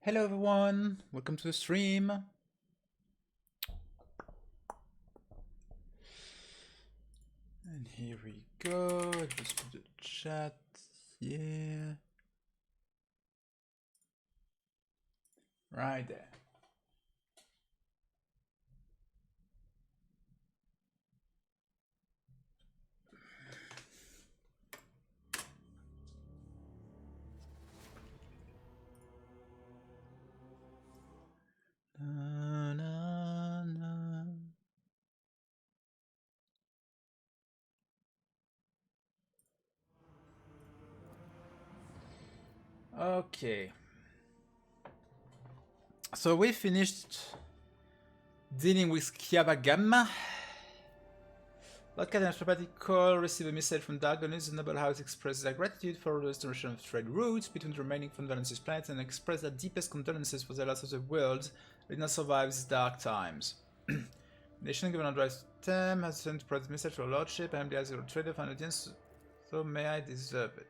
Hello everyone, welcome to the stream. And here we go, just put the chat, yeah. Right there. Na, na, na. Okay. So we finished dealing with Kiaba Gamma. Lord Captain Astropathi Call received a message from Dargonus. The Noble House expressed their gratitude for the restoration of trade routes between the remaining Condolences planets and expressed their deepest condolences for the loss of the world that did not survive these dark times. Nation given on drive Tem has sent a private message to your lordship. I am the Azure Trader for an audience, so may I deserve it.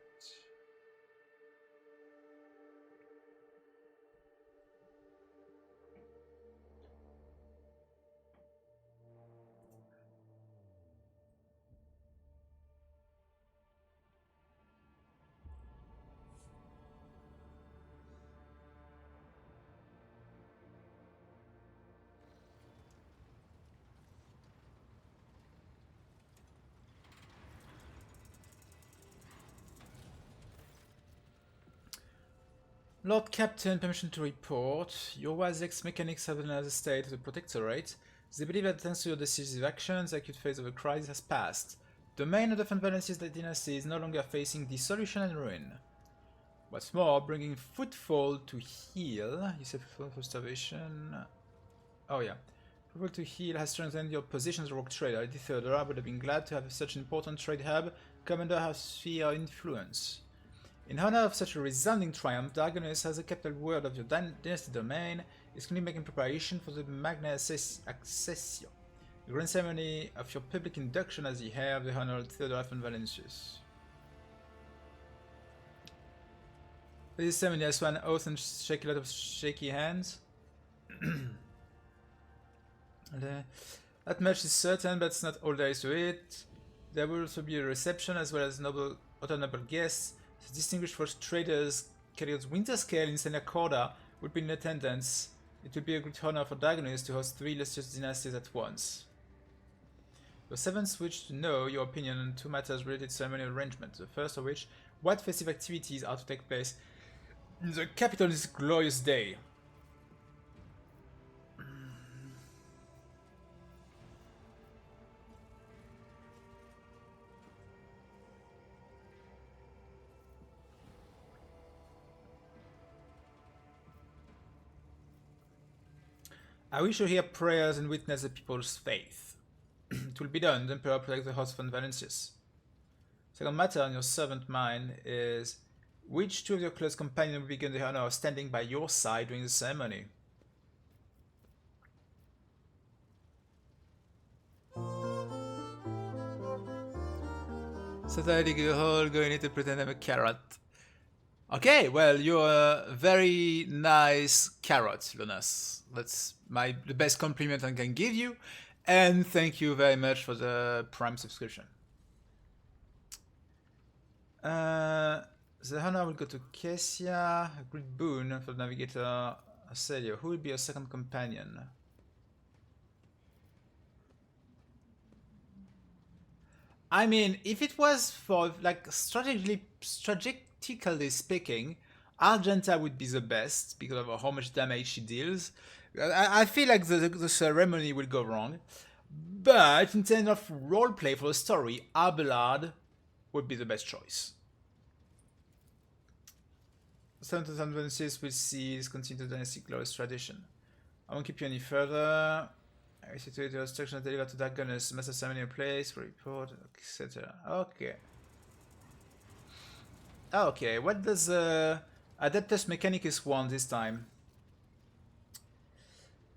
Lord Captain, permission to report. Your wise ex-mechanics have another state of the Protectorate. They believe that thanks to your decisive actions, the acute phase of the crisis has passed. The main of the Valencies dynasty is no longer facing dissolution and ruin. What's more, bringing footfall to heal. You said footfall for starvation. Oh yeah. Footfall to heal has strengthened your position as a rogue trader. Lady Theodora would have been glad to have such an important trade hub come under her sphere of influence. In honor of such a resounding triumph, Dargonus has a capital word of your dynasty domain, is currently making preparation for the Magna Accessio, the grand ceremony of your public induction as the heir of the honored Theodora von Valentius. This ceremony has sworn an oath and shake a lot of shaky hands. That much is certain, but it's not all there is to it. There will also be a reception as well as other noble guests. The distinguished first traders Carriot's winter scale in Senacorda would be in attendance. It would be a great honor for Dargonus to host 3 illustrious dynasties at once. Your servants wish to know your opinion on 2 matters related to ceremonial arrangements. The first of which, what festive activities are to take place in the capital this glorious day? I wish to hear prayers and witness the people's faith. It will be done, the Emperor protect the house von Valentius. Second matter on your servant mind is, which 2 of your close companions will be given the honor of standing by your side during the ceremony? Society hall going in to pretend I'm a carrot. Okay, well, you're a very nice carrot, Lunas. That's the best compliment I can give you. And thank you very much for the Prime subscription. The honor will go to Kessia. A great boon for the navigator Celio. Who will be your second companion? I mean, if it was for, like, strategically speaking, Argenta would be the best because of how much damage she deals. I feel like the ceremony will go wrong. But in terms of roleplay for the story, Abelard would be the best choice. 7,026 will see this continue the dynastic glorious tradition. I won't keep you any further. I situate your instructions delivered to Dargonus, master ceremony in place, report, etc. Okay. Okay, what does Adeptus Mechanicus want this time?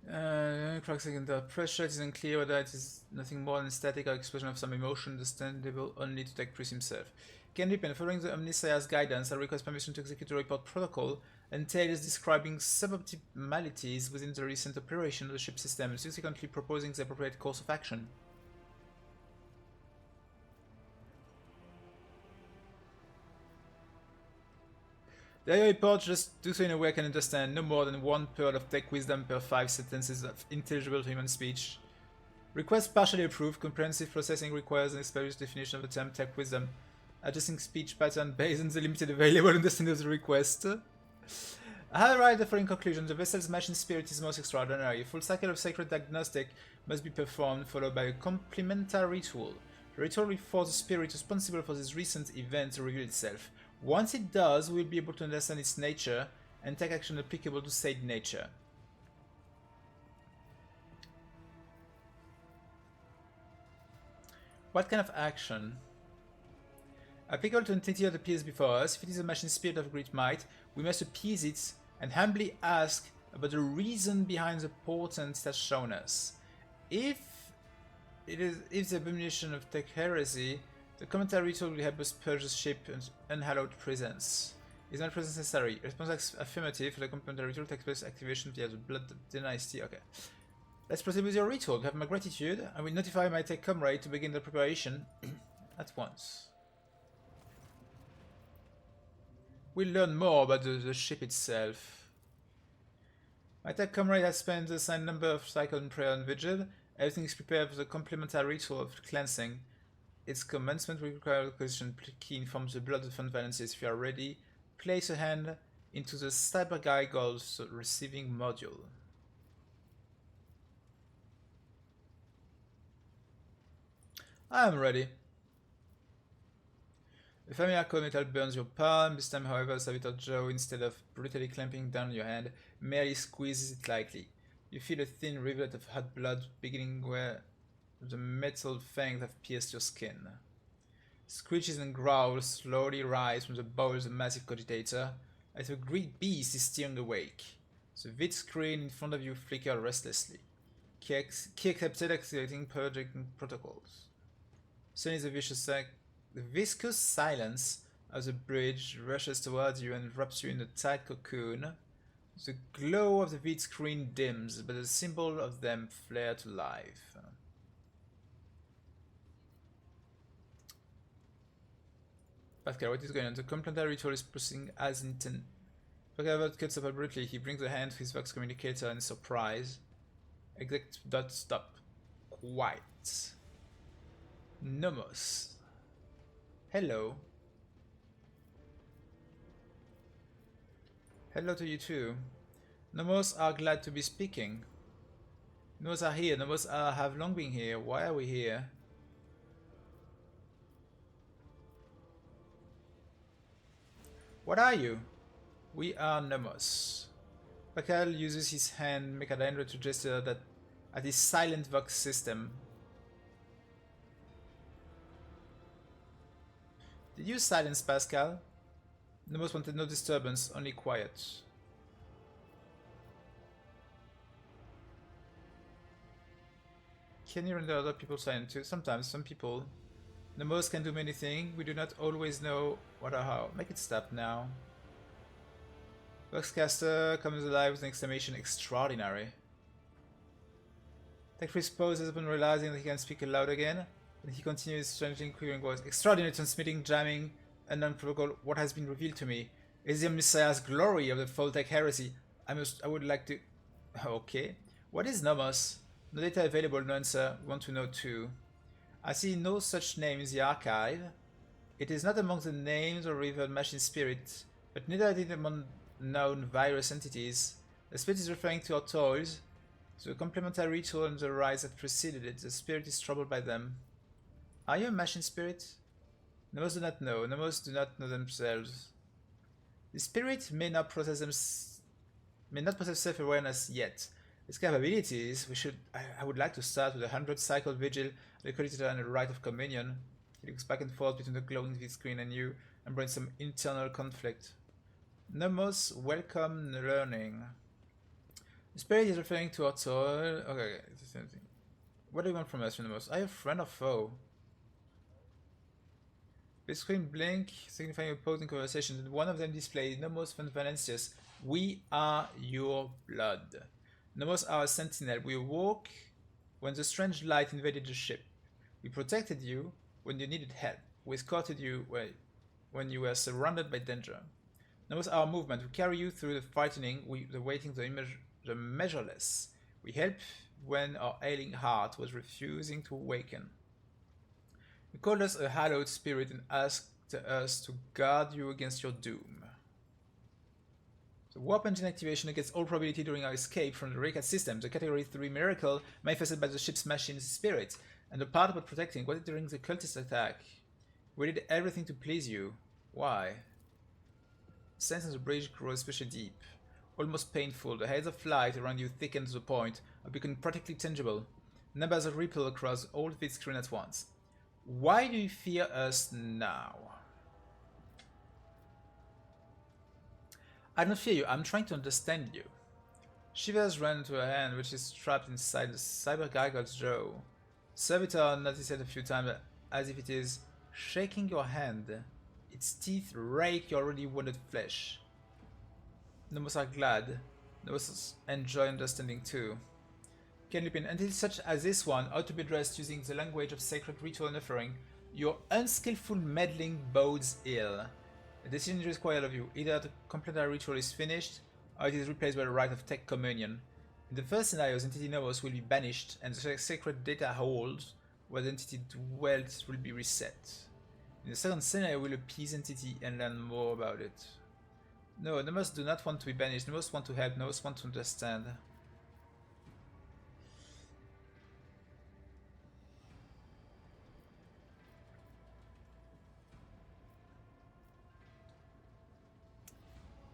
Cracks under pressure, it isn't clear whether it is nothing more than static or expression of some emotion understandable only to take Priest himself. Can depend. Following the Omniscience guidance, I request permission to execute a report protocol and tales describing suboptimalities within the recent operation of the ship system, subsequently proposing the appropriate course of action. The IO report just do so in a way I can understand, no more than 1 pearl of tech wisdom per 5 sentences of intelligible human speech. Request partially approved. Comprehensive processing requires an established definition of the term tech wisdom, adjusting speech pattern based on the limited available understanding of the request. I have arrived at the following conclusion. The vessel's machine spirit is most extraordinary. A full cycle of sacred diagnostic must be performed, followed by a complementary ritual. The ritual for the spirit responsible for this recent event to reveal itself. Once it does, we will be able to understand its nature and take action applicable to said nature. What kind of action? Applicable to an entity that appears before us, if it is a machine spirit of great might, we must appease it and humbly ask about the reason behind the portent it has shown us. If the abomination of tech heresy, the commentary ritual will help us purge the ship and unhallowed presence. Is not presence necessary? Response affirmative. The commentary ritual takes place activation via the blood dynasty. Okay. Let's proceed with your ritual. You have my gratitude. I will notify my tech comrade to begin the preparation at once. We'll learn more about the ship itself. My tech comrade has spent the assigned number of cycles in prayer and vigil. Everything is prepared for the complementary ritual of cleansing. Its commencement will require a position key informs the blood of fund balances. If you are ready, place a hand into the Cyber Guy Goals receiving module. I am ready. The familiar cold metal burns your palm. This time, however, Servitor Joe, instead of brutally clamping down your hand, merely squeezes it lightly. You feel a thin rivulet of hot blood beginning where the metal fangs have pierced your skin. Screeches and growls slowly rise from the bowels of the massive cogitator as the great beast is steering awake. The vid screen in front of you flickers restlessly. Key accepted, activating purging protocols. Suddenly the viscous silence of the bridge rushes towards you and wraps you in a tight cocoon. The glow of the vid screen dims, but the symbol of them flare to life. Pascal, what is going on? The complementary ritual is proceeding as intended. Pascal cuts up abruptly. He brings a hand to his Vox communicator in surprise. Exec. Stop. Quiet. Nomos. Hello. Hello to you too. Nomos are glad to be speaking. Nomos are here. Nomos have long been here. Why are we here? What are you? We are Nomos. Pascal uses his hand Mechadendra to gesture that at his silent Vox system. Did you silence Pascal? Nomos wanted no disturbance, only quiet. Can you render other people silent too? Sometimes, some people. Nomos can do many things. We do not always know what or how. Make it stop now. Voxcaster comes alive with an exclamation extraordinary. Tech Freeze pauses upon realizing that he can speak aloud again, and he continues strangely quivering voice. Extraordinary, transmitting, jamming, unknown protocol. What has been revealed to me is the Messiah's glory of the Foltech heresy. I would like to... Okay. What is Nomos? No data available, no answer. We want to know too. I see no such name in the archive. It is not among the names of revered machine spirit, but neither is it among known virus entities. The spirit is referring to our toys. The complementary ritual and the rise that preceded it. The spirit is troubled by them. Are you a machine spirit? Nomos do not know. Nomos do not know themselves. The spirit may not possess self-awareness yet. Its capabilities, I would like to start with a 100-cycle vigil, the cogitator and a rite of communion. He looks back and forth between the glowing vid screen and you, and brings some internal conflict. Nomos, welcome learning. The spirit is referring to our soul. Okay, it's the same thing. What do you want from us, Nomos? Are you a friend or foe? The screen blink, signifying opposing conversations, and one of them displays Nomos van Valencius, We are your blood. Nomos our sentinel. We awoke when the strange light invaded the ship. We protected you when you needed help. We escorted you when you were surrounded by danger. Nomos our movement. We carry you through the frightening, the waiting, the measureless. We help when our ailing heart was refusing to awaken. You called us a hallowed spirit and asked us to guard you against your doom. The warp engine activation against all probability during our escape from the Rekat system, the Category 3 miracle manifested by the ship's machine spirit, and the part about protecting what during the cultist attack. We did everything to please you. Why? The sense on the bridge grows especially deep, almost painful. The haze of light around you thickens to the point of becoming practically tangible. Numbers of ripple across all of its screen at once. Why do you fear us now? I don't fear you, I'm trying to understand you. Shivers run to her hand, which is trapped inside the cyber gargoyle's jaw. Servitor noticed it a few times, as if it is shaking your hand. Its teeth rake your already wounded flesh. Nomos are glad. Nomos enjoy understanding too. Can Lupin, until such as this one ought to be addressed using the language of sacred ritual and offering, your unskillful meddling bodes ill. A decision is required of you. Either the complementary ritual is finished, or it is replaced by the rite of tech communion. In the first scenario, the entity Nomos will be banished, and the sacred data hold where the entity dwelt will be reset. In the second scenario, we'll appease entity and learn more about it. No, Nomos do not want to be banished. Nomos want to help. Nomos want to understand.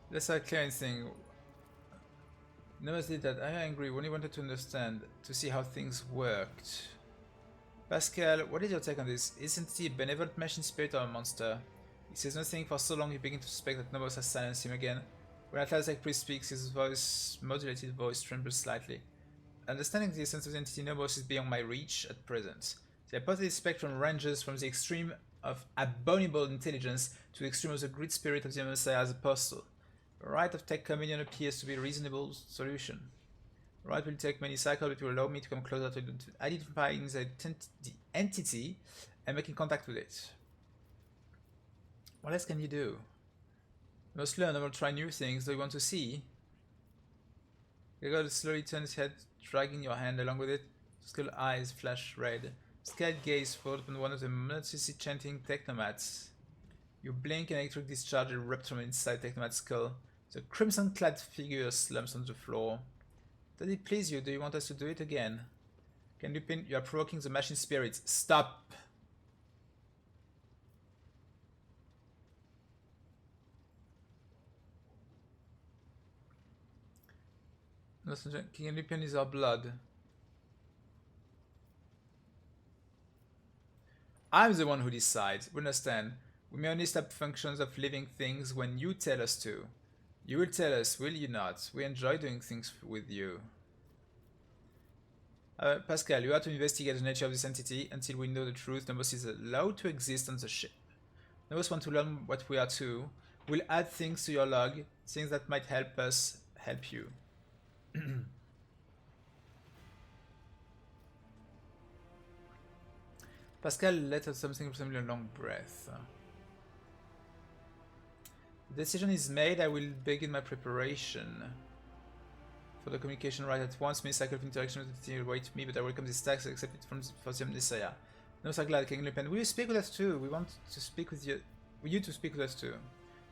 That's a clear thing. Nomos did that. I agree. When he wanted to understand, to see how things worked. Pascal, what is your take on this? Isn't he a benevolent machine spirit or a monster? He says nothing for so long you begin to suspect that Nomos has silenced him again. When Atlantic Priest speaks, his modulated voice trembles slightly. Understanding the essence of the entity Nomos is beyond my reach at present. The hypothesis spectrum ranges from the extreme of abominable intelligence to the extreme of the great spirit of the Messiah's apostle. The rite of tech communion appears to be a reasonable solution. The rite will take many cycles, but it will allow me to come closer to identifying the entity and making contact with it. What else can you do? You must learn and will try new things. Do you want to see? Gregor slowly turns his head, dragging your hand along with it. Skull eyes flash red. Scared gaze falls upon one of the monotonously chanting technomats. You blink and electric discharge erupts from inside Technomat's skull. The crimson-clad figure slumps on the floor. Does it please you? Do you want us to do it again? Can Lupin, you are provoking the machine spirits. Stop! King Lupin is our blood. I'm the one who decides. We understand. We may only stop functions of living things when you tell us to. You will tell us, will you not? We enjoy doing things with you. Pascal, you are to investigate the nature of this entity until we know the truth. Nomos is allowed to exist on the ship. Nomos want to learn what we are too. We'll add things to your log, things that might help us help you. Pascal let out something resembling a long breath. The decision is made. I will begin my preparation for the communication right at once. Many cycle of interaction with the team will wait me, but I welcome this task and accept it for the Messiah. No, so glad, King Lupin. Will you speak with us too? We want to speak with you. You to speak with us too.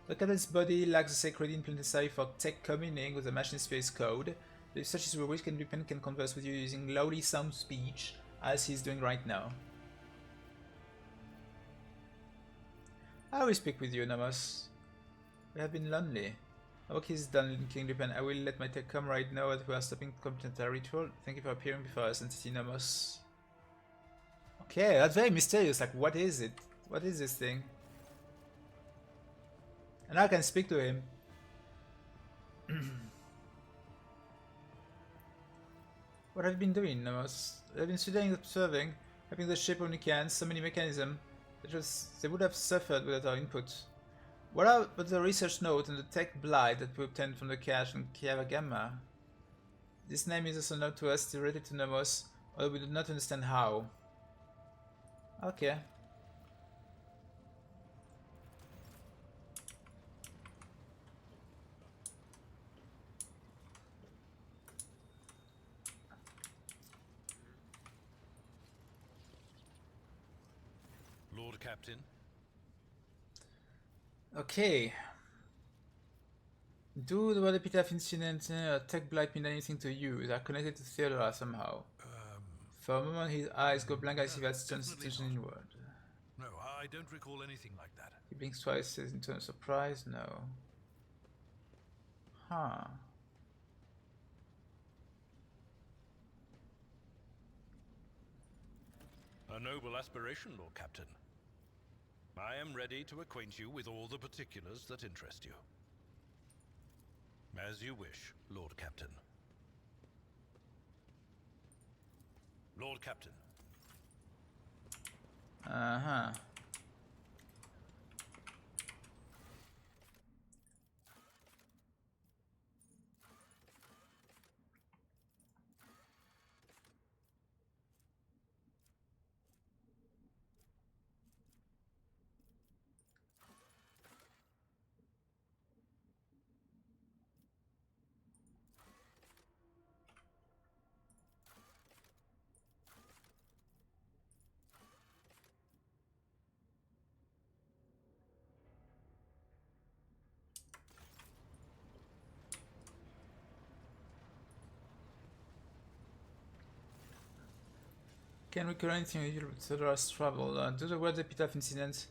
The captain's body lacks the sacred implant necessary for tech communing with the machine space code. But if such is your wish, King Lupin can converse with you using lowly sound speech, as he's doing right now. I will speak with you, Nomos. We have been lonely. Our work is done, King Lupin. I will let my tech comrade know that we are stopping to complete our ritual. Thank you for appearing before us, Entity Nomos. Okay, that's very mysterious. Like, what is it? What is this thing? And I can speak to him. What have you been doing, Nomos? I've been studying, observing, helping the ship when we can. So many mechanisms. They would have suffered without our input. What about the research note and the tech blight that we obtained from the cache in Kiavagama? This name is also known to us, still related to Nomos, although we do not understand how. Okay. Lord Captain. Okay. Do the World Epitaph incident tech blight mean anything to you? They are connected to Theodora somehow. For a moment his eyes go blank as if he had turned situation inward. No, I don't recall anything like that. He blinks twice, says in tone of surprise, no. Huh. A noble aspiration, Lord Captain. I am ready to acquaint you with all the particulars that interest you. As you wish, Lord Captain. Lord Captain. Uh-huh. Can recur anything unusual with Theodora's travel? Do the World Epitaph incident?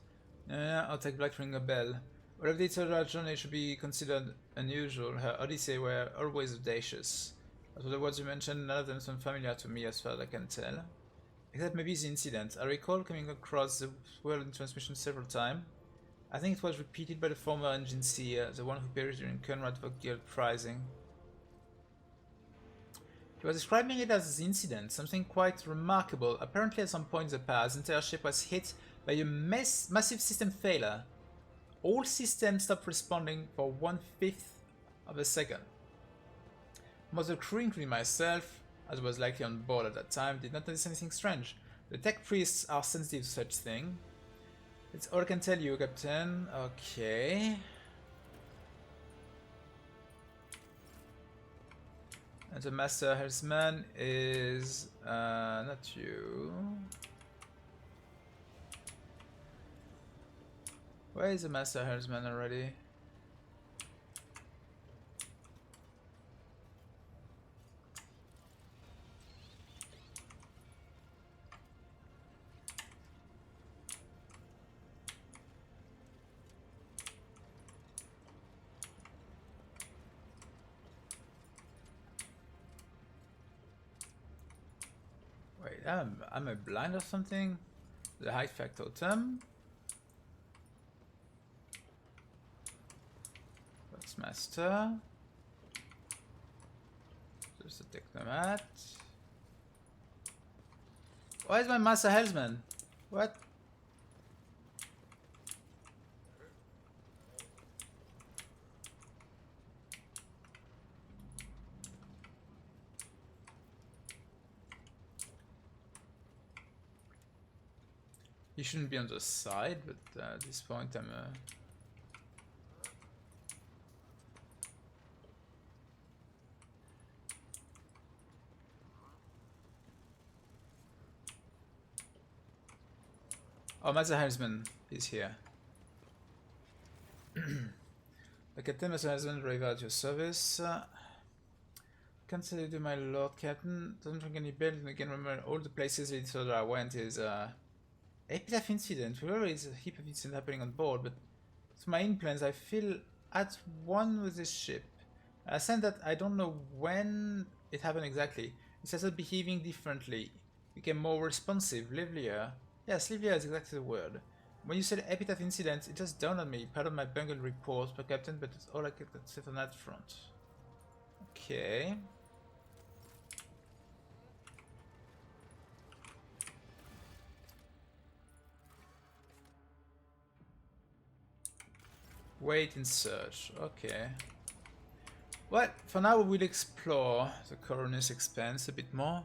I'll take black ring a bell. Whatever the Theodora journey should be considered unusual, her Odyssey were always audacious. As for the words you mentioned, none of them sound familiar to me as far as I can tell. Except maybe the incident. I recall coming across the world in transmission several times. I think it was repeated by the former engine seer, the one who perished during Conrad Vogel Rising. He was describing it as an incident, something quite remarkable. Apparently at some point in the past, the entire ship was hit by a massive system failure. All systems stopped responding for 1/5 of a second. Most of the crew, including myself, as was likely on board at that time, did not notice anything strange. The tech priests are sensitive to such things. That's all I can tell you, Captain. Okay. And the Master Helmsman is not you. Where is the Master Helmsman already? Wait, am I blind or something? The high factotum. That's Master. There's the Technomat. Why is my Master Helmsman? What? He shouldn't be on the side, but at this point I'm Oh, Master Helmsman is here. The Captain, Master Helmsman, arrive at your service. Can't say to my Lord Captain. Doesn't ring any bells, and again remember all the places that I went is Epitaph incident. We always a heap of incidents happening on board, but to my implants I feel at one with this ship. I said that I don't know when it happened exactly. It started behaving differently, became more responsive, livelier. Yes, livelier is exactly the word. When you said Epitaph incident, it just dawned on me. Part of my bungled report, per Captain, but it's all I could set on that front. Okay. Wait in search. Okay. Well, for now we will explore the Coroner's Expanse a bit more.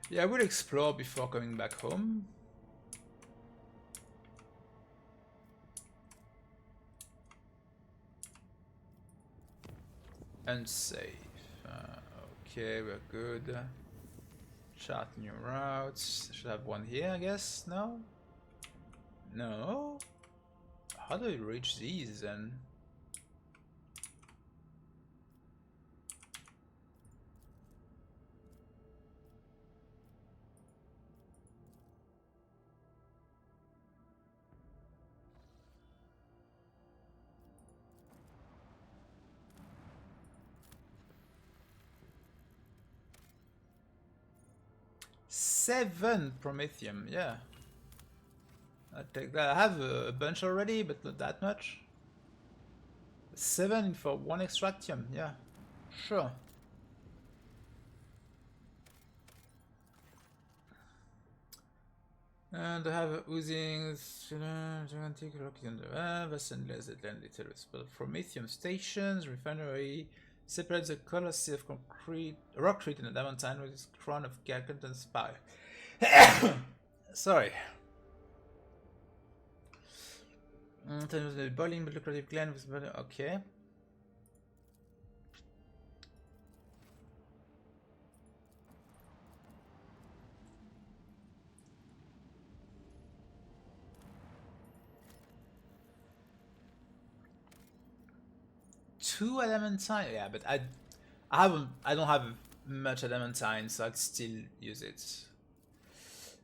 Yeah, I will explore before coming back home. Unsafe. Okay, we're good. Chart new routes. Should have one here, I guess. No? No? How do we reach these then? Seven Promethium, yeah. I'll take that. I have a bunch already, but not that much. 7 for 1 extractium, yeah. Sure. And I have oozing, gigantic rocky under vessel that land details. But Promethium stations, refinery, separates the colossi of concrete, rockcrete in the Diamantine with its crown of gargant and spire. Sorry. The boiling but lucrative gland with okay. Two adamantine, yeah, but I don't have much adamantine, so I'd still use it.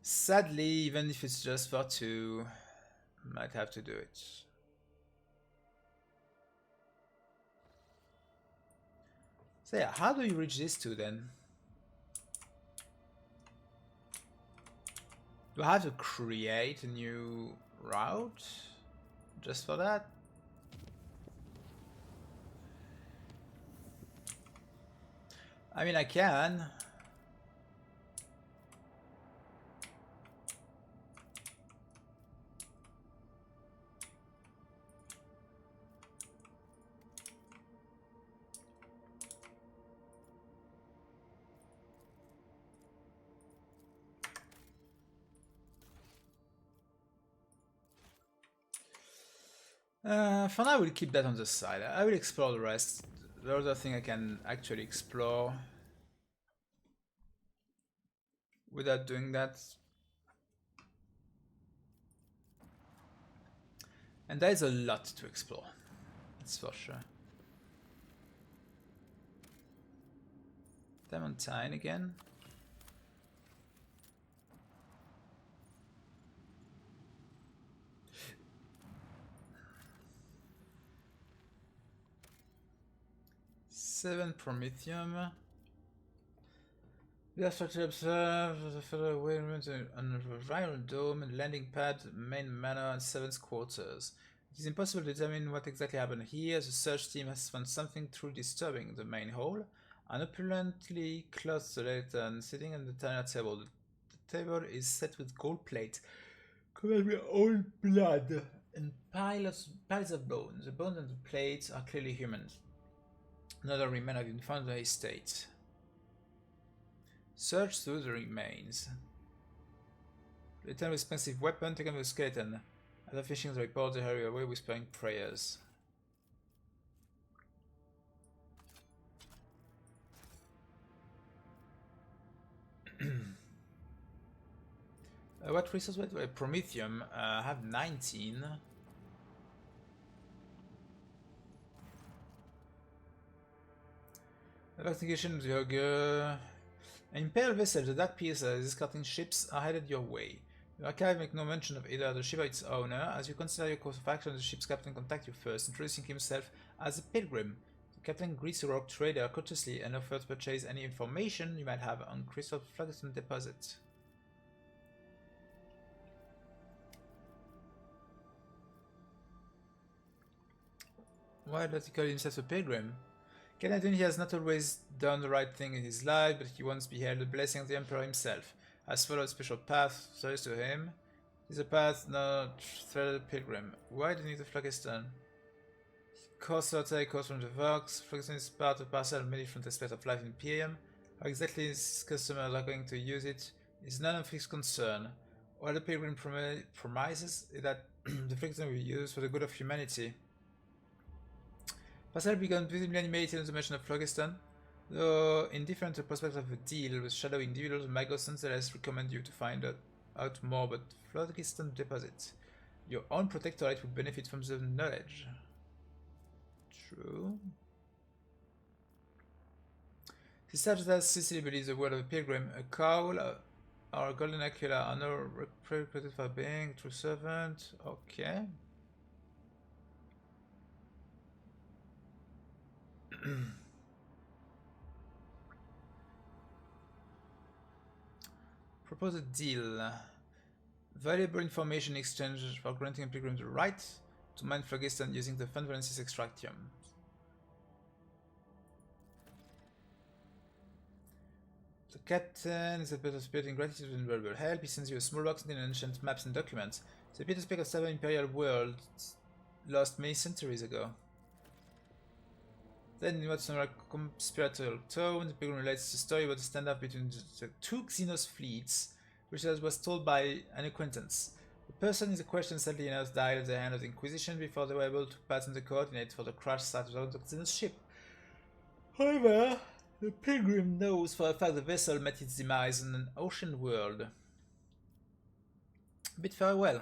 Sadly, even if it's just for 2, might have to do it. So yeah, how do you reach these 2 then? Do I have to create a new route just for that? I mean, I can. For now, we'll keep that on the side. I will explore the rest. The other thing I can actually explore without doing that. And there is a lot to explore. That's for sure. Diamantine again. Seven Promethium. The structure observed the further away on the viral dome and landing pad, main manor, and 7th quarters. It is impossible to determine what exactly happened here. The search team has found something truly disturbing. The main hall, an opulently clothed skeleton sitting on the tiny table. The table is set with gold plate, covered with old blood, and piles of bones. The bones and the plates are clearly human. Another remain have been found in the estate. Search through the remains. Return with expensive weapon taken with skeleton. After finishing the report, they hurry away whispering prayers. What resource? Promethium. I have 19. Investigation of the Ogre. An Imperial vessel, the Dark Piercer, escorting ships are headed your way. The archive make no mention of either the ship or its owner. As you consider your course of action, the ship's captain contact you first, introducing himself as a pilgrim. The captain greets the rogue trader courteously and offers to purchase any information you might have on Crystal Phlogiston deposit. Why does he call himself a pilgrim? Canadian, he has not always done the right thing in his life, but he once beheld the blessing of the Emperor himself. Has followed a special path, service to him. It is a path not threaded a pilgrim. Why do you need the Phlogiston? Course course from the Vox. Phlogiston is part of parcel of many different aspects of life in Imperium. How exactly his customers are going to use it is none of his concern. All the pilgrim promises is that the Phlogiston will be used for the good of humanity. Parcel began visibly animated on the mention of Phlogiston. Though indifferent to the prospect of a deal with shadowy individuals, Magos nonetheless recommend you to find out more about Phlogiston deposit. Your own protectorate will benefit from the knowledge. True. He says that Sicily believes the word of a pilgrim, a cowl, or a golden aquila are no prerequisite for being a true servant. Okay. Propose a deal. Valuable information exchange for granting a pilgrim the right to mine phlogiston using the Fund Valensis extractium. The captain is a better spirit in gratitude and valuable help. He sends you a small box containing ancient maps and documents. They appear to speak of seven imperial worlds lost many centuries ago. Then, in what's a conspiratorial tone, the pilgrim relates the story about the standoff between the two Xenos fleets, which was told by an acquaintance. The person in the question sadly enough died at the hand of the Inquisition before they were able to patent the coordinates for the crash site of the Xenos ship. However, the pilgrim knows for a fact the vessel met its demise in an ocean world. Bid farewell.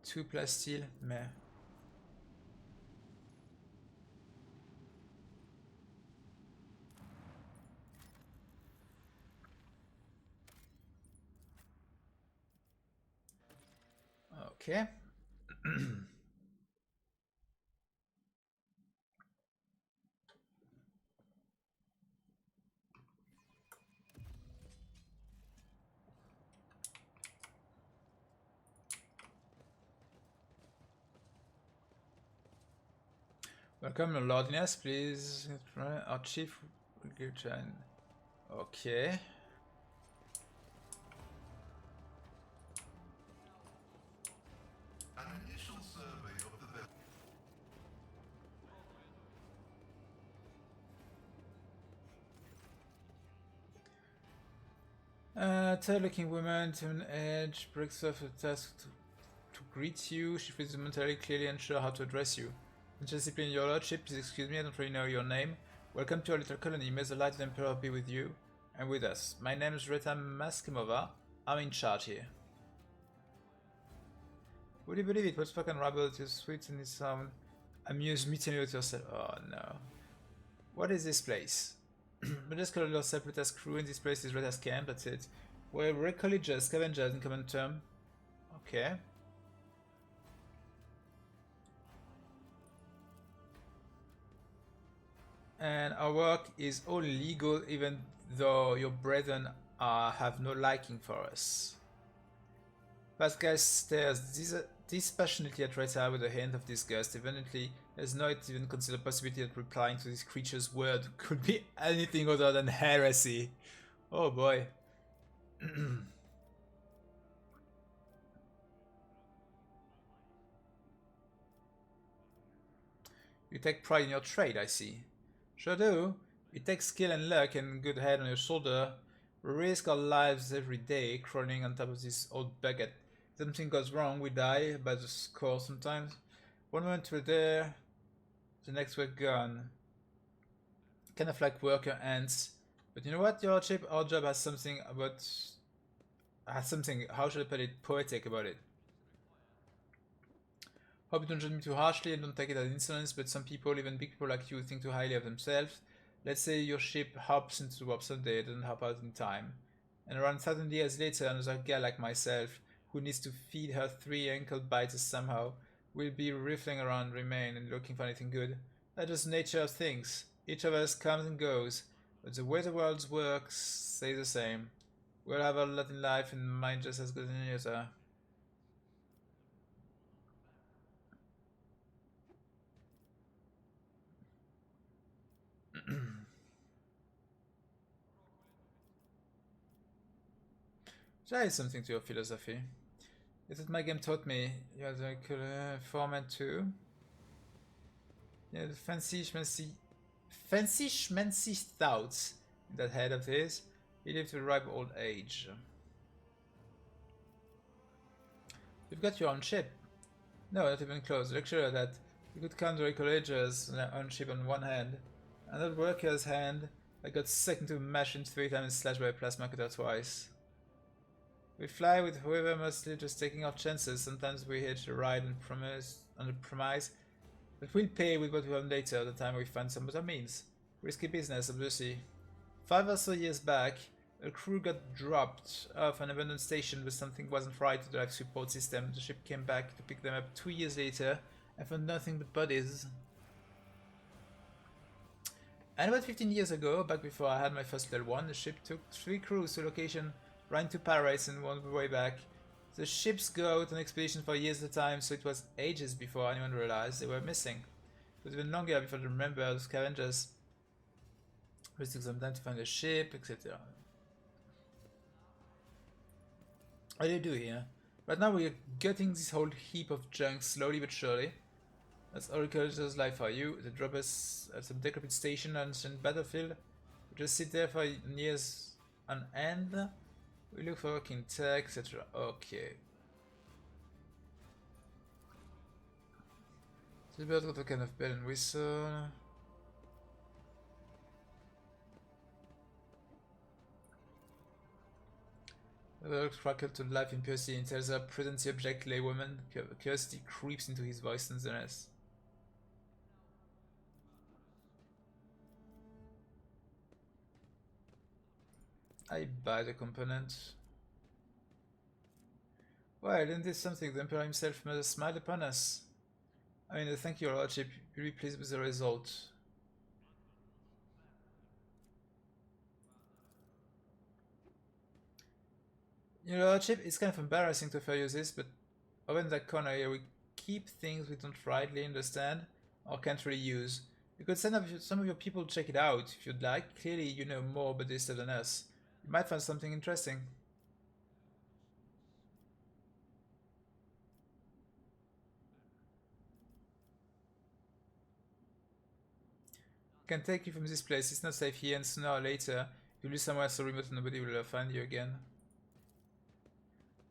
Two plasteel, meh. Okay. Welcome, Lordiness, please. Our chief will join. Okay. An initial survey of the vessel. Tired-looking woman to an edge breaks off a task to greet you. She feels momentarily clearly unsure how to address you. Discipline, your lordship, please excuse me, I don't really know your name. Welcome to our little colony. May the light of the Emperor be with you and with us. My name is Reta Maskimova. I'm in charge here. Would you believe it? What fucking rabble is sweet in this sound? Amuse meeting you with yourself. Oh no. What is this place? But just call yourself Reta's crew, and this place is Reta's camp, that's it. We're Recollegious, scavengers in common term. Okay. And our work is all legal, even though your brethren have no liking for us. Pascal stares dispassionately at Reta with a hint of disgust. Evidently, has not even considered the possibility that replying to this creature's word could be anything other than heresy. Oh boy. You take pride in your trade, I see. Sure do. You take skill and luck and good head on your shoulder. We risk our lives every day crawling on top of this old bucket. If something goes wrong, we die by the score sometimes. One moment we're there, the next we're gone. Kind of like worker ants. But you know what, your lordship? Our job has something about... how should I put it, poetic about it. Hope you don't judge me too harshly and don't take it as insolence, but some people, even big people like you, think too highly of themselves. Let's say your ship hops into the warp someday, doesn't hop out in time. And around 1,000 years later, another guy like myself, who needs to feed her 3 ankle biters somehow, will be riffling around Remain and looking for anything good. That's just nature of things. Each of us comes and goes, but the way the world works stays the same. We'll have a lot in life and mine just as good as any other. There is something to your philosophy. It's what my game taught me. You are the format too. Yeah, the fancy schmancy thoughts in that head of his. He lived to ripe old age. You've got your own ship. No, not even close. Lecturer that you could count the ecologers on ship on one hand, and that worker's hand that got sucked into a machine 3 times and slashed by a plasma cutter twice. We fly with whoever, mostly just taking our chances. Sometimes we hitch a ride on the premise that we'll pay with what we earn later, the time we find some other means. Risky business, obviously. 5 or so years back, a crew got dropped off an abandoned station but something wasn't right with the life support system. The ship came back to pick them up 2 years later and found nothing but bodies. And about 15 years ago, back before I had my first level 1, the ship took 3 crews to a location ran to Paris and on the way back. The ships go out on expeditions for years at a time, so it was ages before anyone realized they were missing. It was even longer before they remembered the scavengers. It took some time to find a ship, etc. What do you do here? Right now we are gutting this whole heap of junk slowly but surely. That's Oricol's life for you. They drop us at some decrepit station on some battlefield. We just sit there for years on end. We look for working tech, etc. Okay. The bird got a kind of bell and whistle. The bird crackled to life in Percy and tells her present the object laywoman. Curiosity creeps into his voice nonetheless. I buy the component. Well, isn't this something the Emperor himself must have smiled upon us? I mean, thank you, Your Lordship. You'll be pleased with the result. Your Lordship, it's kind of embarrassing to offer you this, but over in that corner here we keep things we don't rightly understand or can't really use. You could send up some of your people to check it out if you'd like. Clearly you know more about this stuff than us. You might find something interesting. I can take you from this place. It's not safe here, and sooner or later you'll be somewhere so remote and nobody will find you again.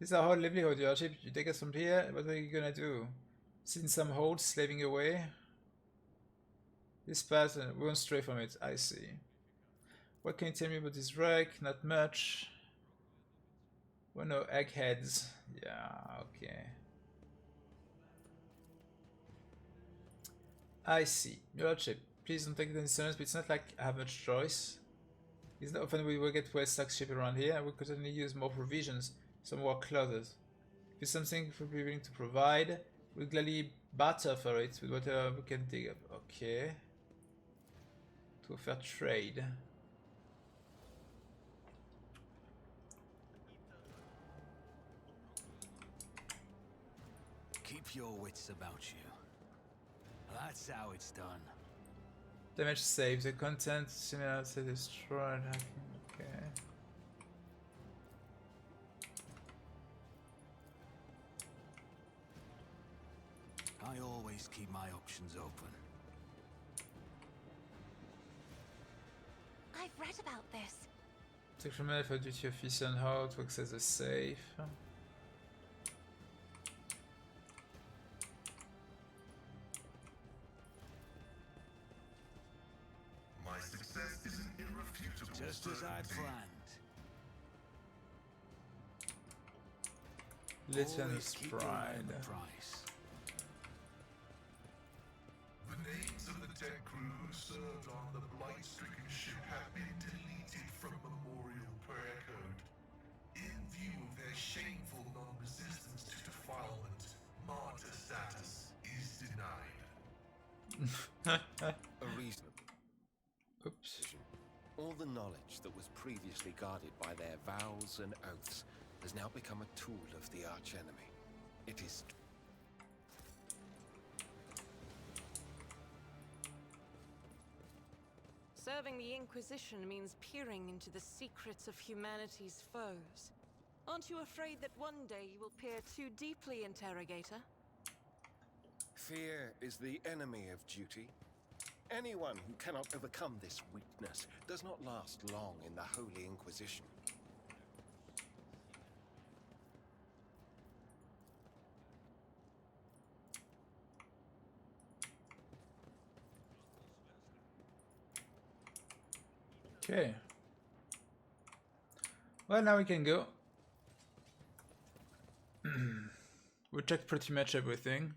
This is our whole livelihood, Your Lordship. You take us from here, what are you gonna do? Sit in some hold, slaving away? This path, we won't stray from it, I see. What can you tell me about this wreck? Not much. Well, no, eggheads. Yeah, okay. I see. Your Lordship, please don't take it in serious, but it's not like I have much choice. It's not often we will get well-stocked ship around here, and we could only use more provisions, some more clothes. If it's something we'll be willing to provide, we'll gladly barter for it with whatever we can dig up. Okay. To offer trade. Keep your wits about you. That's how it's done. Damage saved. The content similar to destroyed. Okay. I always keep my options open. I've read about this. Take from for duty officer on how to access the safe. My success is an irrefutable Just as I'd certainty. planned. Lieutenant's Always keep your eye on pride. the price. The names of the tech crew who served on the blight-stricken ship have been deleted from Memorial Prayer Code. In view of their shameful non-resistance defilement, martyr status is denied. A reasonable Oops. decision. All the knowledge that was previously guarded by their vows and oaths has now become a tool of the archenemy. It is Serving the Inquisition means peering into the secrets of humanity's foes. Aren't you afraid that one day you will peer too deeply, Interrogator? fear is the enemy of duty. Anyone who cannot overcome this weakness does not last long in the Holy Inquisition. Okay. Well, now we can go. We checked pretty much everything.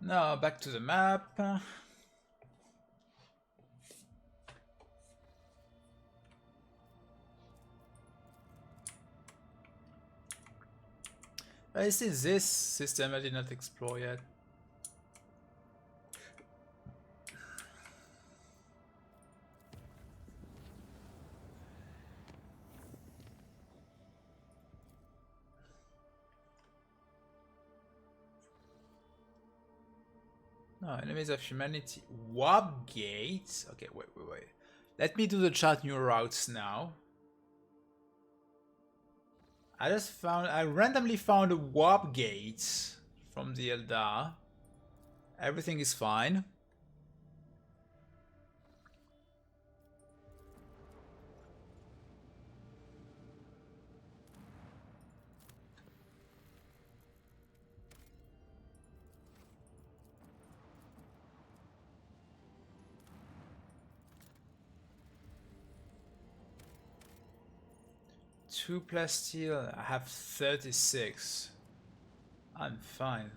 Now back to the map. I see this system I did not explore yet. No, enemies of humanity. Warp gates. Okay, wait. Let me do the chart new routes now. I randomly found a warp gate from the Eldar. Everything is fine. Two plasteel, I have 36. I'm fine.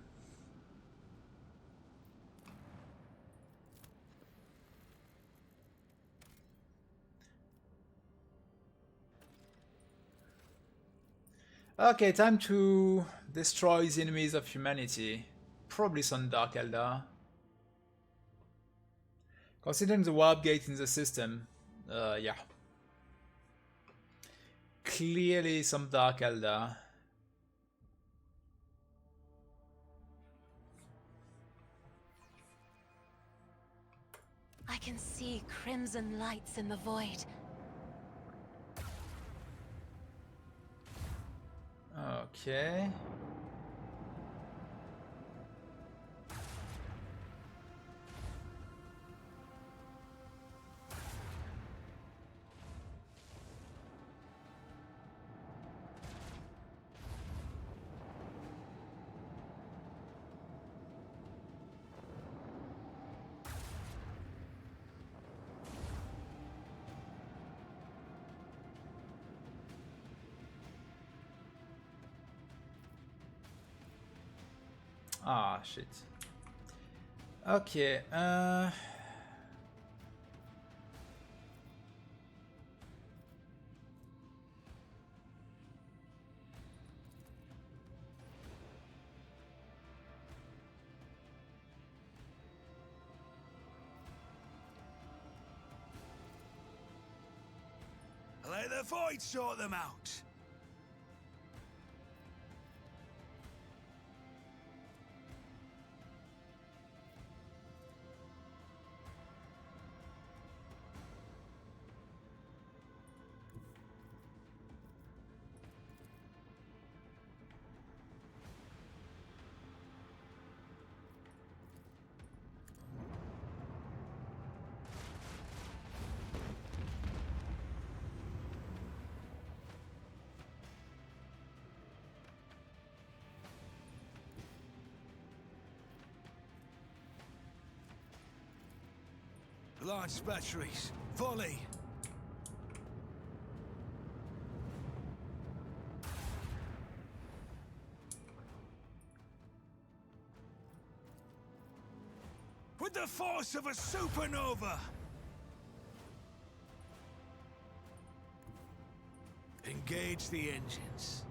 Okay, time to destroy the enemies of humanity. Probably some Dark Eldar. Considering the warp gate in the system, yeah. Clearly some Dark Eldar. I can see crimson lights in the void. Okay. Ah, shit. Okay, Let the void sort them out. Launch batteries. Volley. With the force of a supernova. Engage the engines.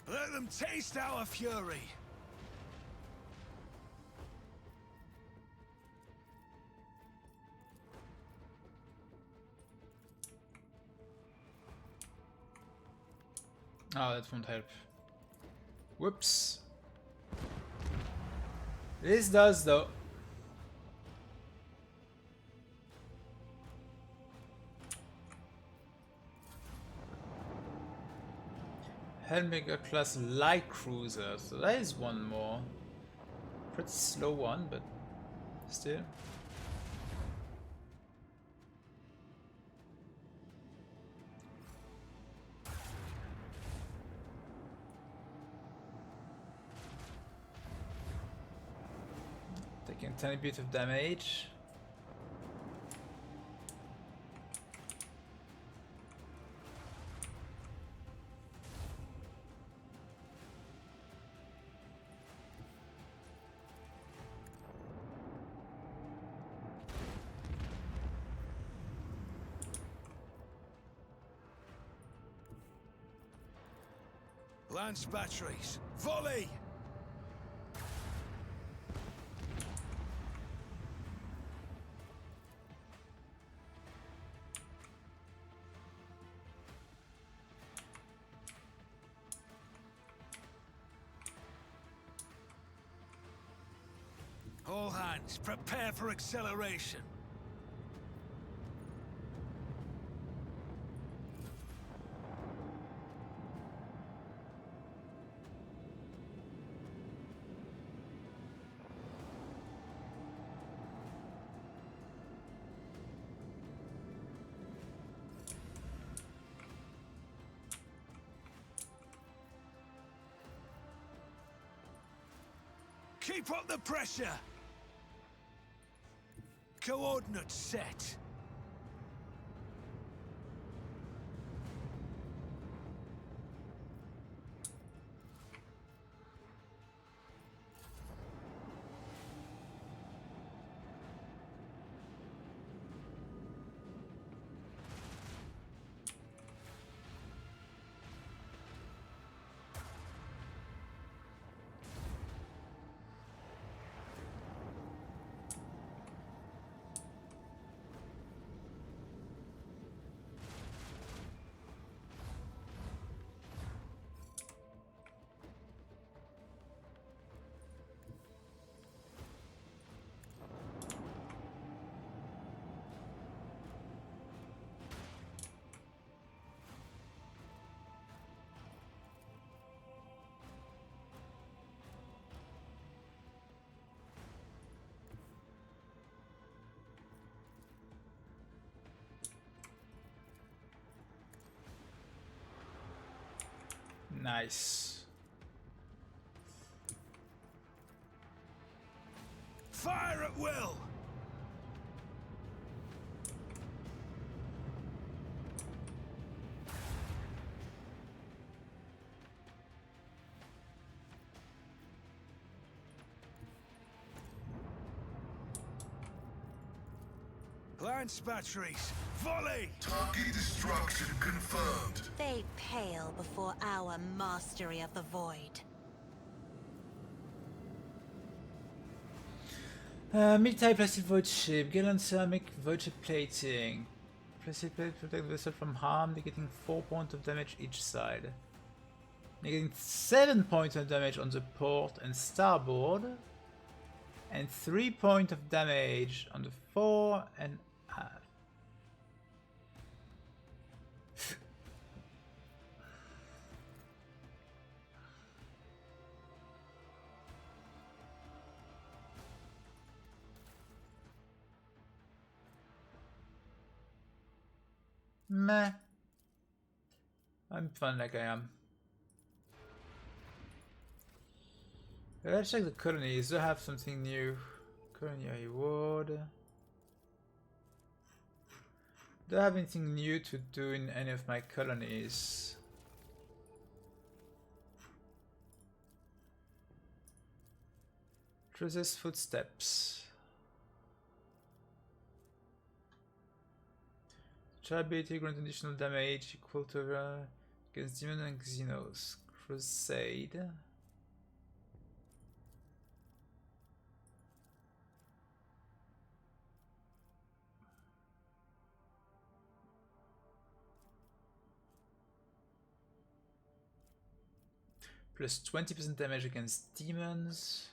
Let them taste our fury. Oh, that won't help. Whoops. This does though. Helmega class light cruiser, so that is one more. Pretty slow one, but still. Taking a tiny bit of damage. Lance batteries. Volley! All hands, prepare for acceleration. Keep up the pressure! Coordinates set. Nice. Fire at will! Lance batteries, volley! Target destruction confirmed. They pale before our mastery of the void. Military plastic void ship, Gallant ceramic void ship plating. Plastic plate protect the vessel from harm, negating 4 points of damage each side. Negating 7 points of damage on the port and starboard. And 3 points of damage on the fore and aft. Meh. I'm fun like I am. Let's check the colonies. Do I have something new? Colony reward. Do I have anything new to do in any of my colonies? Tracer's footsteps. Try ability grant additional damage equal to against demon and Xenos. Crusade. Plus 20% damage against demons.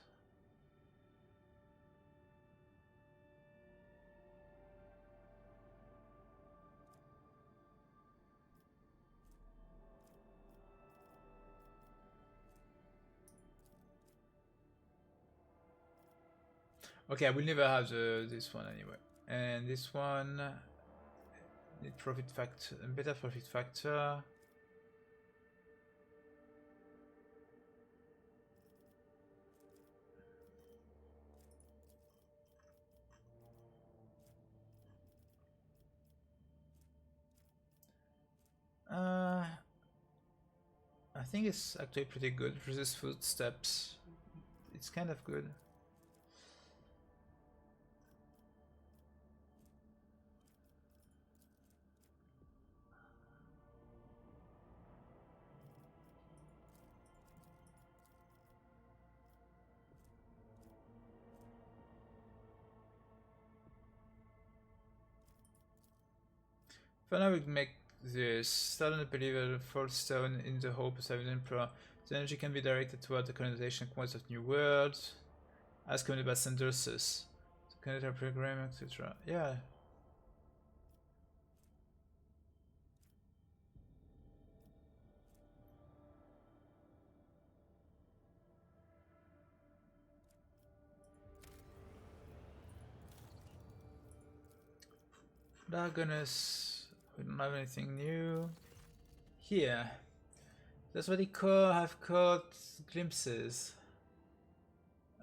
Okay, I will never have this one anyway. And this one need profit factor, better profit factor. I think it's actually pretty good. Resist footsteps. It's kind of good. For now we make this. Start on the believer, fourth stone in the hope of saving the Emperor. The energy can be directed toward the colonization quest of new worlds. As committed by Sandersus. To connect our program, etc. Yeah. Darkness. We don't have anything new. Here. That's what they have caught glimpses.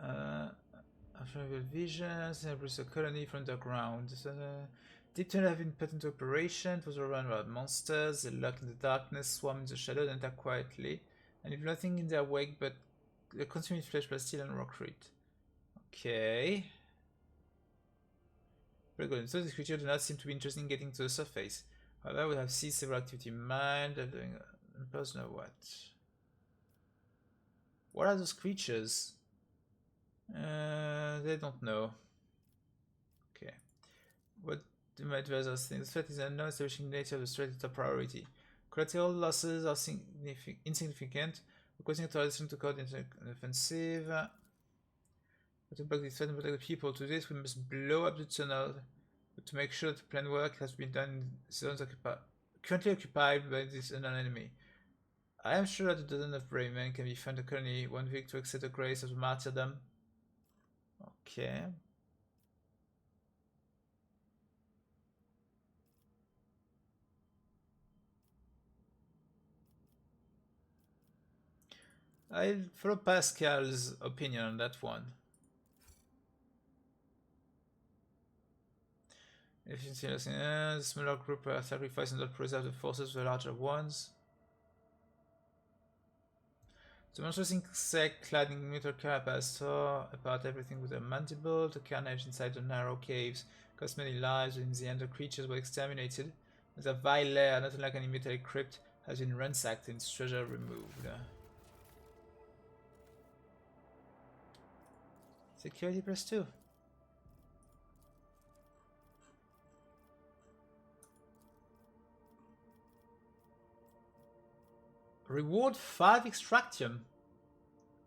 After visions, and a colony from the ground. Deep tunnel have been put into operation. It was overrun by monsters. They lurk in the darkness, swarm in the shadow, and attack quietly. And leave nothing in their wake but the consuming flesh, plus steel and rockrit. Okay. Very good. So these creatures do not seem to be interested in getting to the surface. However, we have seized several activity in mind. They're doing personal what? What are those creatures? They don't know. Okay. What do my advisors think? The threat is unknown, establishing the nature of the threat is top priority. Collateral losses are insignificant, requesting authorization to call into an offensive. To block this threat and protect the people. To this, we must blow up the tunnel. But to make sure that the planned work has been done in zones currently occupied by this unknown enemy. I am sure that a dozen of brave men can be found in the colony, 1 week to accept the grace of the martyrdom. Okay. I'll follow Pascal's opinion on that one. Efficiency lesson. The smaller group are sacrificed and not preserve the forces of the larger ones. The monstrous insect clad in metal carapace tore apart everything with a mandible. The carnage inside the narrow caves cost many lives, and in the end the creatures were exterminated. The vile lair, not unlike any metallic crypt, has been ransacked and its treasure removed. Security +2. Reward 5 extractium.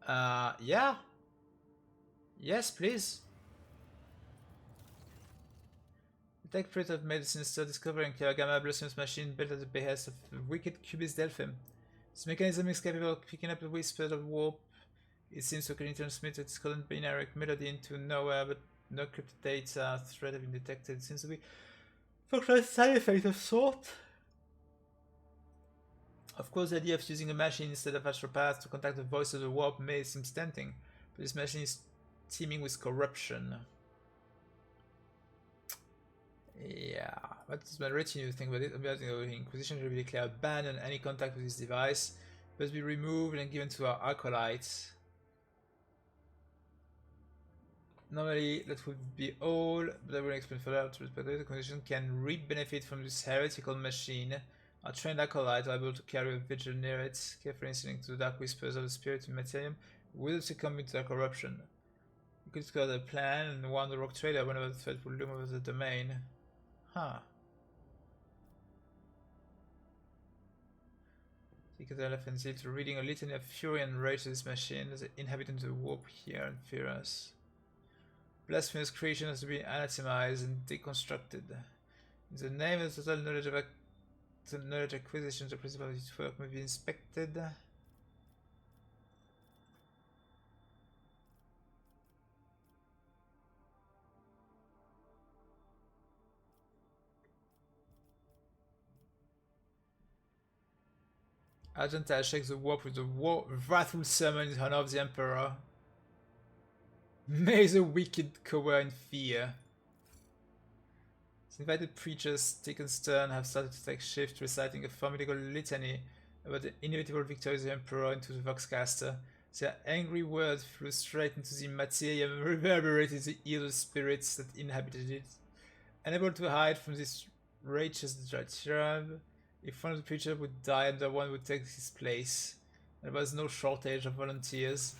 Yeah. Yes, please. The tech print of made a sinister discovery in Kawagama Blossom's machine built at the behest of the wicked cubist Delphim. This mechanism is capable of picking up the whispers of warp. It seems to can transmit its discordant binary melody into nowhere, but no cryptic data thread have been detected. It seems to be functional side effect of sort. Of course, the idea of using a machine instead of astropaths to contact the voice of the warp may seem tempting, but this machine is teeming with corruption. Yeah, what does my retinue think about it? The Inquisition should be declared a ban on any contact with this device. It must be removed and given to our acolytes. Normally, that would be all, but I will explain further. To respect the condition can reap benefit from this heretical machine. Our trained acolytes are able to carry a vigil near it, carefully listening to the dark whispers of the spirit in materium, will succumb to their corruption. You could discover the plan and warn the rock trader whenever the threat will loom over the domain. Huh. Take the offensive to reading a litany of fury and rage to this machine. The inhabitants of the warp hear and fear us. Blasphemous creation has to be anathemized and deconstructed. In the name of total knowledge of knowledge acquisition, the principle of its work may be inspected. Argenta shakes the warp with the wrathful summon in honor of the Emperor. May the wicked cower in fear. The invited preachers, taken stern, have started to take shift, reciting a formidable litany about the inevitable victory of the Emperor into the Voxcaster. Their angry words flew straight into the materium and reverberated the ears of the spirits that inhabited it. Unable to hide from this righteous diatribe, if one of the preachers would die, another one would take his place. There was no shortage of volunteers.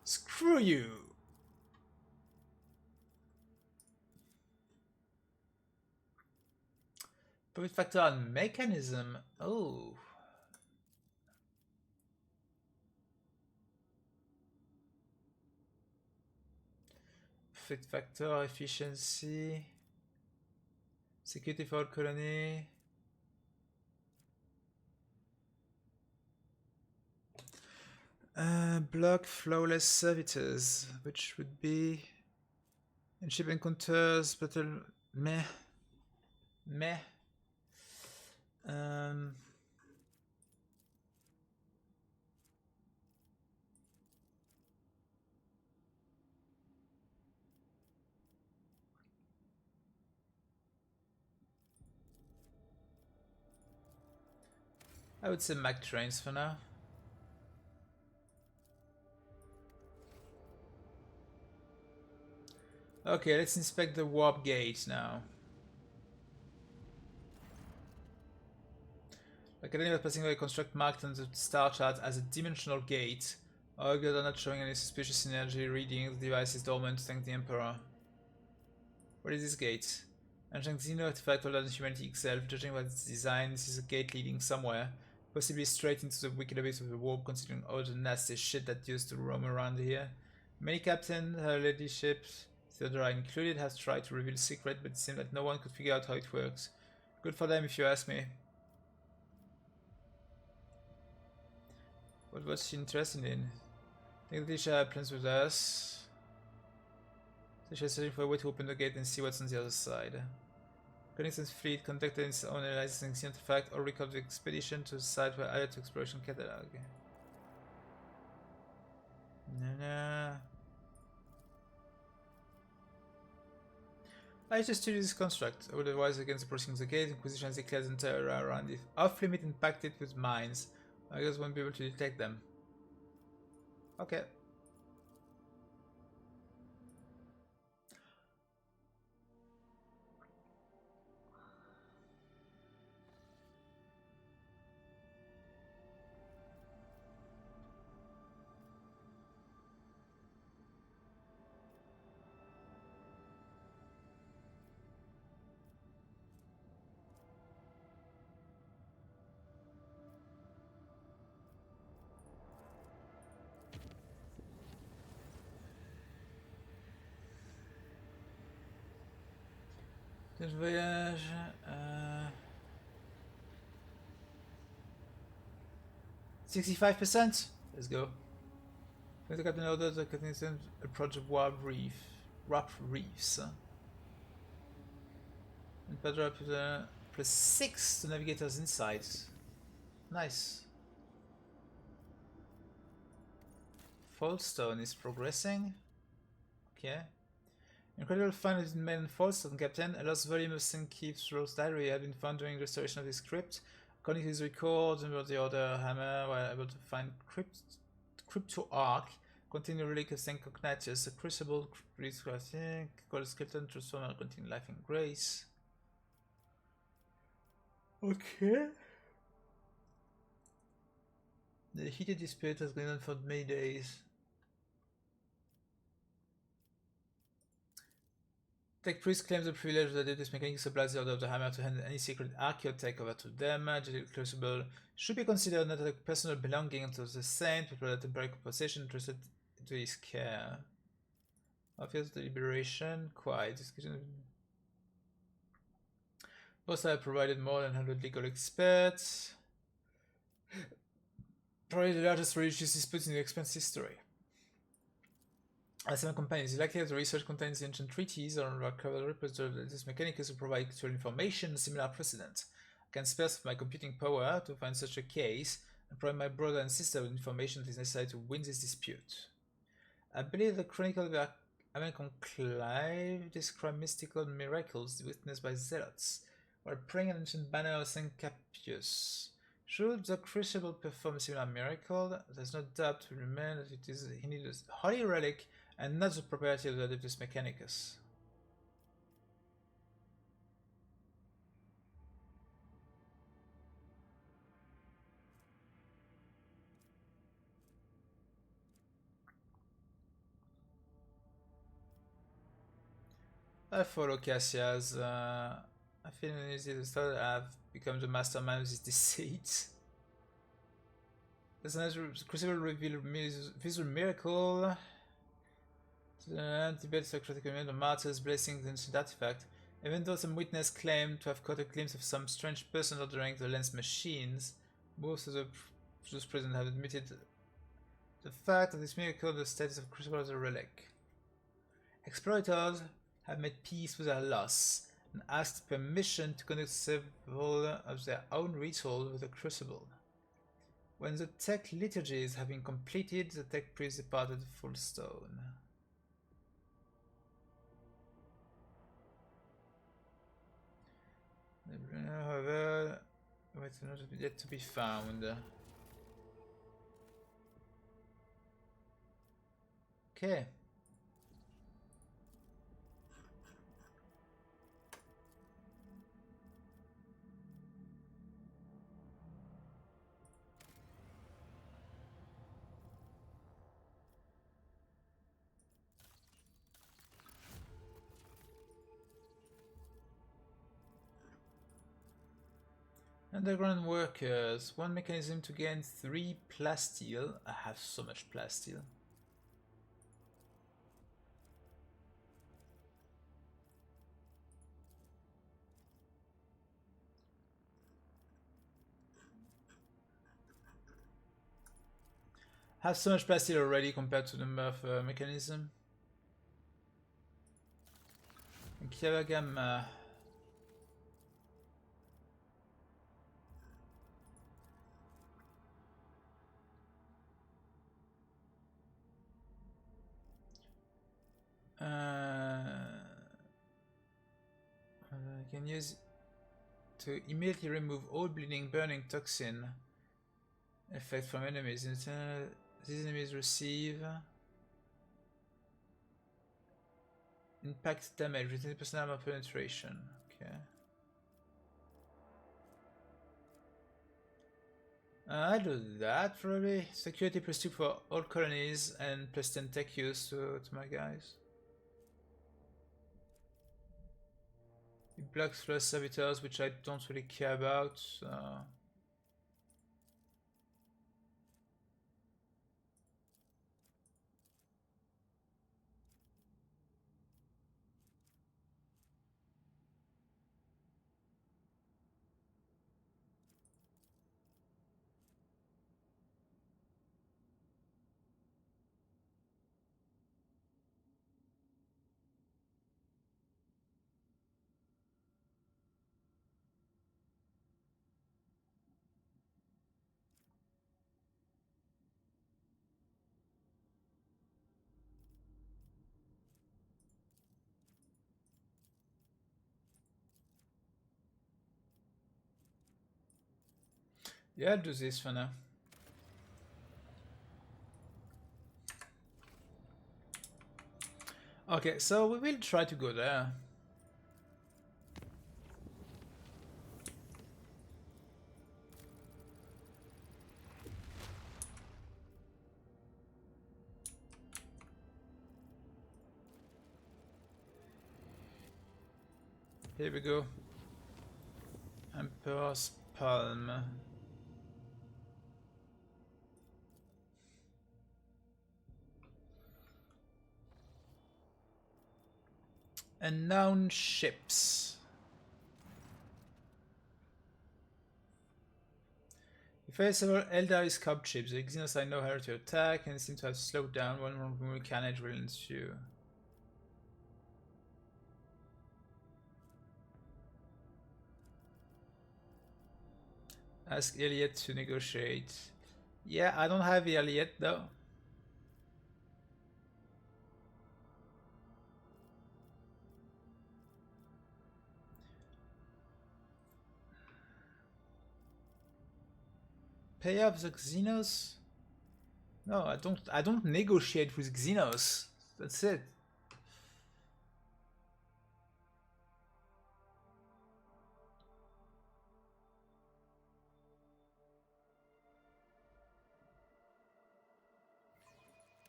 Screw you! Profit factor on mechanism. Oh. Profit factor, efficiency. Security for colony. Block flawless servitors, which would be in ship encounters, battle meh. I would say Mac trains for now. Okay, let's inspect the warp gate now. Like anyone passing away, construct marked on the star chart as a dimensional gate. However, they're not showing any suspicious energy reading. The device is dormant. Thank the Emperor. What is this gate? Ancient Xeno artifact older than humanity itself. Judging by its design, this is a gate leading somewhere. Possibly straight into the wicked abyss of the warp, considering all the nasty shit that used to roam around here. Many captains, her ladyships, Theodora included, have tried to reveal the secret, but it seemed that no one could figure out how it works. Good for them if you ask me. What was she interested in? I think Tisha had plans with us. Tisha is searching for a way to open the gate and see what's on the other side. Connaissance fleet contacted its own licensing artifact or record the expedition to the site were added to exploration catalog. I just studied this construct. Otherwise, against approaching the gate, Inquisition has declared the entire area around it off limit and packed it with mines. I guess won't be able to detect them. Okay. Voyage. 65%. Let's go. The captain ordered the contestant approach the warp reefs. And Pedro up to +6 to navigator's insights. Nice. Fallstone is progressing. Okay. Incredible find in Maiden Fallstone, Captain. A lost volume of St. Keith's Rose Diary had been found during restoration of his crypt. According to his records, under the Order Hammer were able to find Crypto Arc, Continue relic of Saint Cognatius, a crucible, called skeleton, transformer, continue life and grace. Okay. The heated dispute has gone on for many days. Tech Priest claims the privilege of the Adeptus Mechanicus supplies the Order of the Hammer to hand any secret archaeotech over to them. The Crucible should be considered not a personal belonging to the Saint, but a temporary possession entrusted to his care. Office of Deliberation, quiet. Both sides provided more than 100 legal experts. Probably the largest religious dispute in the Expanse history. As 7 companions, it's likely that the research contains ancient treaties or archival repository of this Mechanicus to provide actual information and similar precedent. I can spare some of my computing power to find such a case and provide my brother and sister with information that is necessary to win this dispute. I believe the Chronicle of the American Conclave describe mystical miracles witnessed by zealots while praying an ancient banner of St. Capius. Should the Crucible perform a similar miracle, there's no doubt to remain that it is he needs a holy relic and not the property of the Adeptus Mechanicus. I follow Cassia's. I feel easy to start. I've become the mastermind of this deceit. There's another Crucible reveal visual miracle. The Tibet Socratic Community of Martyrs blessing the ancient artifact. Even though some witnesses claim to have caught a glimpse of some strange person ordering the lens machines, most of those present have admitted the fact of this miracle, the status of Crucible as a relic. Explorators have made peace with their loss and asked permission to conduct several of their own rituals with the Crucible. When the tech liturgies have been completed, the tech priest departed full stone. However, it's not yet to be found. Okay. Underground workers. One mechanism to gain 3 plasteel. I have so much plasteel. I have so much plasteel already compared to the number of mechanism. And Kiavagam. I can use to immediately remove all bleeding, burning, toxin effect from enemies. These enemies receive impact damage with 10% armor penetration. Okay. I'll do that probably. Security +2 for all colonies and +10 tech use to my guys. It blocks flash servitors, which I don't really care about. So. Yeah, I'll do this for now. Okay, so we will try to go there. Here we go. Emperor's Palm. Unknown ships. You face several Eldari scout ships. The Xenos I know how to attack and seem to have slowed down. One more carnage will ensue. Ask Elliot to negotiate. Yeah, I don't have Elliot though. Pay off the Xenos? No, I don't negotiate with Xenos. That's it.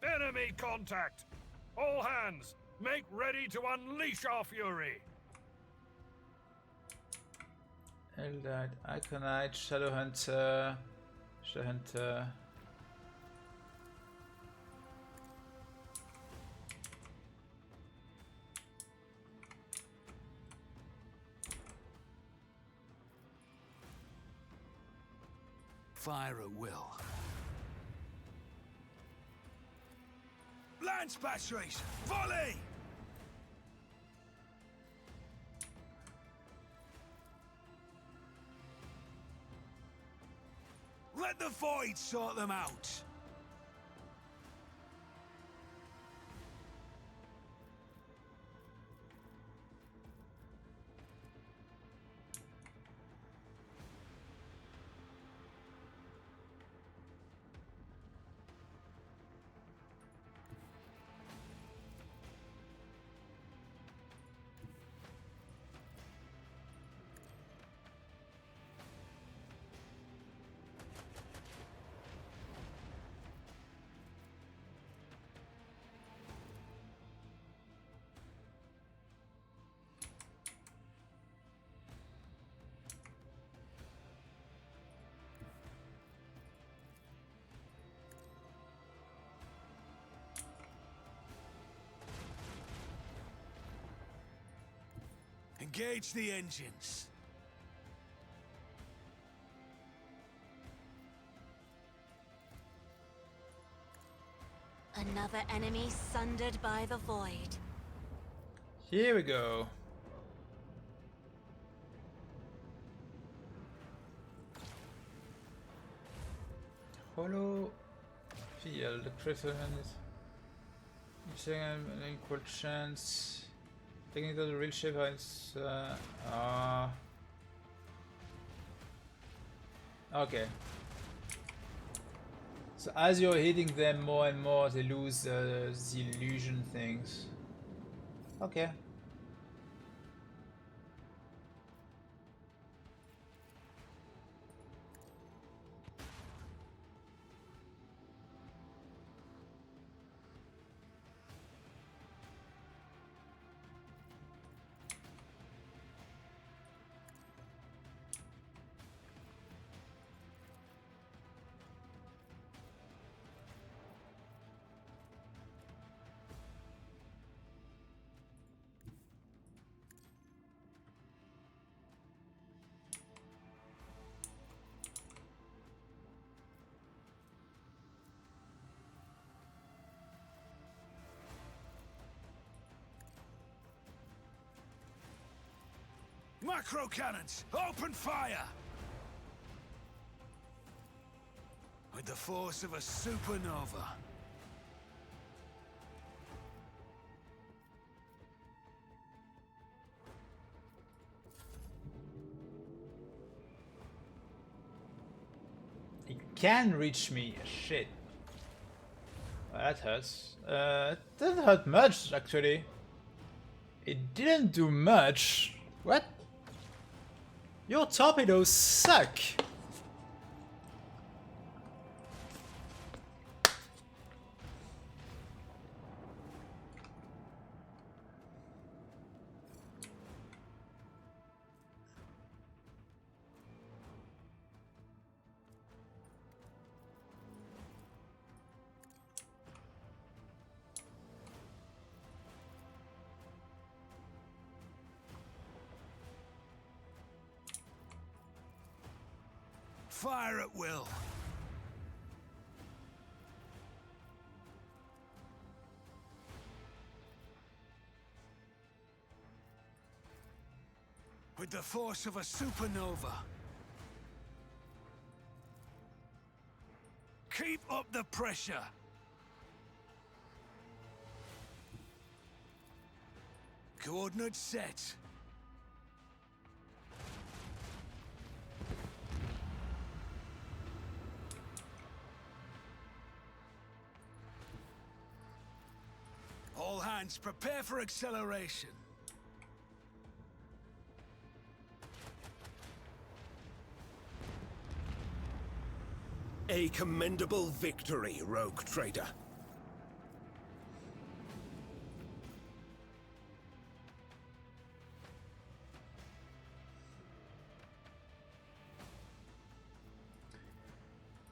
Enemy contact! All hands, make ready to unleash our fury! Eldad, Iconite, Shadowhunter, Shadowhunter. Fire at will. Lance batteries! Volley! Let the void sort them out! Engage the engines. Another enemy sundered by the void. Here we go. Hollow field. The critical is using an equal chance. Taking it to the real ship is okay. So as you're hitting them more and more, they lose the illusion things. Okay. Macro cannons, open fire! With the force of a supernova. It can reach me. Shit. That hurts. It didn't hurt much, actually. It didn't do much. What? Your torpedoes suck! Fire at will. With the force of a supernova. Keep up the pressure. Coordinates set. All hands, prepare for acceleration. A commendable victory, Rogue Trader.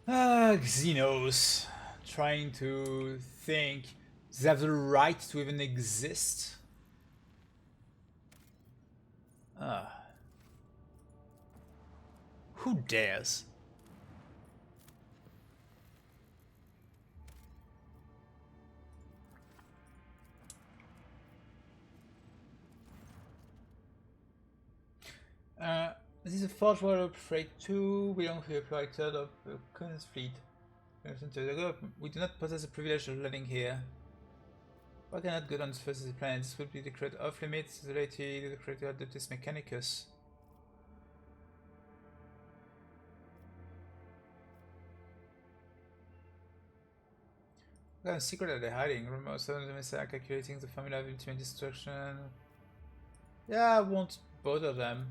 Xenos. Trying to think. Does they have the right to even exist? Who dares? This is a Forge World Freight 2, belongs to the proprietor of the Queen's fleet. We do not possess the privilege of landing here. Why cannot go down the first of the planet? This would be the creator off limits related to the creator Adeptus Mechanicus. What kind of secret are they hiding? Remote southern the Messiah calculating the formula of ultimate destruction. Yeah, I won't bother them.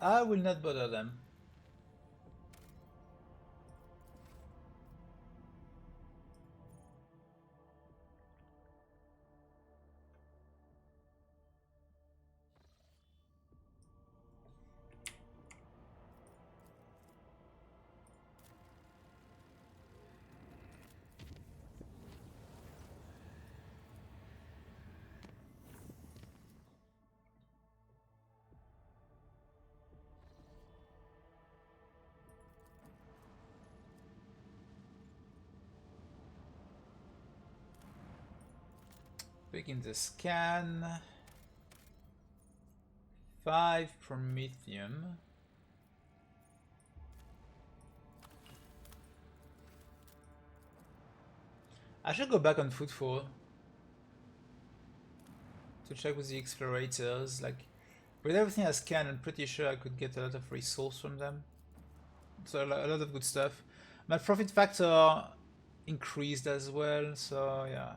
I will not bother them. Begin the scan. 5 Promethium. I should go back on Footfall to check with the explorators. Like, with everything I scanned, I'm pretty sure I could get a lot of resource from them. So a lot of good stuff. My profit factor increased as well, so yeah.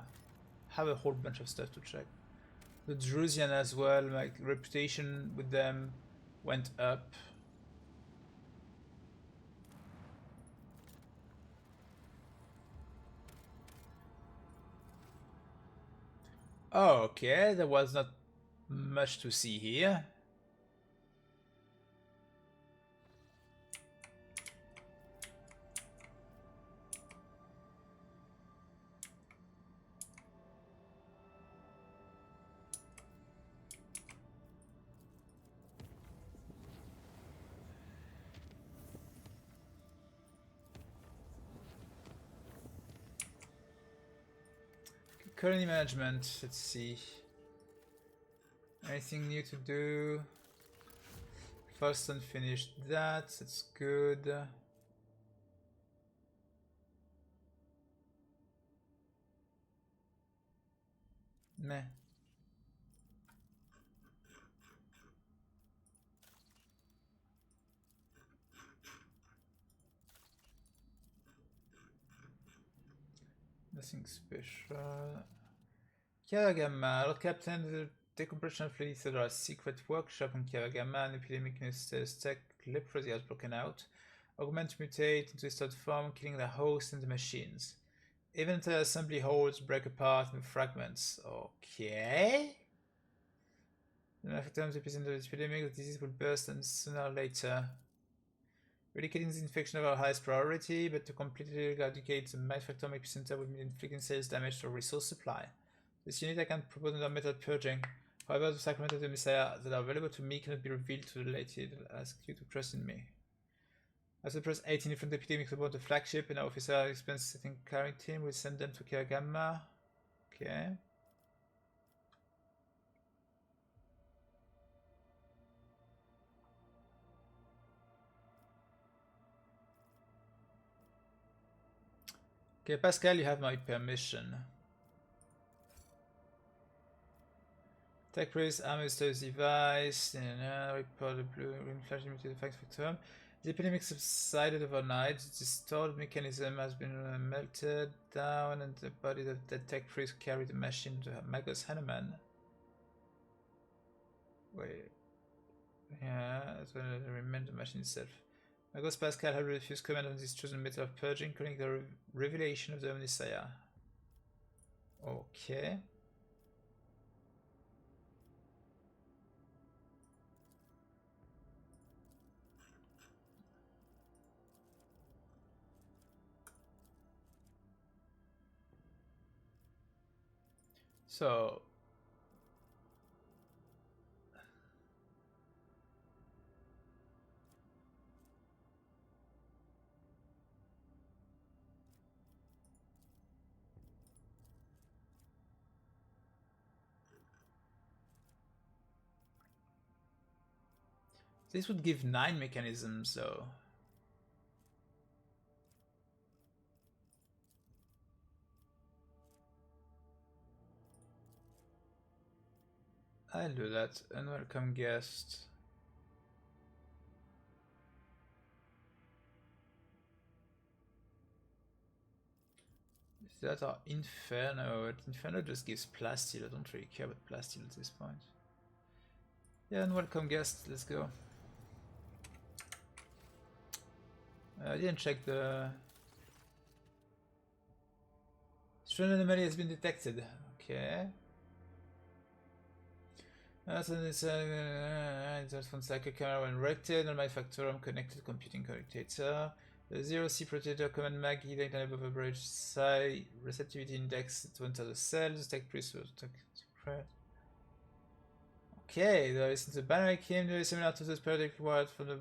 Have a whole bunch of stuff to check. The Drusian as well, my reputation with them went up. Okay, there was not much to see here. Colony management, let's see. Anything new to do? First unfinished that, that's good. Meh. Nothing special. Kawagama, Lord Captain, the decompression of Lady Theodora's secret workshop on Kawagama, an epidemic in tech leprosy has broken out. Augment mutate into its third form, killing the host and the machines. Even the assembly halls break apart into fragments. Okay. After the epicenter of the epidemic, the disease will burst and sooner or later. Eradicating the infection is our highest priority, but to completely eradicate the manufacturing epicenter would mean inflicting serious damage to our resource supply. This unit I can propose another method purging. However, the sacrament of the Messiah that are available to me cannot be revealed to the laity. I ask you to trust in me. As we press 18 in front of the epidemic aboard the flagship, and our officer expense setting carrying team will send them to Kiragama. Okay. Okay, Pascal, you have my permission. Tech priest, armor storage device, report the blue green flash limited factor. The epidemic subsided overnight. The stored mechanism has been melted down, and the body of the tech priest carried the machine to Magos Hanuman. Wait. Yeah, that's when it remained the machine itself. Magos Pascal had refused comment on this chosen method of purging, including the revelation of the Omnisaya. Okay. So this would give 9 mechanisms, though. I'll do that. Unwelcome guest. Is that our Inferno? Inferno just gives Plasteel. I don't really care about Plasteel at this point. Yeah, unwelcome guest. Let's go. I didn't check the... Strange anomaly has been detected. Okay. So this it's like a camera when erected on my factorum connected computing connector. The 0C protector command mag hidden above average psi receptivity index to enter the cells. Tech priest okay, since the binary came very similar to the periodic reward from the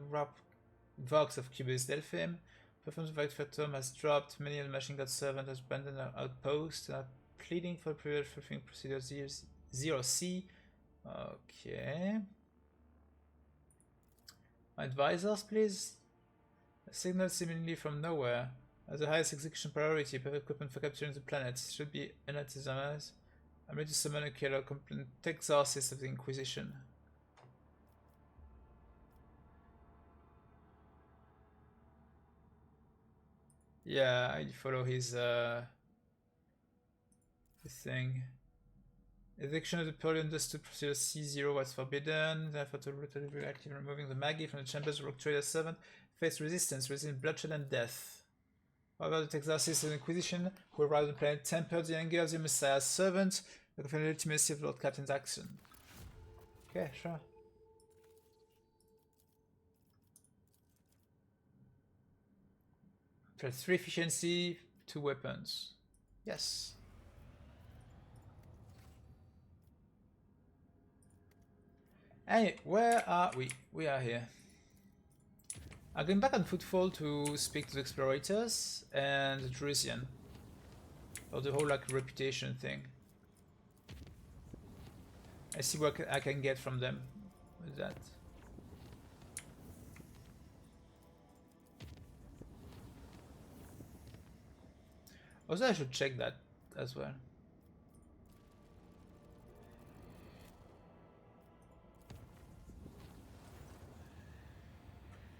Vox of Cubist Delphim. Performance of Factorum has dropped. Many of the machine guard servants has abandoned our outpost and are pleading for previous fulfilling procedure 0C. Okay. Advisors, please. A signal seemingly from nowhere. As the highest execution priority, perfect equipment for capturing the planet should be anatizamers. I'm ready to summon a killer complete exorcist of the Inquisition. Yeah, I follow his thing. Eviction of the poorly understood procedure C0 was forbidden. Therefore, to brutally active removing the Maggie from the chambers of Rogue Trader 7 faced resistance, resisting bloodshed and death. However, the Texarsis of the Inquisition, who arrived on the planet, tempered the anger of the Messiah's servant, the legitimacy of Lord Captain's action. Okay, sure. Plus 3 efficiency, 2 weapons. Yes. Hey, where are we? We are here. I'm going back on Footfall to speak to the Explorators and the Drusian. Or the whole like reputation thing. I see what I can get from them with that. Also, I should check that as well.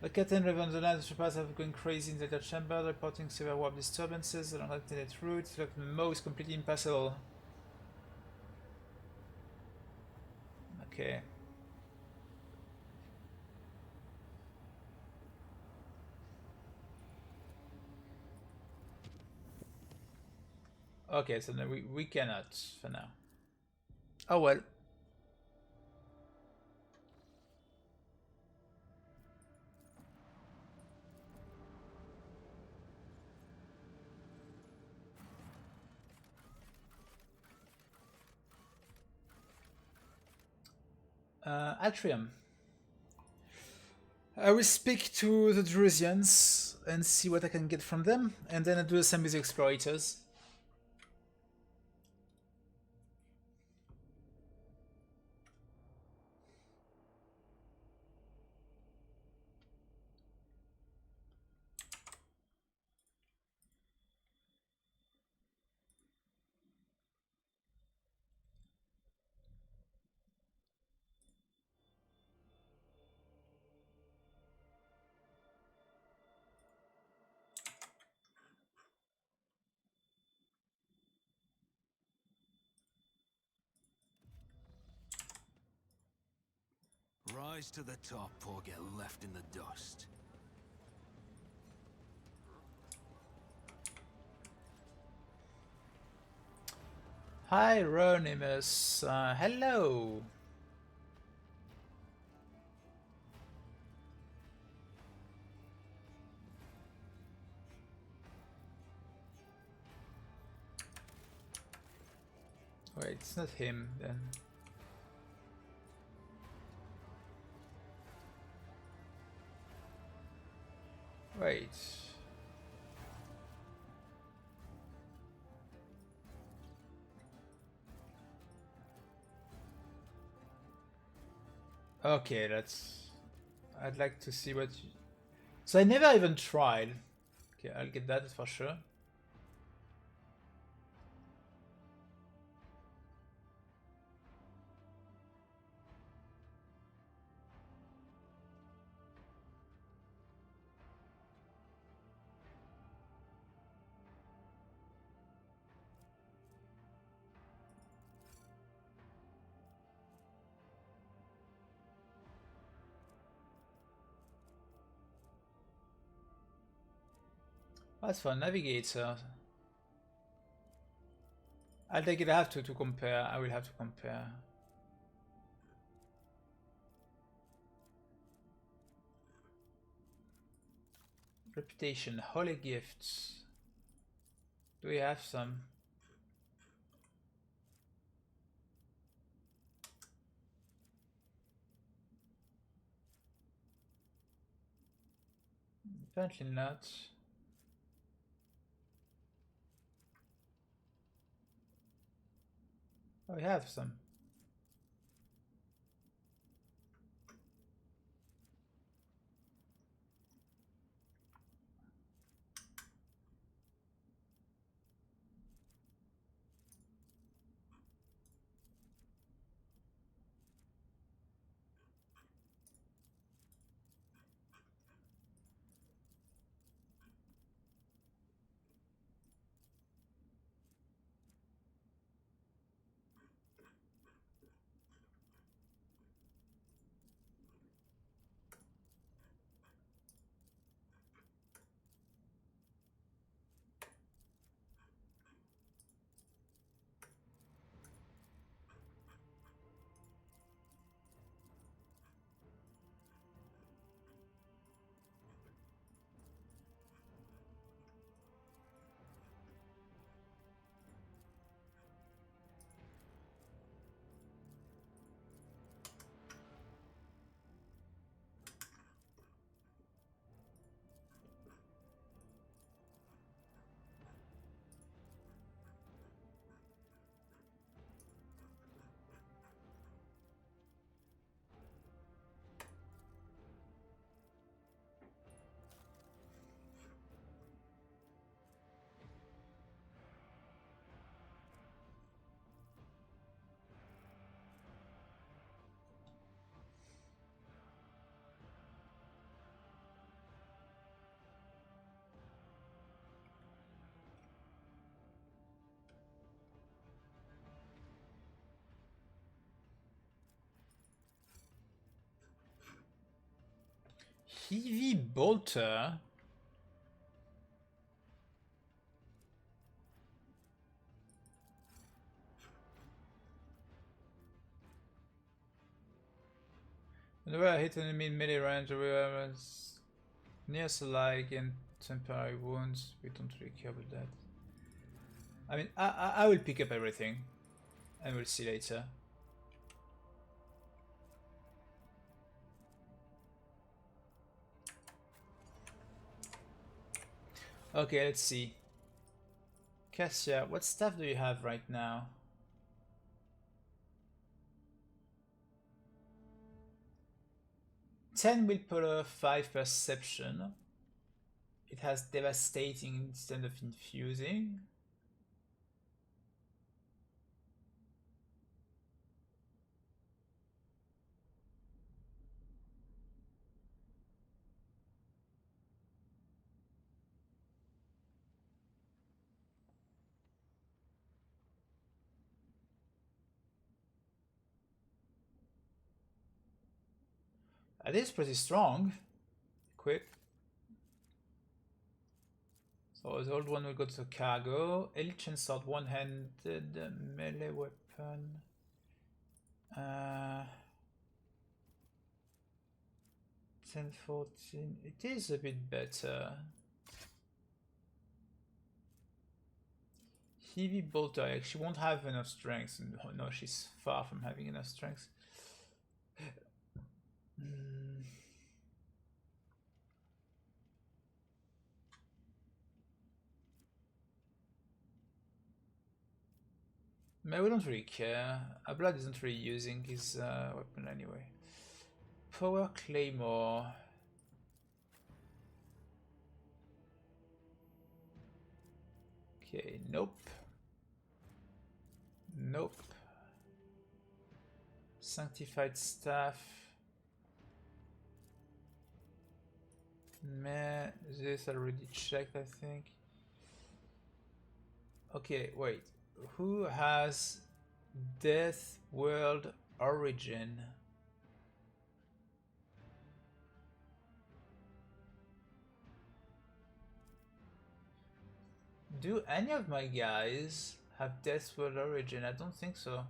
The Captain Raven, the land troopers have gone crazy in the Dutch chamber, reporting severe warp disturbances along alternate routes. The Mo is completely impassable. Okay. Okay, so no, we cannot for now. Oh well. Atrium. I will speak to the Drusians and see what I can get from them, and then I do the same with the explorators. Rise to the top or get left in the dust. Hi, Ronimus. Hello. Wait, it's not him then. Wait. Okay, that's... I'd like to see what you... So I never even tried. Okay, I'll get that for sure. As for navigator, I'll take it. I have to compare. I will have to compare. Reputation, holy gifts. Do we have some? Apparently not. Oh, we have some. Heavy bolter. Whenever I hit an enemy in melee range, was near like and temporary wounds. We don't really care about that. I mean, I will pick up everything, and we'll see later. Okay, let's see. Cassia, what stuff do you have right now? "10 willpower, 5 perception. It has devastating instead of infusing. That is pretty strong. Equip. So the old one will go to cargo. Elite Chainsword, one-handed melee weapon. 10, 14. It is a bit better. Heavy bolter. She won't have enough strength. No, she's far from having enough strength. Man, we don't really care. Blood isn't really using his weapon anyway. Power Claymore. Okay, nope. Nope. Sanctified Staff. Meh, this already checked, I think. Okay, wait. Who has Death World Origin? Do any of my guys have Death World Origin? I don't think so.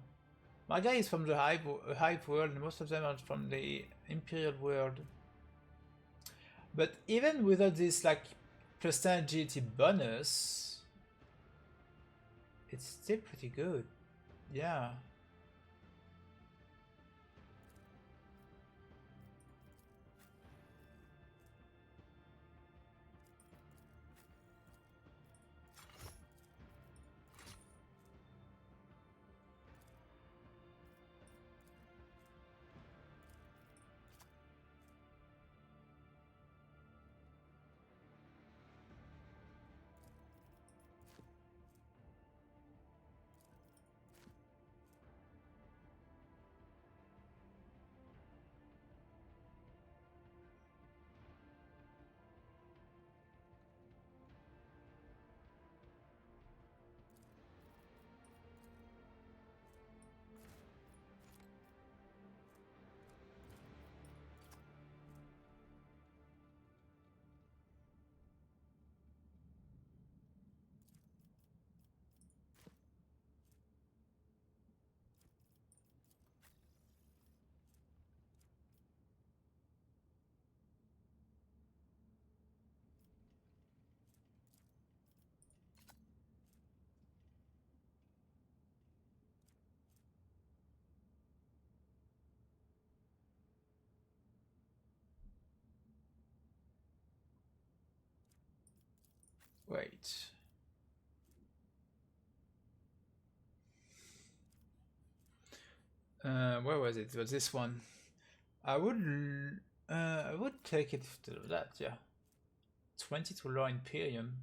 My guy is from the Hype World, and most of them are from the Imperial World. But even without this like plus 10 agility bonus, it's still pretty good. Yeah. Wait. Where was it? It was this one. I would take it to that, yeah. 20 to low Imperium.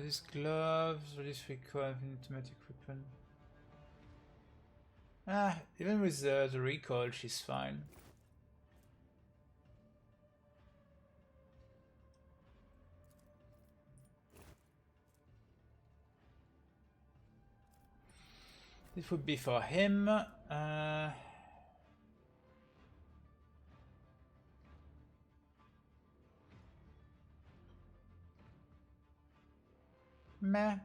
These gloves, release recoil of an automatic weapon. Even with the recoil, she's fine. This would be for him. Meh.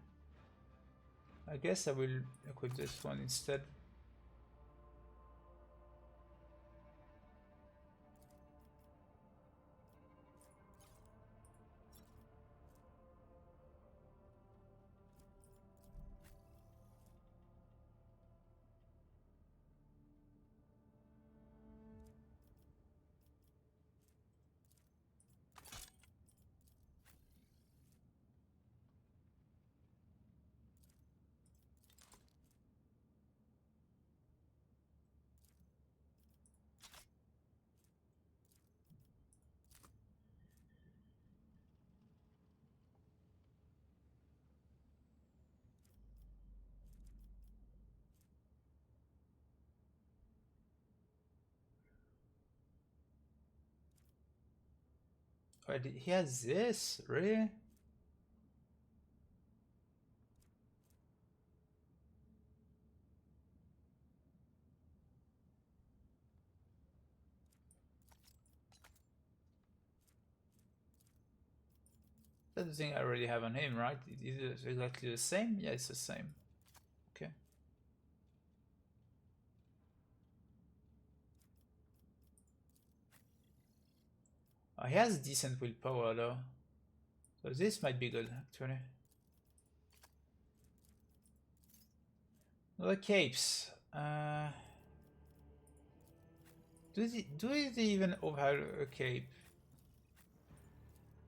I guess I will equip this one instead. Wait, he has this? Really? That's the thing I already have on him, right? It is exactly the same? Yeah, it's the same. Okay. Oh, he has decent willpower though. So this might be good, actually. The capes. Do they even have a cape?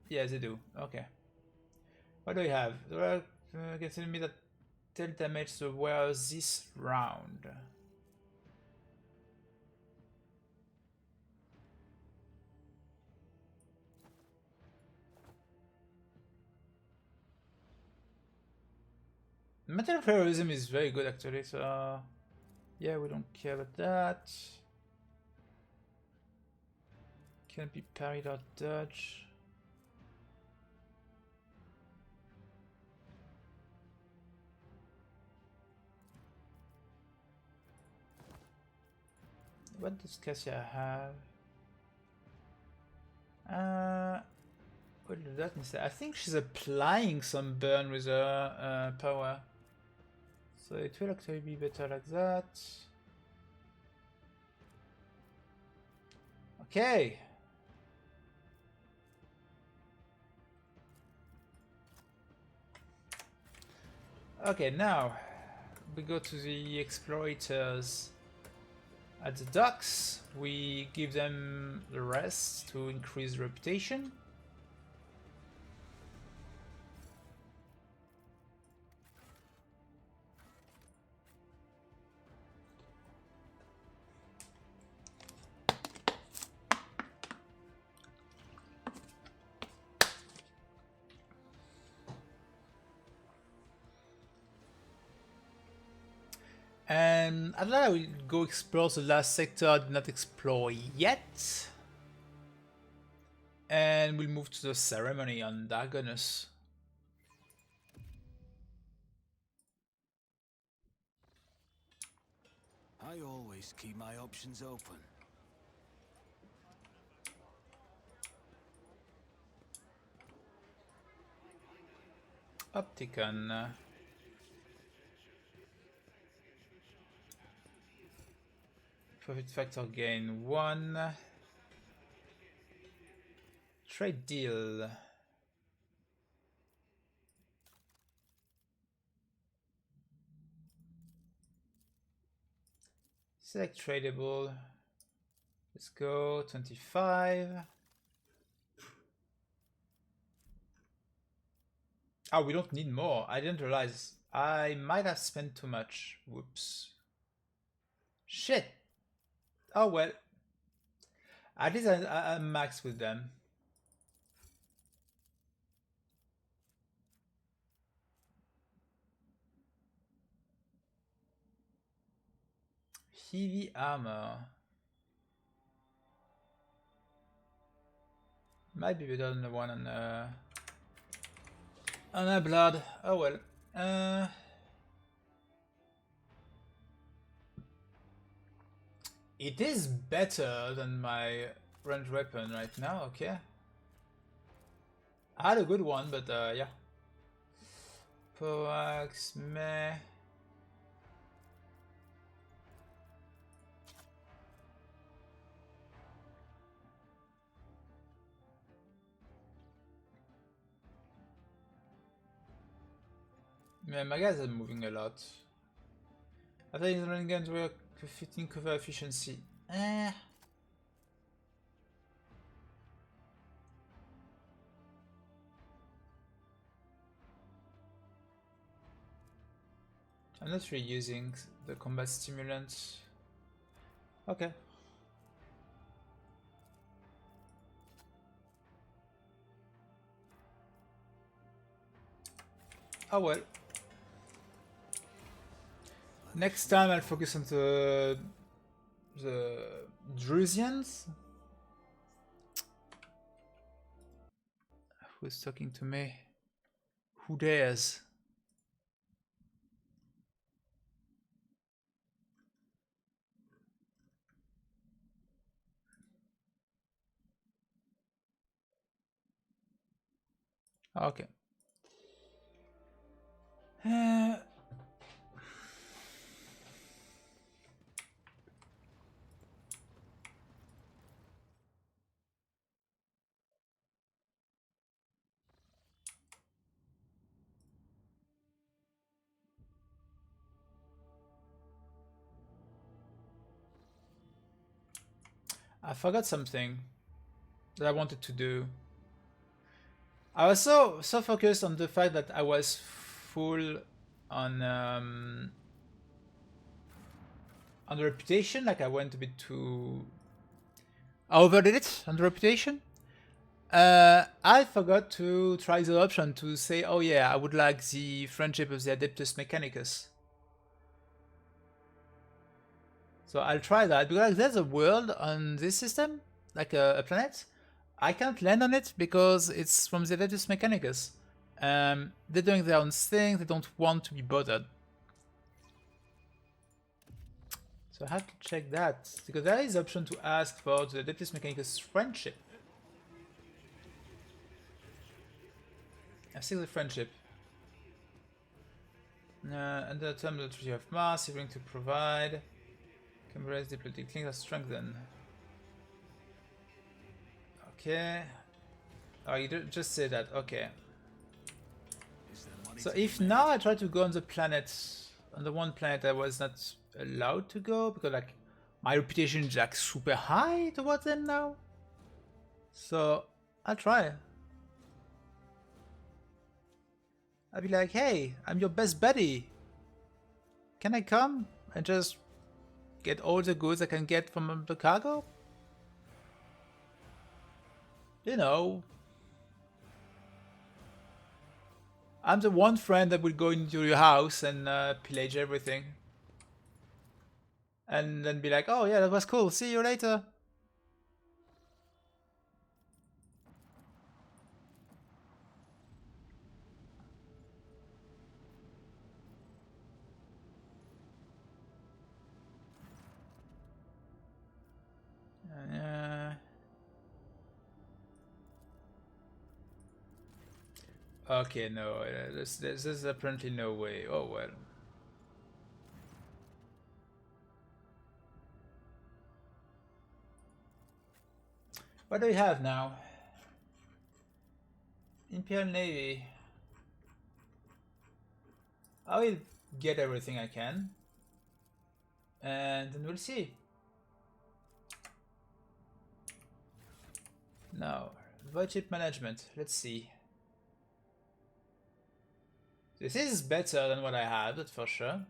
Yeah, they do. Okay. What do we have? Can tell me that tell damage to wear this round. Metal terrorism is very good actually, so yeah, we don't care about that. Can be parried or dodged. What does Cassia have? What do that instead? I think she's applying some burn with her power. So it will actually be better like that. Okay. Okay, now we go to the exploiters at the docks. We give them the rest to increase reputation. And after that, I will go explore the last sector I did not explore yet. And we'll move to the ceremony on Dargonus. I always keep my options open. Opticon. Profit factor gain 1. Trade deal. Select tradable. Let's go 25. Oh, we don't need more. I didn't realize. I might have spent too much. Whoops. Shit. Oh well. At least I'm max with them. Heavy armor. Might be better than the one on a blood. Oh well. It is better than my ranged weapon right now, okay. I had a good one, but yeah. Poax, meh. Man, my guys are moving a lot. I thought his running guns were fitting cover efficiency. Eh. I'm not really using the combat stimulant. Okay. Oh well. Next time I'll focus on the Drusians. Who's talking to me? Who dares? Okay. I forgot something that I wanted to do. I was so focused on the fact that I was full on the reputation, like I went a bit too... I overdid it on the reputation. I forgot to try the option to say, oh yeah, I would like the friendship of the Adeptus Mechanicus. So I'll try that, because there's a world on this system, like a planet. I can't land on it because it's from the Adeptus Mechanicus. They're doing their own thing, they don't want to be bothered. So I have to check that, because there is option to ask for the Adeptus Mechanicus friendship. I see the friendship. And the term that you have mass, you're going to provide. Can raise diplomatic links are strengthened. Okay. Oh, you just say that. Okay. So if now I try to go on the planet, on the one planet I was not allowed to go because like my reputation is like super high towards them now. So I'll try. I'll be like, hey, I'm your best buddy. Can I come and just get all the goods I can get from the cargo? You know, I'm the one friend that will go into your house and pillage everything. And then be like, oh yeah, that was cool, see you later. Okay, no, there's apparently no way. Oh well. What do we have now? Imperial Navy. I will get everything I can. And then we'll see. Now, void ship management. Let's see. This is better than what I had, that's for sure.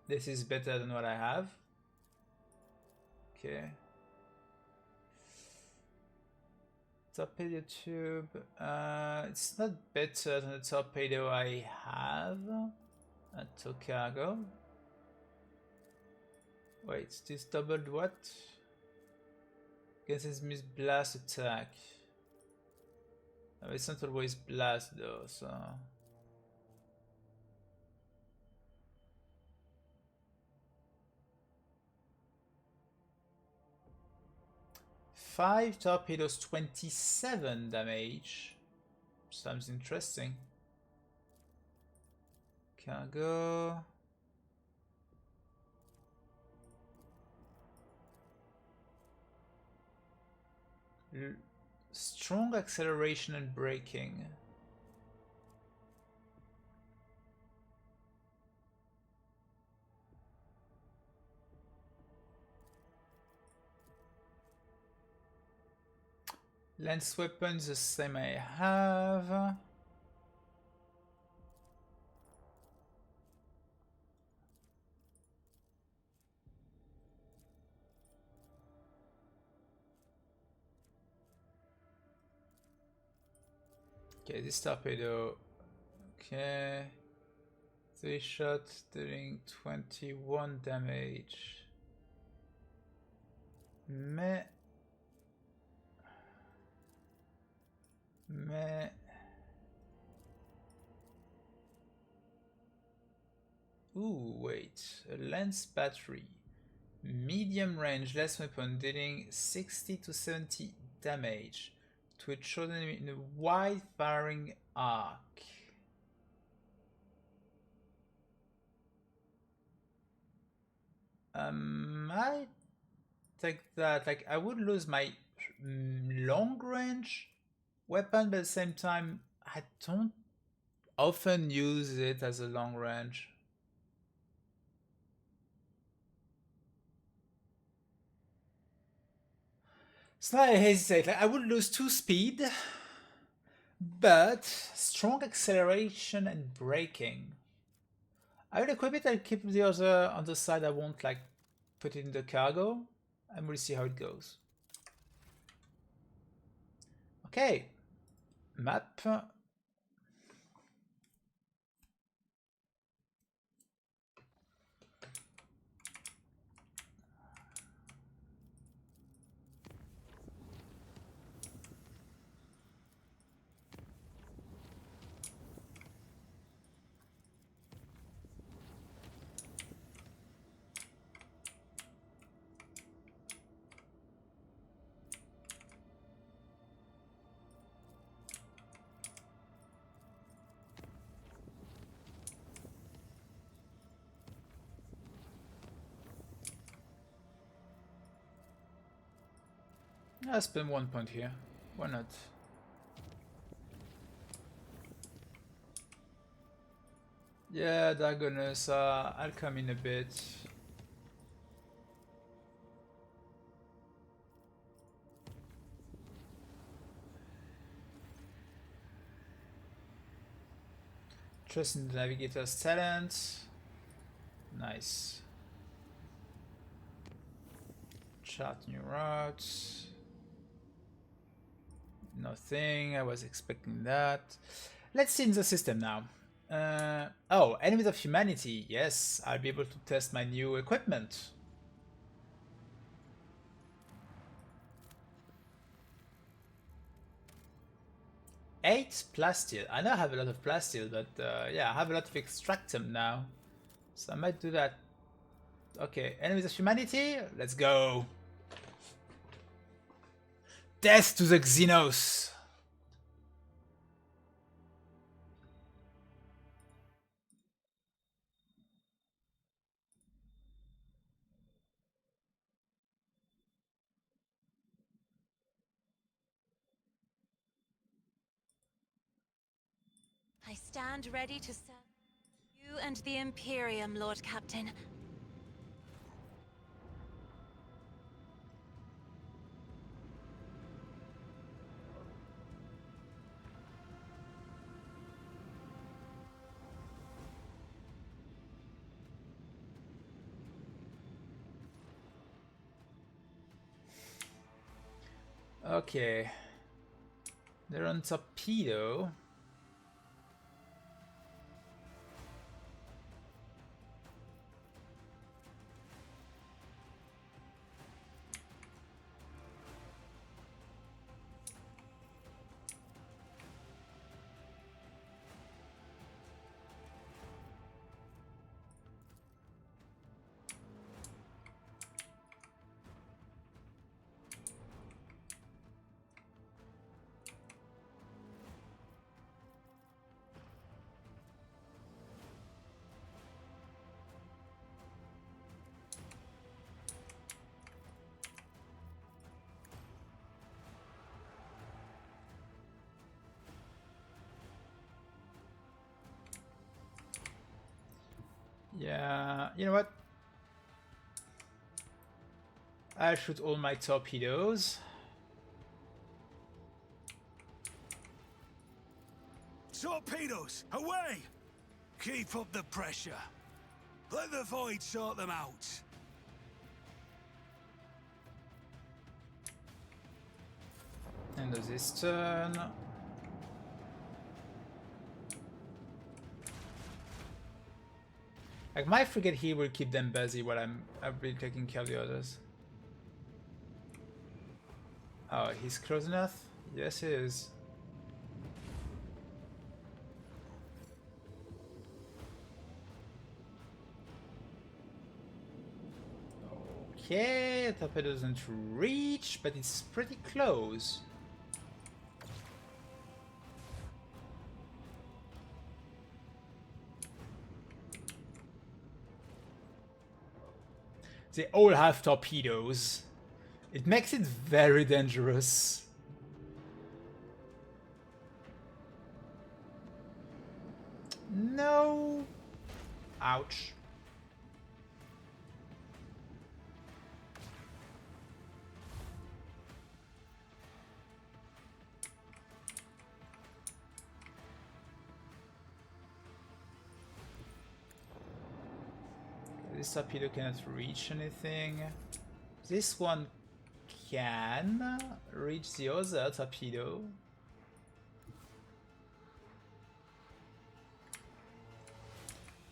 This is better than what I have. Okay. Torpedo tube. It's not better than the torpedo I have. Add cargo. Wait, this doubled what? Against his blast attack. Oh, it's not always blast though, so. Five torpedoes, 27 damage. Sounds interesting. Cargo. Strong acceleration and braking. Lance weapons, the same I have. Okay, this torpedo. Okay. 3 shots doing 21 damage. Mais. Ooh, wait. A lance battery. Medium range less weapon dealing 60 to 70 damage to a chosen enemy in a wide firing arc. I take that. Like, I would lose my long range weapon, but at the same time, I don't often use it as a long range. So I hesitate. Like, I would lose 2 speed, but strong acceleration and braking. I will equip it and keep the other on the side. I won't like put it in the cargo, and we'll see how it goes. Okay, map. I'll spend 1 point here. Why not? Yeah, Dagonus, I'll come in a bit. Trust in the navigator's talent. Nice. Chart new routes. Nothing, I was expecting that. Let's see in the system now. Oh, enemies of humanity. Yes, I'll be able to test my new equipment. Eight plasteel. I know I have a lot of plasteel, but yeah, I have a lot of extractum now. So I might do that. Okay, enemies of humanity, let's go. Death to the Xenos! I stand ready to serve you and the Imperium, Lord Captain. Okay. They're on torpedo. Yeah, you know what? I'll shoot all my torpedoes. Torpedoes, away! Keep up the pressure. Let the void sort them out. End of this turn. Like my frigate here will keep them busy while I'll be taking care of the others. Oh, he's close enough? Yes, he is. Okay, torpedo doesn't reach, but it's pretty close. They all have torpedoes. It makes it very dangerous. No. Ouch. This torpedo cannot reach anything. This one can reach the other torpedo.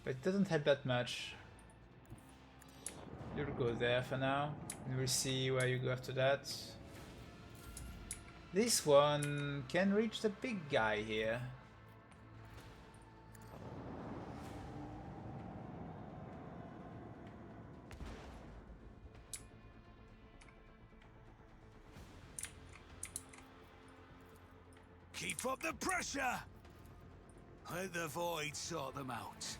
But it doesn't help that much. You'll go there for now, and we'll see where you go after that. This one can reach the big guy here. Keep up the pressure! Let the void sort them out.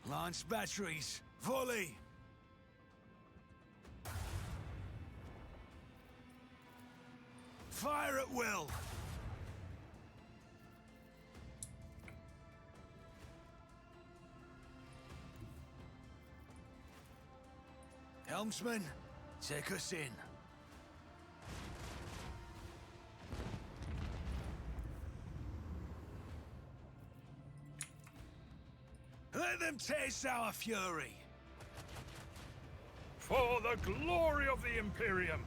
Launch batteries, volley! Fire at will! Helmsman, take us in. Let them taste our fury. For the glory of the Imperium!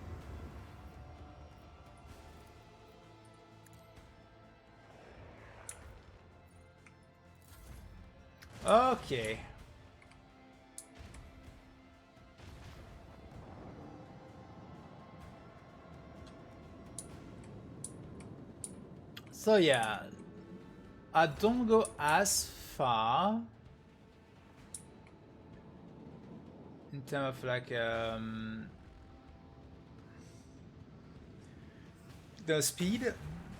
Okay. So yeah, I don't go as far in terms of like the speed,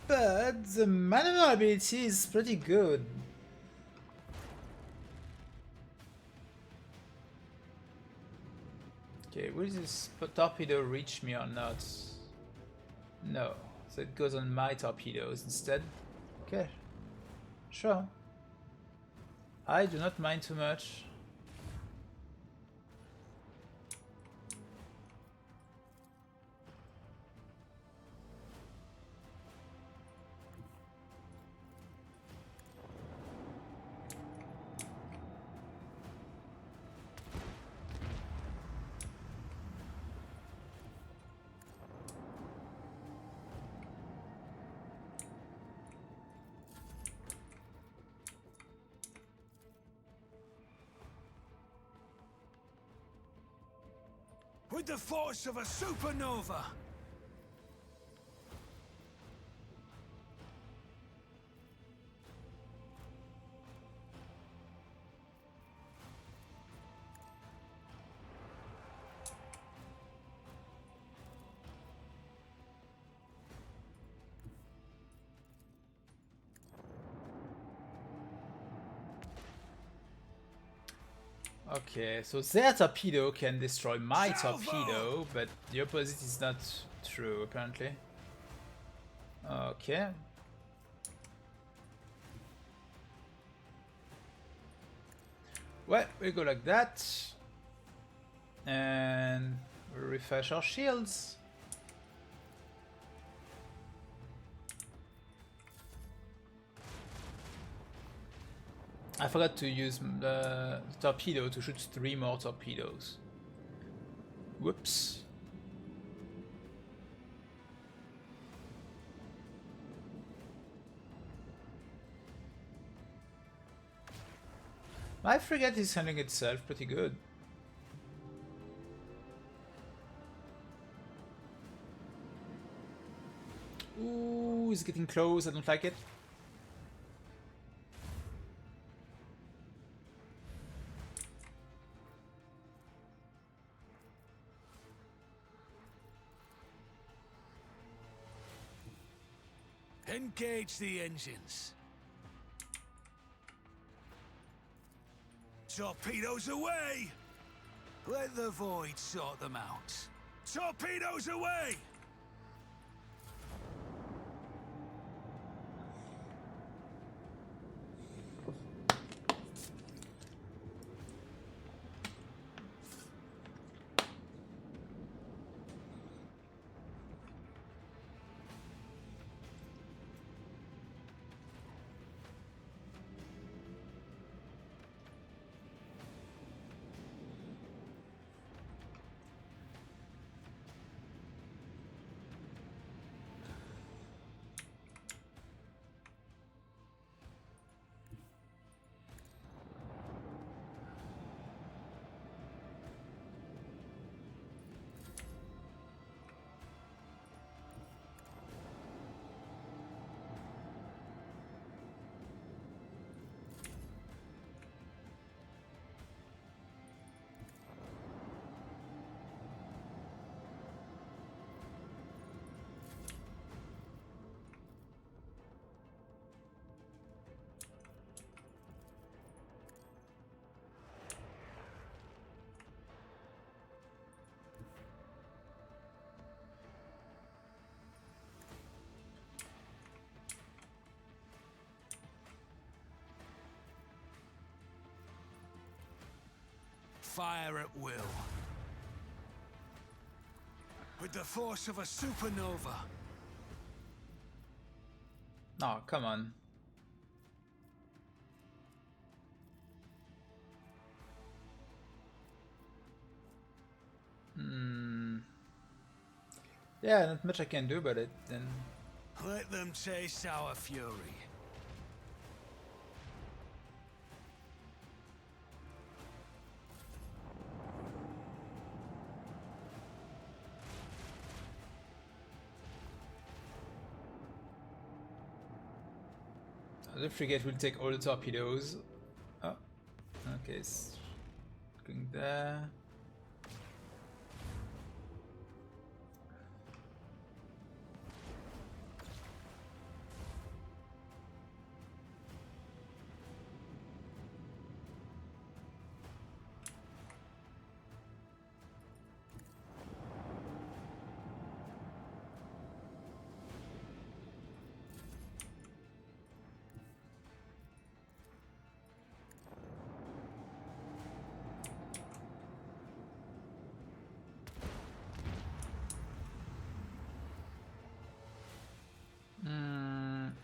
but the maneuverability is pretty good. Okay, will this torpedo reach me or not? No, so it goes on my torpedoes instead. Okay, sure. I do not mind too much. With the force of a supernova! Okay, so their torpedo can destroy my Salvo! torpedo, but the opposite is not true, apparently. Okay. Well, we go like that. And we refresh our shields. I forgot to use the torpedo to shoot 3 more torpedoes. Whoops. My frigate is handling itself pretty good. Ooh, it's getting close, I don't like it. Engage the engines. Torpedoes away! Let the void sort them out. Torpedoes away! Fire at will. With the force of a supernova. Oh, come on. Yeah, not much I can do about it then. Let them taste our fury. The frigate will take all the torpedoes. Oh, okay, it's going there.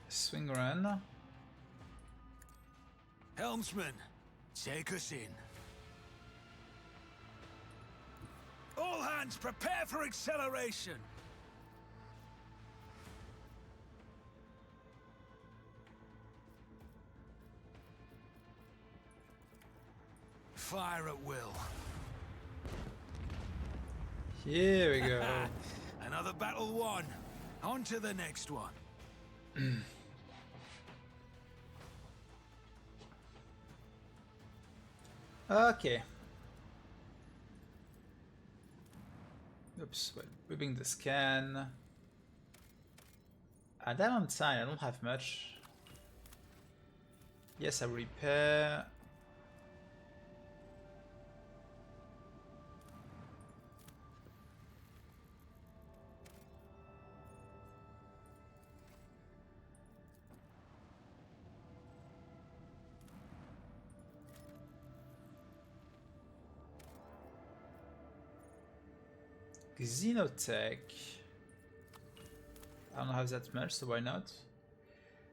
Swing run. Helmsman, take us in. All hands prepare for acceleration. Fire at will. Here we go. Another battle won. On to the next one. Okay. Oops, well, whipping the scan. That on time, I don't have much. Yes, I repair. Xenotech. I don't have that much, so why not?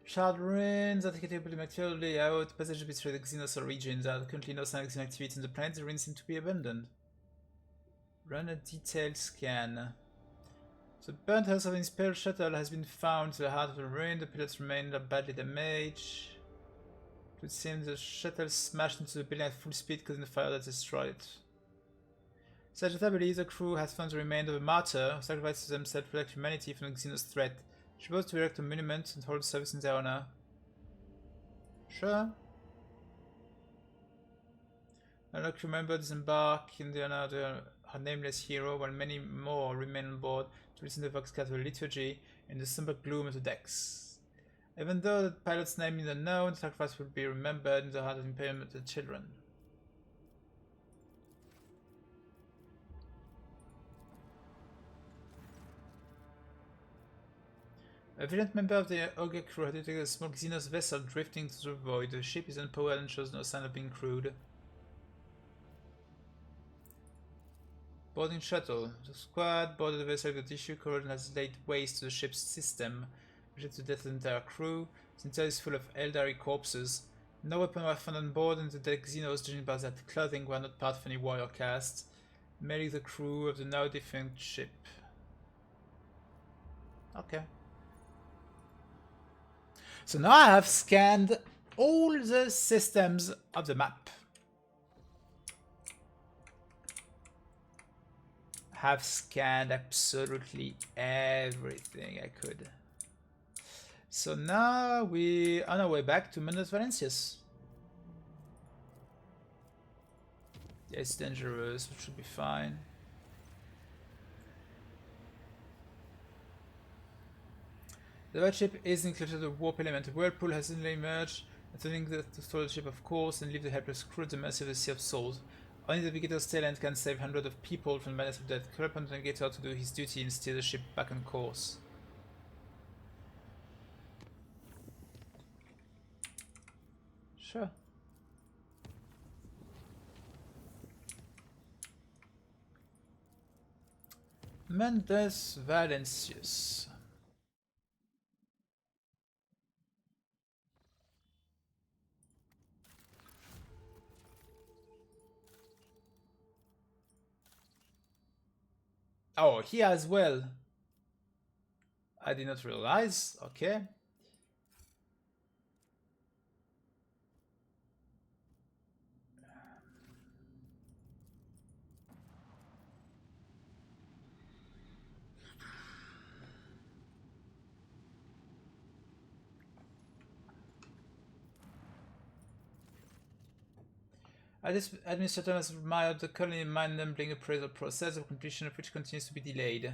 Shard ruins are capable material layout. Passage between the Xenos origins. There are currently no signs of Xenon activity in the planet. The ruins seem to be abandoned. Run a detailed scan. The burnt house of an Imperial shuttle has been found to the heart of the ruin. The pilots remain badly damaged. It would seem the shuttle smashed into the building at full speed, causing the fire that destroyed it. Sagittar believes the crew has found the remains of a martyr who sacrificed themselves to protect humanity from the Xenos threat. She vows to erect a monument and hold service in their honor. Sure. Another crew member disembark in the honor of her nameless hero, while many more remain on board to listen to the vox of liturgy in the somber gloom of the decks. Even though the pilot's name is unknown, the sacrifice will be remembered in the heart of the Imperium of the children. A valiant member of the Ogre crew had detected a small Xenos vessel drifting through the void. The ship is unpowered and shows no sign of being crewed. Boarding shuttle. The squad boarded the vessel with the tissue corrosion has laid waste to the ship's system, which led to the death of the entire crew. The interior is full of elderly corpses. No weapons were found on board, and the dead Xenos, judging by their clothing, were not part of any warrior caste, merely the crew of the now defunct ship. Okay. So now I have scanned all the systems of the map. Have scanned absolutely everything I could. So now we are on our way back to Mendes Valencius. Yeah, it's dangerous, but should be fine. The red ship is included the warp element. The whirlpool has suddenly emerged, attempting to throw the ship off course and leave the helpless crew at the mercy of the Sea of Souls. Only the navigator's tail end can save hundreds of people from the madness of death. Call upon the navigator to do his duty and steer the ship back on course. Sure. Mendes Valencius. Oh, here as well. I did not realize. Okay. This administrator has admired the colony mind-numbing appraisal process, the completion of which continues to be delayed.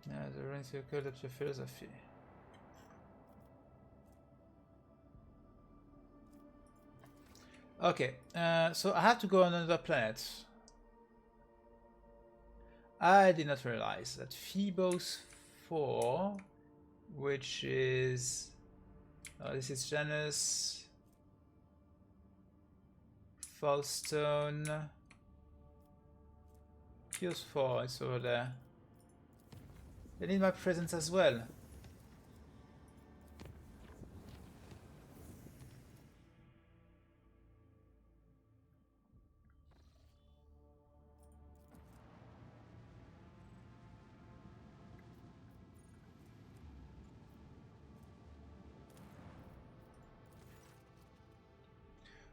Yeah, the rank occurred at your philosophy. Okay, so I have to go on another planet. I did not realize that Phoebos 4, which is... this is Janus, Fallstone, Phoebos 4, it's over there. They need my presence as well.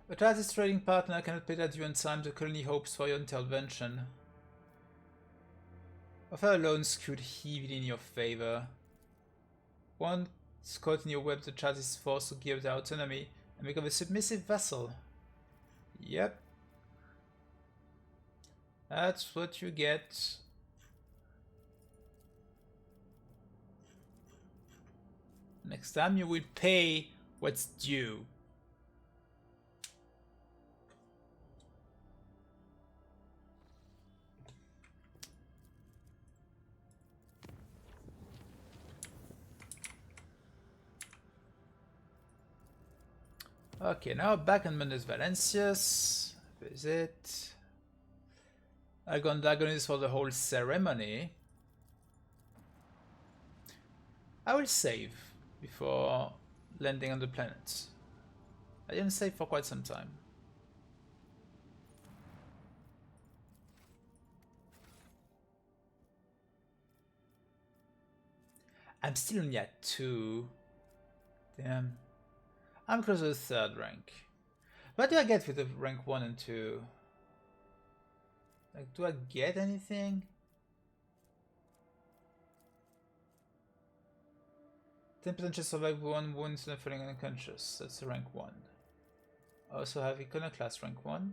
A Trader's trading partner cannot pay that due on time. The colony hopes for your intervention. Offer a loan skewed heavily in your favor. Once caught in your web, the Trader is forced to give their autonomy and become a submissive vassal. Yep. That's what you get. Next time you will pay what's due. Okay, now back on Mendes Valencius. Visit. Algon Dagonis for the whole ceremony. I will save before landing on the planet. I didn't save for quite some time. I'm still only at 2. Damn. I'm close to the 3rd rank. What do I get with the rank 1 and 2? Like, do I get anything? 10% chance survive 1 wound instead of falling unconscious. That's rank 1. I also have Iconoclast rank 1.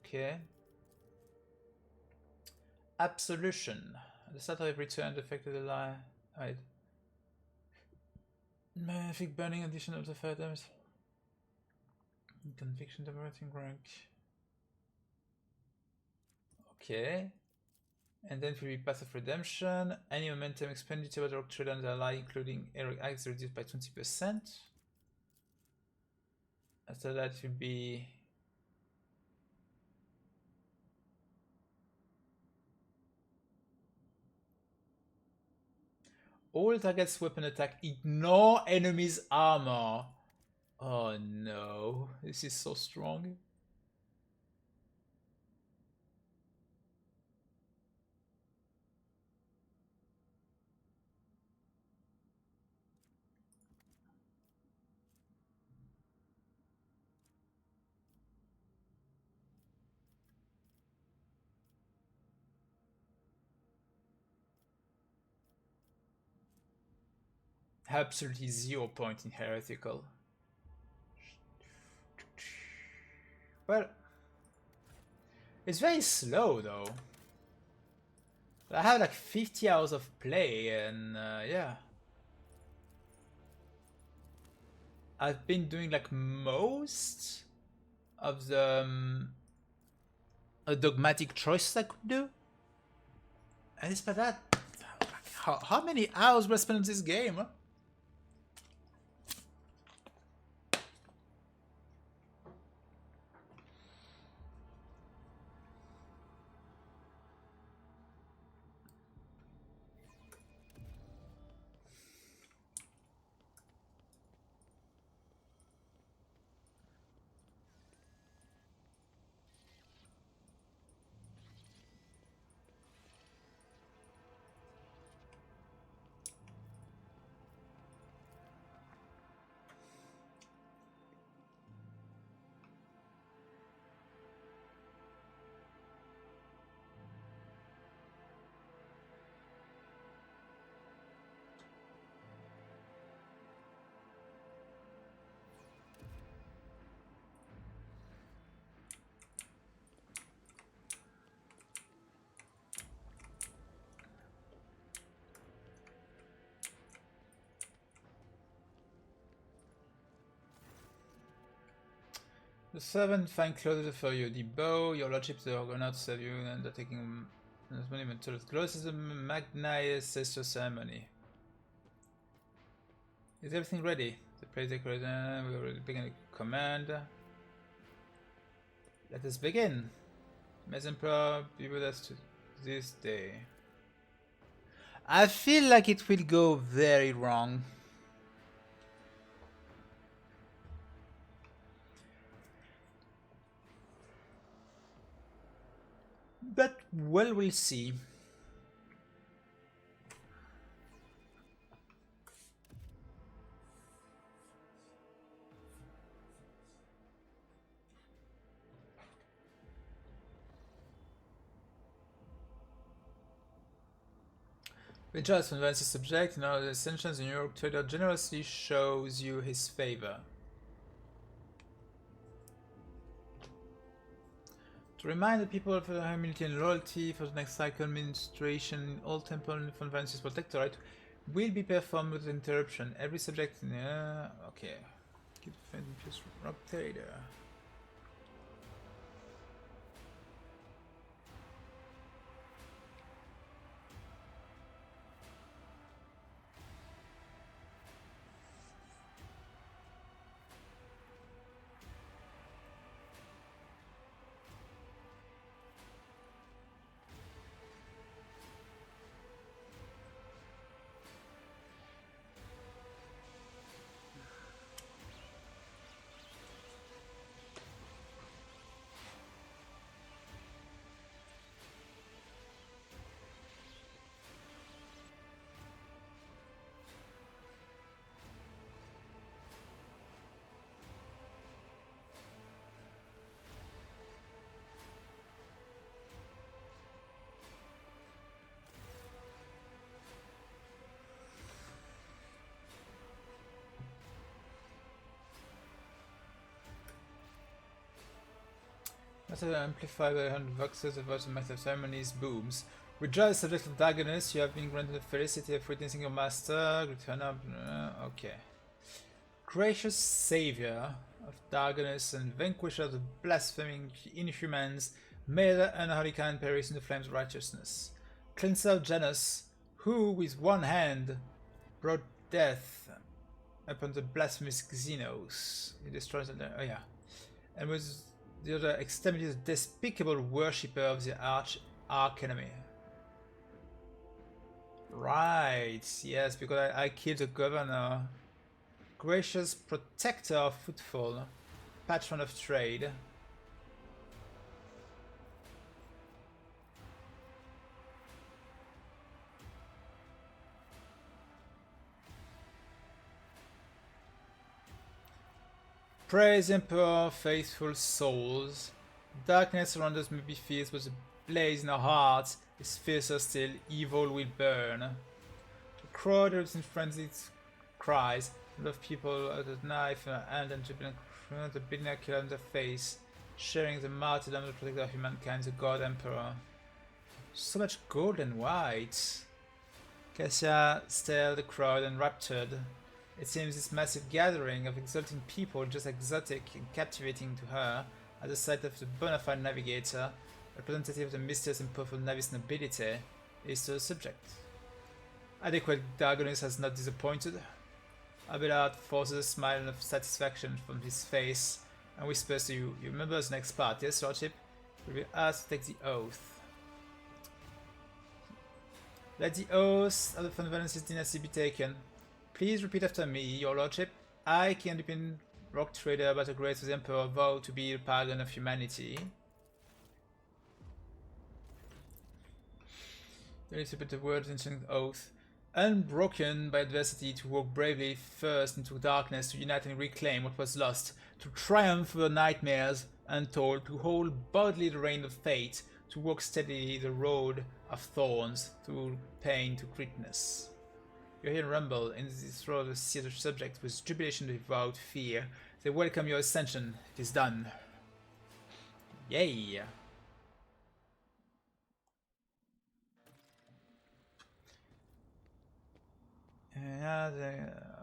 Okay. Absolution. At the start of every turn, the effect of the lie. Right. Malefic burning addition of the fire damage. Conviction liberating rank. Okay. And then for the Path of Redemption, any momentum expenditure by the Trader and the ally, including heroic acts, reduced by 20%. After that will be all targets weapon attack ignore enemies armor. Oh no, this is so strong. Absolutely 0 point in heretical. Well, it's very slow though. I have like 50 hours of play and yeah. I've been doing like most of the dogmatic choices I could do. And despite that, how many hours will I spend on this game? Huh? The servant find closer for you. The bow, your lordship, the Argonaut serve you and they're taking as many materials. Close is the Magnius Celestial Ceremony. Is everything ready? The place decorator, we already began a command. Let us begin. Mesempra, be with us to this day. I feel like it will go very wrong. But, well, we'll see. We just advance the subject. Now the ascensions in New York Trader generously shows you his favor. To remind the people of their humility and loyalty for the next cycle, administration in all temple and Vance's protectorate will be performed without interruption. Every subject in okay. Keep defending just Rock Trader. After amplified by 100 voxels, the voice of master ceremonies booms. Rejoice, subject of Dagonus, you have been granted the felicity of witnessing your master. Return up. Okay. Gracious savior of Dagonus and vanquisher of the blaspheming inhumans, may the unholy kind perish in the flames of righteousness. Cleanser of Janus, who with one hand brought death upon the blasphemous Xenos. He destroys the. Oh, yeah. And with the other exterminated the despicable worshipper of the arch enemy. Right, yes, because I killed the governor. Gracious protector of footfall, patron of trade. Praise Emperor, faithful souls. Darkness around us may be fierce, but the blaze in our hearts is fiercer still. Evil will burn. The crowd erupts in frenzied cries. A lot of people at a knife in her hand and the binocular in the face, sharing the martyrdom of the protector of humankind, the God Emperor. So much gold and white. Cassia stared the crowd enraptured. It seems this massive gathering of exulting people, just exotic and captivating to her, at the sight of the bona fide navigator, representative of the mysterious and powerful Navis nobility, is to the subject. Adequate Dagonus has not disappointed. Abelard forces a smile of satisfaction from his face and whispers to you, "You remember the next part, yes, Lordship? You'll be asked to take the oath. Let the oath of the Von Valence's dynasty be taken. Please repeat after me, your Lordship. I, King Independent Rock Trader, by the grace of the Emperor, vow to be the paragon of humanity." You need to put the words into an oath. Unbroken by adversity, to walk bravely first into darkness, to unite and reclaim what was lost, to triumph over nightmares untold, to hold boldly the reign of fate, to walk steadily the road of thorns, through pain to greatness. You hear rumble in the throat of the seated subject with jubilation and devout fear. They welcome your ascension. It is done. Yay!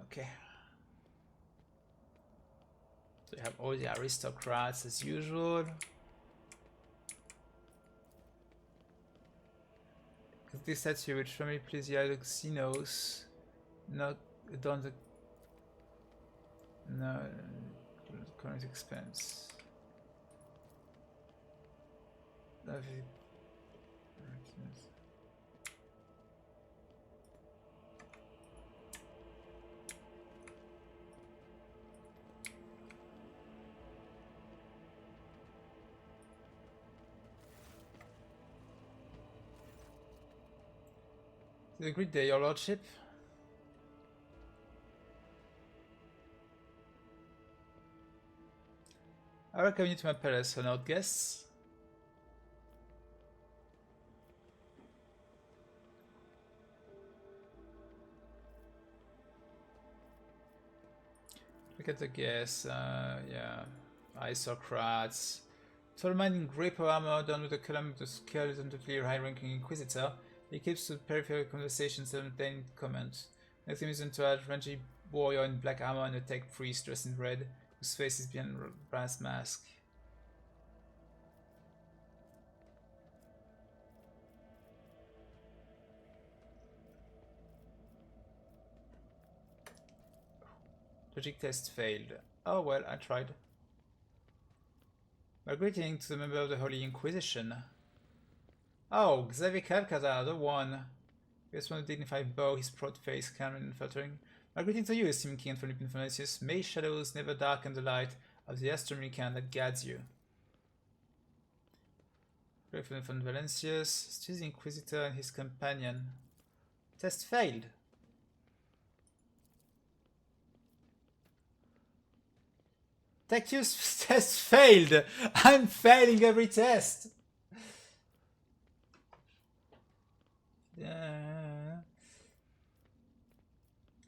Okay. So you have all the aristocrats as usual. This statue which family please the idol Xenos. Not done the no current expense. It's a great day, your Lordship. I welcome you to my palace, honored guests. Look at the guests, yeah, aristocrats. Tall man in grey power armor, done with a column of the skeleton to clear high-ranking inquisitor. He keeps to peripheral conversations and obtained comment. Next to him is an entourage, rangy warrior in black armor and a tech priest dressed in red, whose face is behind a brass mask. Logic test failed. Oh well, I tried. My greeting to the member of the Holy Inquisition. Oh, Xavier Calcazar, the one. He has one dignified bow, his proud face calm and fluttering. My greeting to you, esteemed King and Philip Infernicius. May shadows never darken the light of the astronomical that guides you. Pray for Von Valencius, still the Inquisitor and his companion. Test failed. Tectus test failed! I'm failing every test!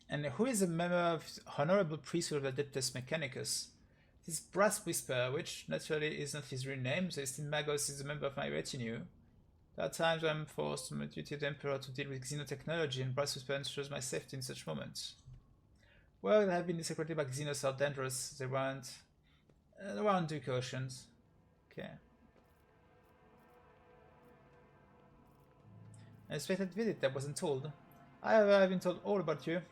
And who is a member of Honorable Priesthood of Adeptus Mechanicus? This Brass Whisper, which naturally is not his real name, the esteemed Magos is a member of my retinue. There are times when I'm forced on my duty of the Emperor to deal with xenotechnology, and Brass Whisper ensures my safety in such moments. Well, there have been desecrated by Xenos are dangerous. They warrant due cautions. Okay. An unexpected visit, I wasn't told. I've been told all about you.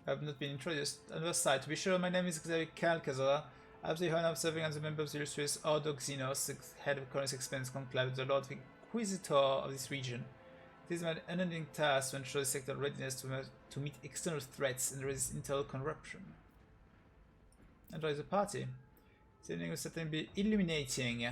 I have not been introduced. Another side, to be sure, my name is Xavier Calcazar. I have the honor of serving as a member of the illustrious Ordo Xenos, the head of Colonist Expense Conclave, the Lord Inquisitor of this region. It is my unending task to ensure the sector readiness to meet external threats and resist internal corruption. Enjoy the party. This evening will certainly be illuminating.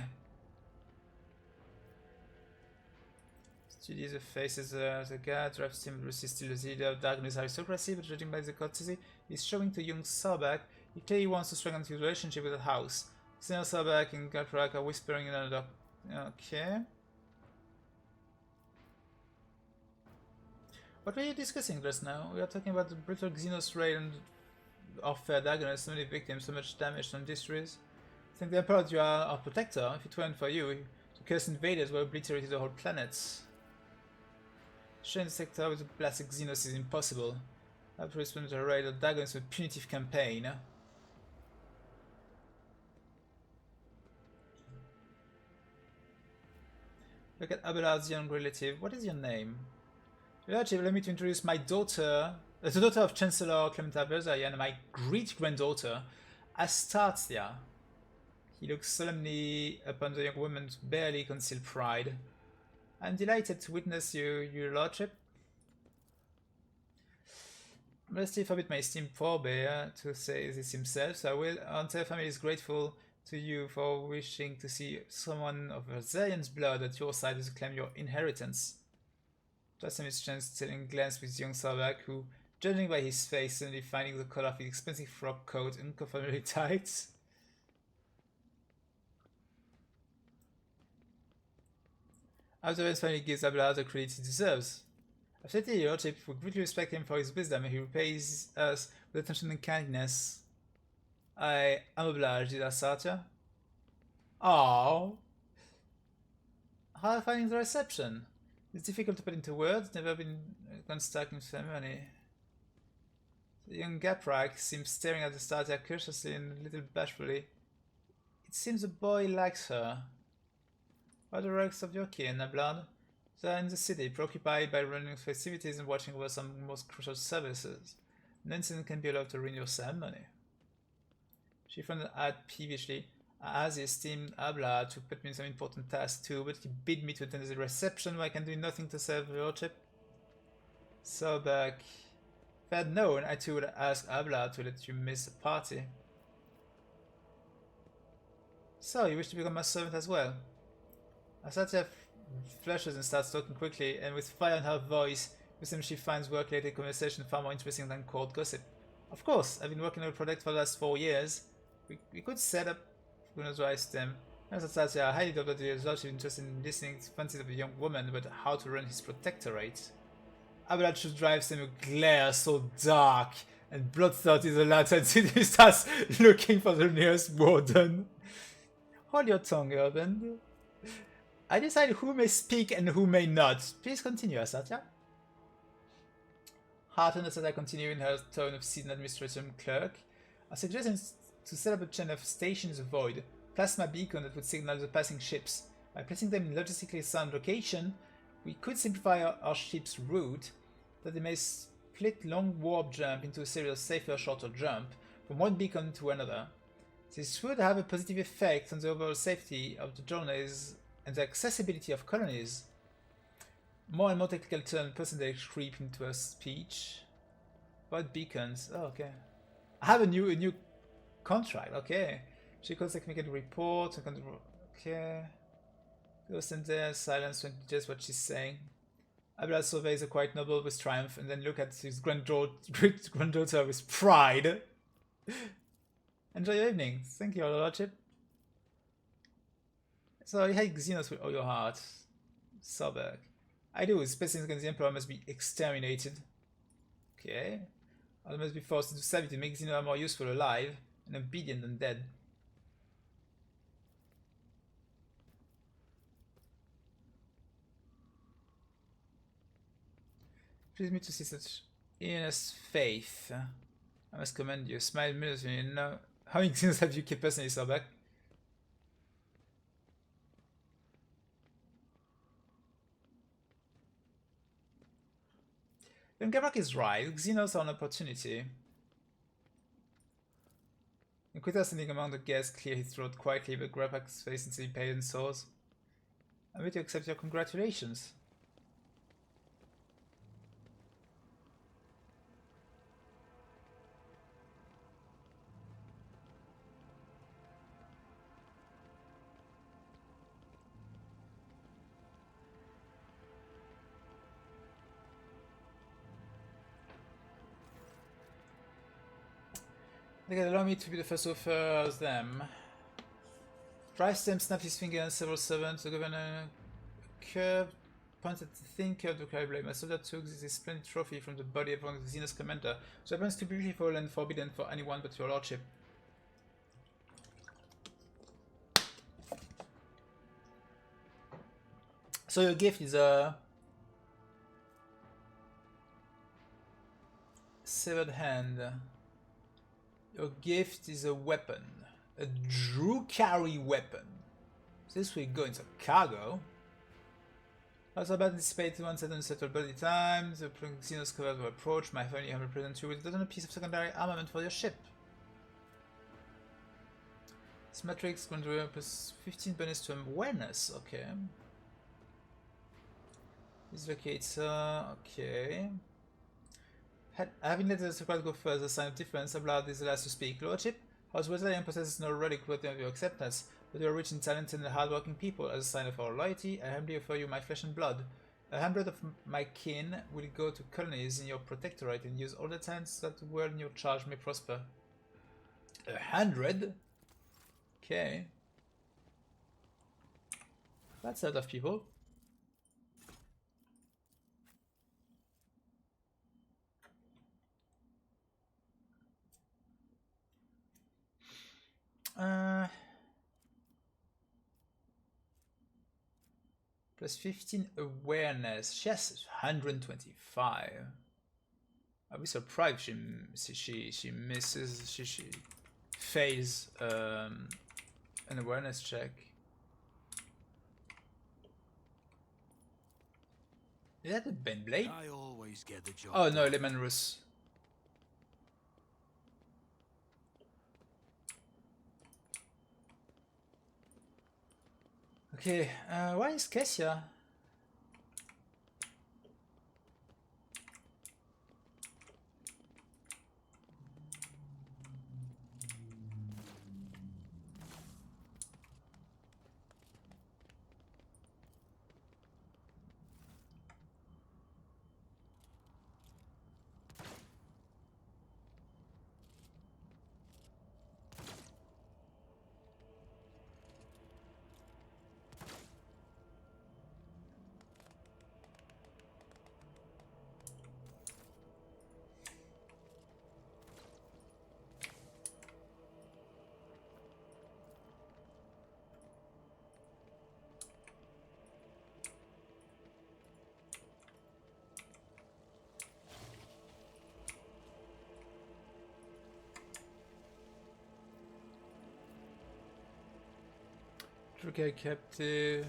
Studies the faces of the guard, drives him to still the leader of darkness aristocracy, but judging by the courtesy he's showing to young Sarback, he clearly wants to strengthen his relationship with the house. Senior Sarback and Gatrak are whispering in another. Okay. What were you discussing just now? We are talking about the brutal Xenos raid and off-fair darkness, so many victims, so much damage, some industries. I think the Emperor, you are our protector. If it weren't for you, the cursed invaders would have obliterated the whole planet. Sharing the sector with the plastic Xenos is impossible. I have to respond to the raid of Dagons with a punitive campaign. Look at Abelard's young relative. What is your name? Actually, allow me to introduce my daughter, the daughter of Chancellor Clementa Berzaria, and my great-granddaughter, Astartia. He looks solemnly upon the young woman's barely concealed pride. I'm delighted to witness you, your lordship. Modestly forbid my esteemed forebear to say this himself, so I will. Our entire family is grateful to you for wishing to see someone of Verzaian's blood at your side to claim your inheritance. Just a mischance telling glance with young Sarback, who, judging by his face, suddenly finding the collar of his expensive frock coat uncomfortably tight. Afterwards, finally gives Abelard the credit he deserves. After the lordship, we greatly respect him for his wisdom, and he repays us with attention and kindness. I am obliged, dear Satya. Oh, how are you finding the reception? It's difficult to put into words, never been gone stuck in ceremony. The young Gaprak seems staring at the Satya curiously and a little bashfully. It seems the boy likes her. What are the rest of your kin, Abelard? They are in the city, preoccupied by running festivities and watching over some most crucial services. No incident can be allowed to ruin your ceremony. She frowned at peevishly. I asked the esteemed Abelard to put me in some important task too, but he bid me to attend the reception where I can do nothing to serve your lordship. So back. If I had known, I too would ask Abelard to let you miss the party. So, you wish to become my servant as well? Asatya flushes and starts talking quickly, and with fire in her voice, with them she finds work-related conversation far more interesting than court gossip. Of course, I've been working on a project for the last 4 years. We could set up who knows why them. As Asatya, I highly doubt that he is also interested in listening to fancies of a young woman about how to run his protectorate. Abelard should drive them a glare so dark and bloodthirsty the latter until he starts looking for the nearest warden. Hold your tongue, Urban. I decide who may speak and who may not. Please continue, Asatya. Hart and Asatya continue in her tone of seasoned administration clerk. I suggest to set up a chain of stations in the void, plasma beacon that would signal the passing ships. By placing them in logistically sound location, we could simplify our ship's route, that they may split long warp jump into a series of safer, shorter jump from one beacon to another. This would have a positive effect on the overall safety of the journeys and the accessibility of colonies. More and more technical term percentage creep into her speech. What beacons? Oh, okay. I have a new contract. Okay. She calls technical report. Okay. Goes in there, silence when just what she's saying. Abelard surveys the quiet noble with triumph, and then look at his great-granddaughter with pride. Enjoy your evening. Thank you, your lordship. So you hate Xenos with all your heart. Soberg. I do. Specimens against the Emperor must be exterminated. Okay. Others must be forced into servitude to make Xenos more useful alive. An obedient undead. Please me to see such earnest faith. I must commend you. Smile millions when you know how many things have you kept personally so back. When Gabrak is right, Xenos are an opportunity. Inquisitor standing among the guests cleared his throat quietly, but Gabrak's face instantly paled and sores. I'm ready to accept your congratulations. They can allow me to be the first to offer them. Drystem snapped his finger on several servants. The governor curved, pointed at the thin curved of blade. My soldier took this splendid trophy from the body of one of the Xenos commander. So happens to be beautiful and forbidden for anyone but your lordship. So your gift is a severed hand. Your gift is a weapon. A Drew carry weapon. This will go into cargo. Also about anticipate once at unsettled body time. The Xenos cover will approach. My family will present you with a piece of secondary armament for your ship. This matrix going to plus 15 bonus to awareness. Okay. This locator. Okay. Having let the secret go first, a sign of difference, Ablard is the last to speak. Lordship, House Wesleyan possesses no relic worthy of your acceptance, but you are rich in talented and hard-working people. As a sign of our loyalty, I humbly offer you my flesh and blood. 100 of my kin will go to colonies in your protectorate and use all the talents that the world in your charge may prosper. 100? Okay. That's a lot of people. Plus 15 awareness. She has 125. I'll be surprised she misses. She fails an awareness check. Is that a bend blade? I always get the job. Oh no, Lemon Rus. Okay, why is Kessia? Okay, captive.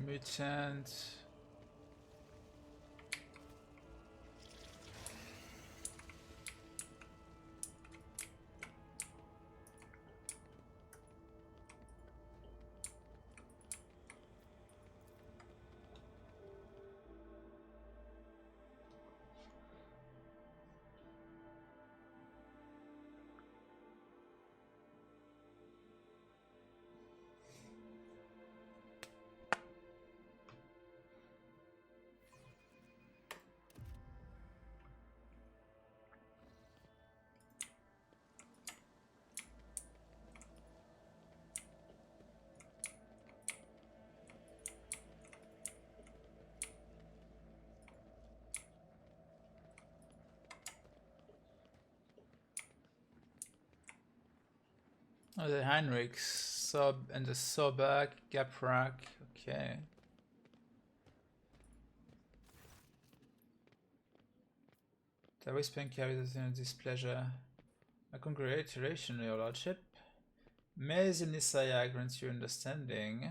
Mutant. Oh, the Heinrich, Sob, and the Sobak, Gaprak. Okay. The whispering carries in displeasure. A congratulation, your lordship. May the Nisaya grant you understanding.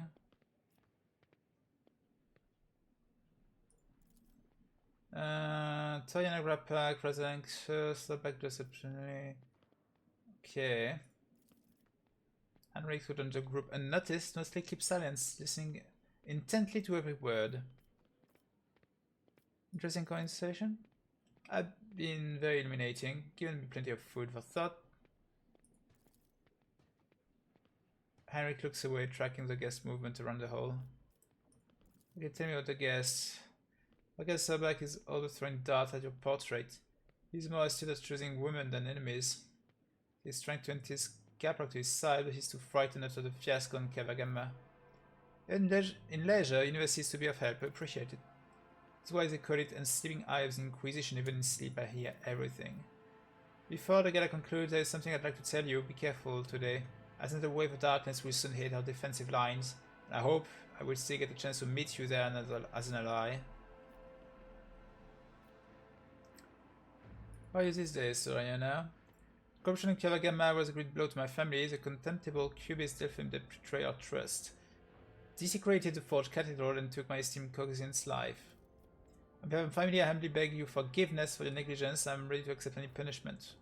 Toyana Grapak, President, Sobak Deception. Okay. Henrik would enter the group unnoticed, mostly keep silence, listening intently to every word. Interesting conversation. I've been very illuminating, given me plenty of food for thought. Henrik looks away, tracking the guest's movement around the hall. Okay, tell me about the guest. I guess Sobak is always throwing darts at your portrait. He's more astute at choosing women than enemies. He's trying to entice Caprak to his side, but he's too frightened after the fiasco on Kavagama. In leisure, he never ceases to be of help. I appreciate it. That's why they call it Unsleeping Eye of the Inquisition. Even in sleep I hear everything. Before the gala concludes, there is something I'd like to tell you. Be careful today, as another wave of darkness will soon hit our defensive lines. And I hope I will still get a chance to meet you there as an ally. How are you these days, Sorayana? Corruption in Kavagama was a great blow to my family. The contemptible cubist Delphine that betrayed our trust. Desecrated the Forge Cathedral and took my esteemed cousin's life. On behalf of my family, I humbly beg you forgiveness for your negligence. I am ready to accept any punishment.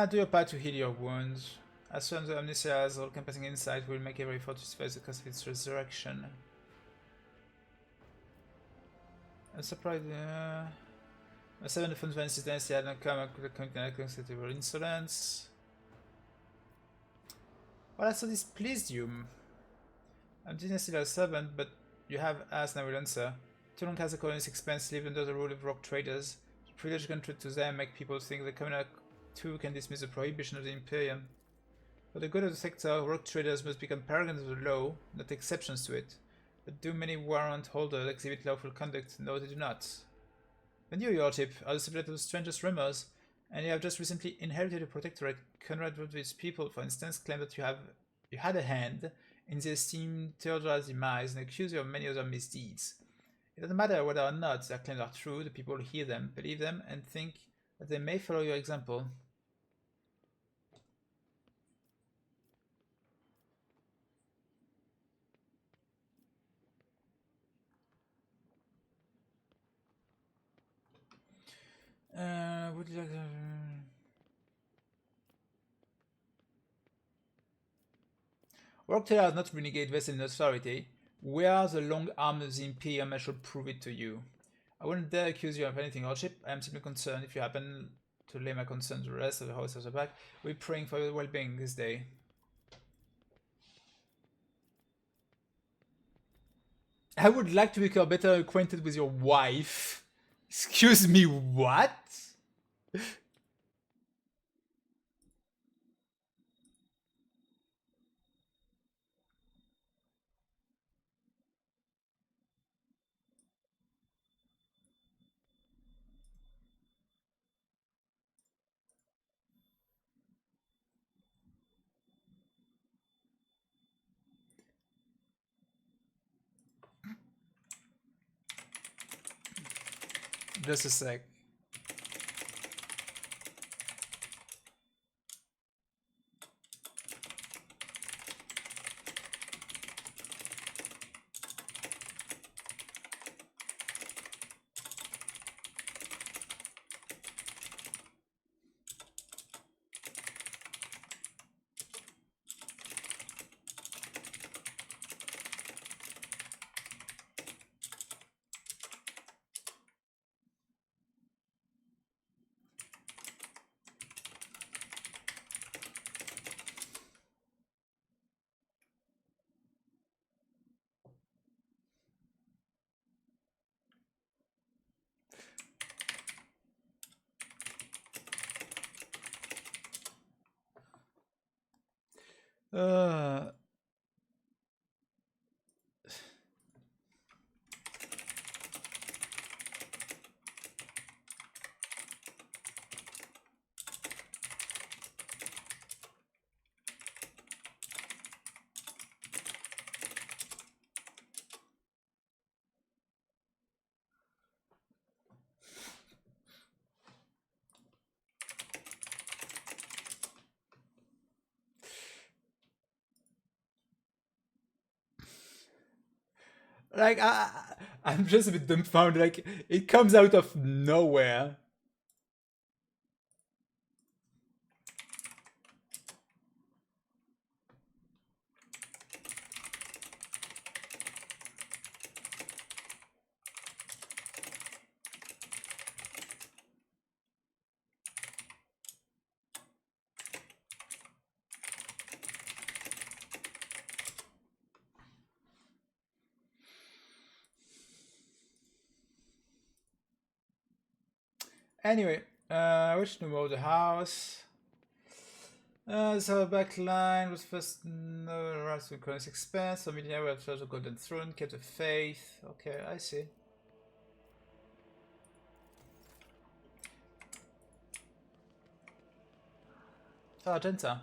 Do your part to heal your wounds. As soon as the Omnisia's all-encompassing insight will make every effort to face the cost of its resurrection. I'm surprised. A 7 of Fun's dynasty had not come with a considerable insolence. Well, I thought this pleased you. I'm still a servant, but you have asked and I will answer. Too long has the colony's expense lived under the rule of rock traders. The privilege granted to them make people think the Commoner too can dismiss the prohibition of the Imperium. For the good of the sector, rock traders must become paragons of the law, not exceptions to it. But do many warrant holders exhibit lawful conduct? No, they do not. And you, your lordship, are the subject of the strangest rumors, and you have just recently inherited a protectorate. Conrad Woodward's people, for instance, claim that you had a hand in the esteemed Theodora's demise and accuse you of many other misdeeds. It doesn't matter whether or not their claims are true, the people hear them, believe them, and think that they may follow your example. Would you like to... Rocktail has not renegade vessel in authority. We are the long arm of the Imperium. I shall prove it to you. I wouldn't dare accuse you of anything, lordship. I am simply concerned if you happen to lay my concern to the rest of the house at the back. We're praying for your well-being this day. I would like to become better acquainted with your wife. Excuse me, what? Just a sec. Like, I'm just a bit dumbfounded. Like, it comes out of nowhere. Anyway, which to move the house? So our back line was first no rise to current expense. So media we have chose the golden throne, kept the faith. Okay, I see. Argenta.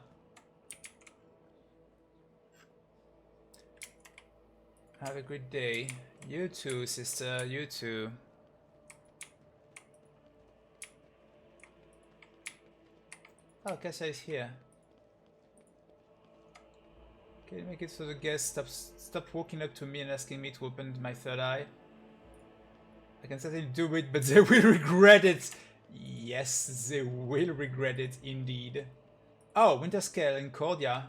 Have a good day. You too, sister. You too. Oh, Cassia is here. Can you make it so the guests stop walking up to me and asking me to open my third eye? I can certainly do it, but they will regret it. Yes, they will regret it indeed. Oh, Winter Scale in Cordia.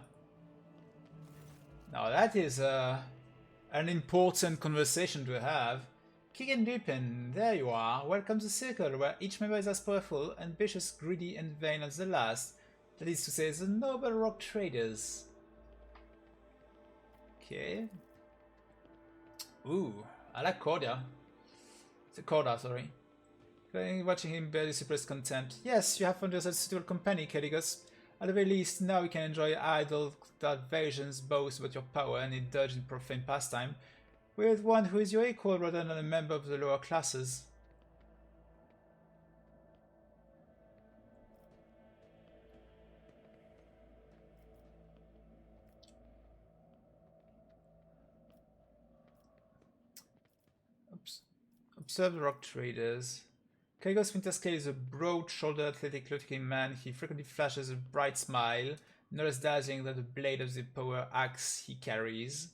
Now that is an important conversation to have. Keegan Dupin, there you are. Welcome to Circle, where each member is as powerful, ambitious, greedy, and vain as the last. That is to say, the noble rock traders. Okay. Ooh, I like Cordia. Corda, sorry. Watching him barely suppress contempt. Yes, you have found yourself a suitable company, Caligos. At the very least, now you can enjoy idle diversions, boast about your power, and indulge in profane pastime with one who is your equal rather than a member of the lower classes. Observe the rock traders. Caligos Winterscale is a broad-shouldered, athletic-looking man. He frequently flashes a bright smile, not as dazzling than the blade of the power axe he carries.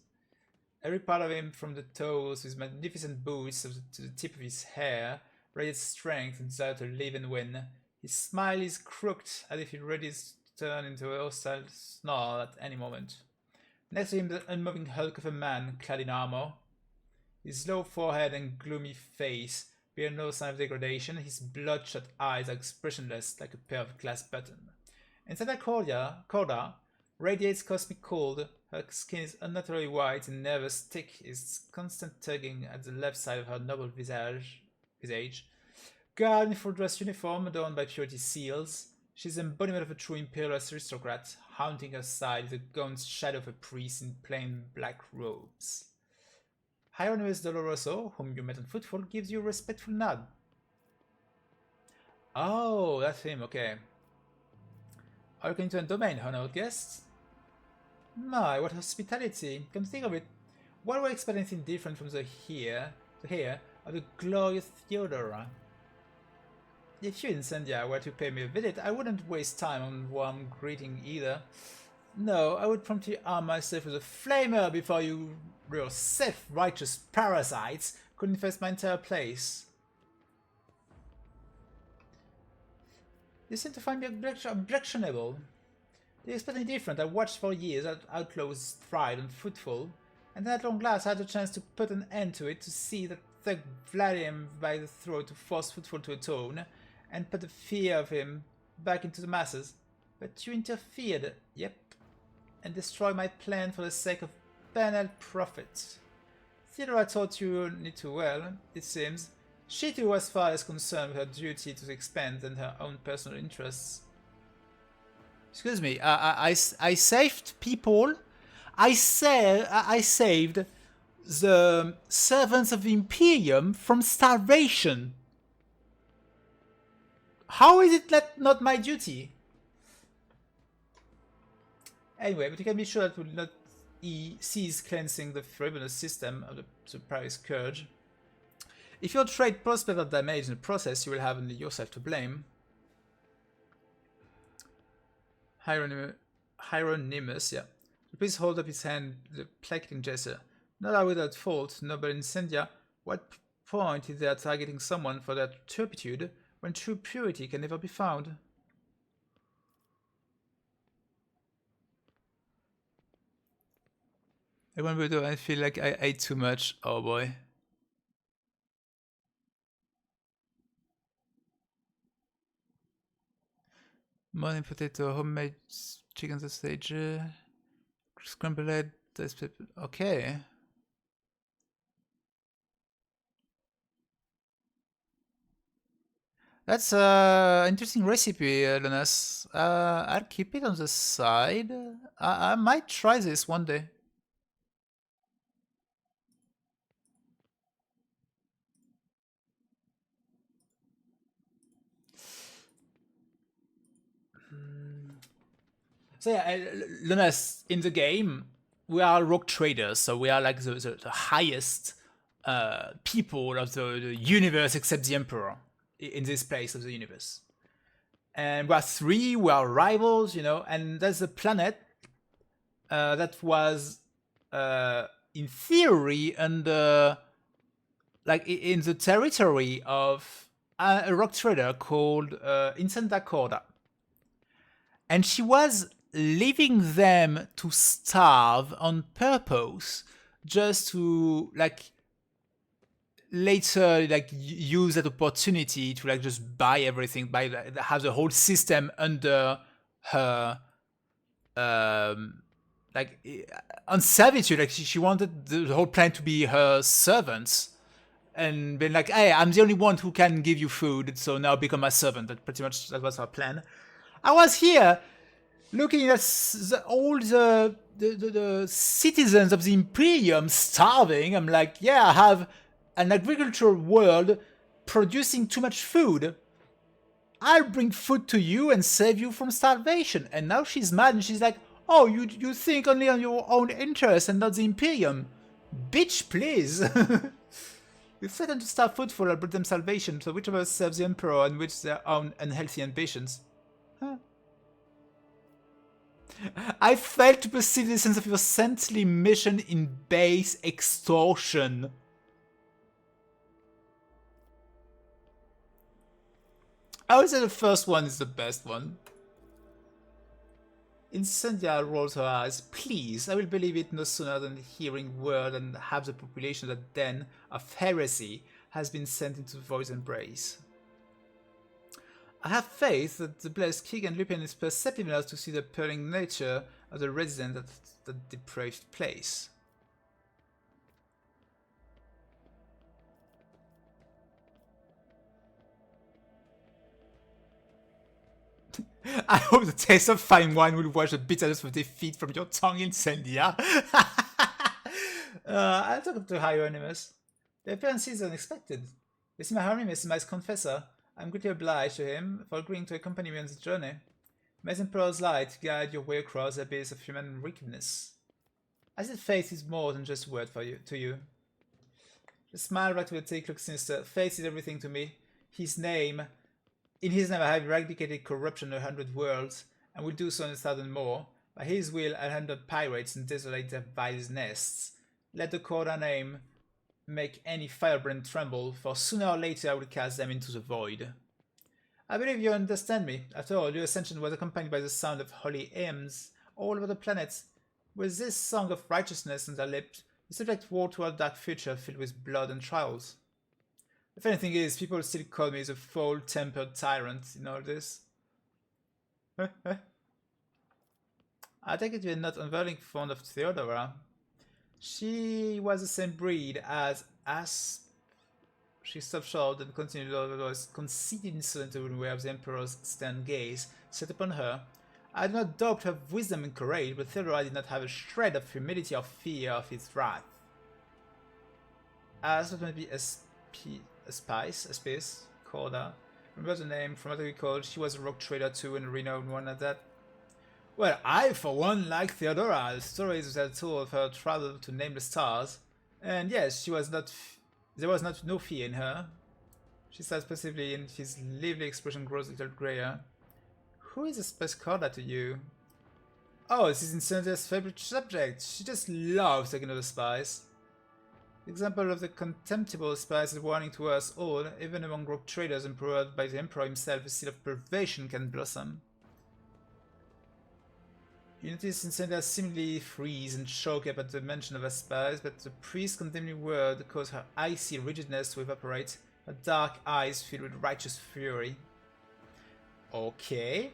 Every part of him, from the toes to his magnificent boots to the tip of his hair, radiates strength and desire to live and win. His smile is crooked, as if he ready to turn into a hostile snarl at any moment. Next to him, the unmoving hulk of a man clad in armor. His low forehead and gloomy face bear no sign of degradation. His bloodshot eyes are expressionless, like a pair of glass buttons. Inside Corda radiates cosmic cold. Her skin is unnaturally white and nervous thick, is constant tugging at the left side of her noble visage. Guarded in full-dress uniform adorned by purity seals, she is the embodiment of a true imperialist aristocrat. Haunting her side is the gaunt shadow of a priest in plain black robes. Hieronymus Doloroso, whom you met on Footfall, gives you a respectful nod. Oh, that's him, okay. Are you going to a domain, honored guests? My, what hospitality. Come think of it. Why would I expect anything different from the here of the glorious Theodora? If you, Incendia, were to pay me a visit, I wouldn't waste time on warm greeting either. No, I would promptly arm myself with a flamer before you real self-righteous parasites could infest my entire place. You seem to find me objectionable. Do you expect anything different? I watched for years as outlaws thrived on Footfall, and then at long last I had a chance to put an end to it, to see that thug Vladim by the throat, to force Footfall to atone, and put the fear of him back into the masses. But you interfered, yep, and destroyed my plan for the sake of banal profit. Theodora taught you only too well, it seems. She too was far less concerned with her duty to expand than her own personal interests. Excuse me, I saved people. I saved the servants of the Imperium from starvation. How is it not my duty? Anyway, but you can be sure that will not cease cleansing the frivolous system of the Paris Scourge. If your trade prospers of damage in the process, you will have only yourself to blame. Hieronymus, yeah. Please hold up his hand with a placating gesture. Not without fault, noble Incendia. What point is there targeting someone for their turpitude when true purity can never be found? I wonder, I feel like I ate too much. Oh boy. Morning potato, homemade chicken sausage, scrambled egg, diced pepper. Okay. That's interesting recipe, Lunas. I'll keep it on the side. I might try this one day. So yeah, Lunas, in the game, we are rogue traders, so we are like the highest people of the universe except the Emperor in this place of the universe. And we are three, we are rivals, you know, and there's a planet that was in theory under like in the territory of a rock trader called Incenda Corda. And she was leaving them to starve on purpose just to like later like use that opportunity to like just buy everything, have the whole system under her like on servitude. Like she wanted the whole planet to be her servants and been like, hey, I'm the only one who can give you food, so now become my servant. That pretty much that was her plan. I was here looking at all the citizens of the Imperium starving. I'm like, yeah, I have an agricultural world producing too much food. I'll bring food to you and save you from starvation. And now she's mad and she's like, oh, you think only on your own interests and not the Imperium. Bitch, please. You threaten to starve food for bring them salvation, so which of us serves the Emperor and which their own unhealthy ambitions? Huh? I failed to perceive the sense of your saintly mission in base extortion. I would say the first one is the best one. Incendia rolls her eyes. Please, I will believe it no sooner than hearing word and half the population of that den of heresy has been sent into the void's embrace. I have faith that the blessed King and Lupin is perceptive enough to see the purling nature of the resident of that depraved place. I hope the taste of fine wine will wash the bitterness of defeat from your tongue, Incendia. I'll talk to Hieronymus. The appearance is unexpected. You see, my Hieronymus is my confessor. I'm greatly obliged to him for agreeing to accompany me on this journey. May the Emperor's light guide your way across the abyss of human wickedness. I said faith is more than just a word to you. The smile right to the take look sinister. Faith is everything to me. In his name I have eradicated corruption in 100 worlds, and will do so in 1,000 more. By his will, I'll hunt up pirates and desolate their vile nests. Let the Corda name make any firebrand tremble, for sooner or later I will cast them into the void. I believe you understand me. After all, your ascension was accompanied by the sound of holy hymns all over the planet. With this song of righteousness on their lips, the subject walked toward a dark future filled with blood and trials. The funny thing is, people still call me the foul-tempered tyrant in all this. I take it you're not unwilling fond of Theodora. She was the same breed as She stopped short and continued, otherwise conceited insolent in the way of the Emperor's stern gaze set upon her. I do not doubt her wisdom and courage, but Theodora did not have a shred of humility or fear of his wrath. As it might be a space, Corda. Remember the name, from what I recall, she was a rock trader too, and a renowned one at that. Well, I, for one, like Theodora. The stories that told of her travel to name the stars. And yes, she was not... there was no fear in her. She said passively, and his lively expression grows a little grayer. Who is a space Corda to you? Oh, this is Incendia's favorite subject. She just loves taking over spies. Example of the contemptible spice is warning to us all, even among rogue traders empowered by the Emperor himself, a seed of perversion can blossom. You notice Incendia seemingly freeze and choke up at the mention of a spice, but the priest's condemning word caused her icy rigidness to evaporate, her dark eyes filled with righteous fury. Okay.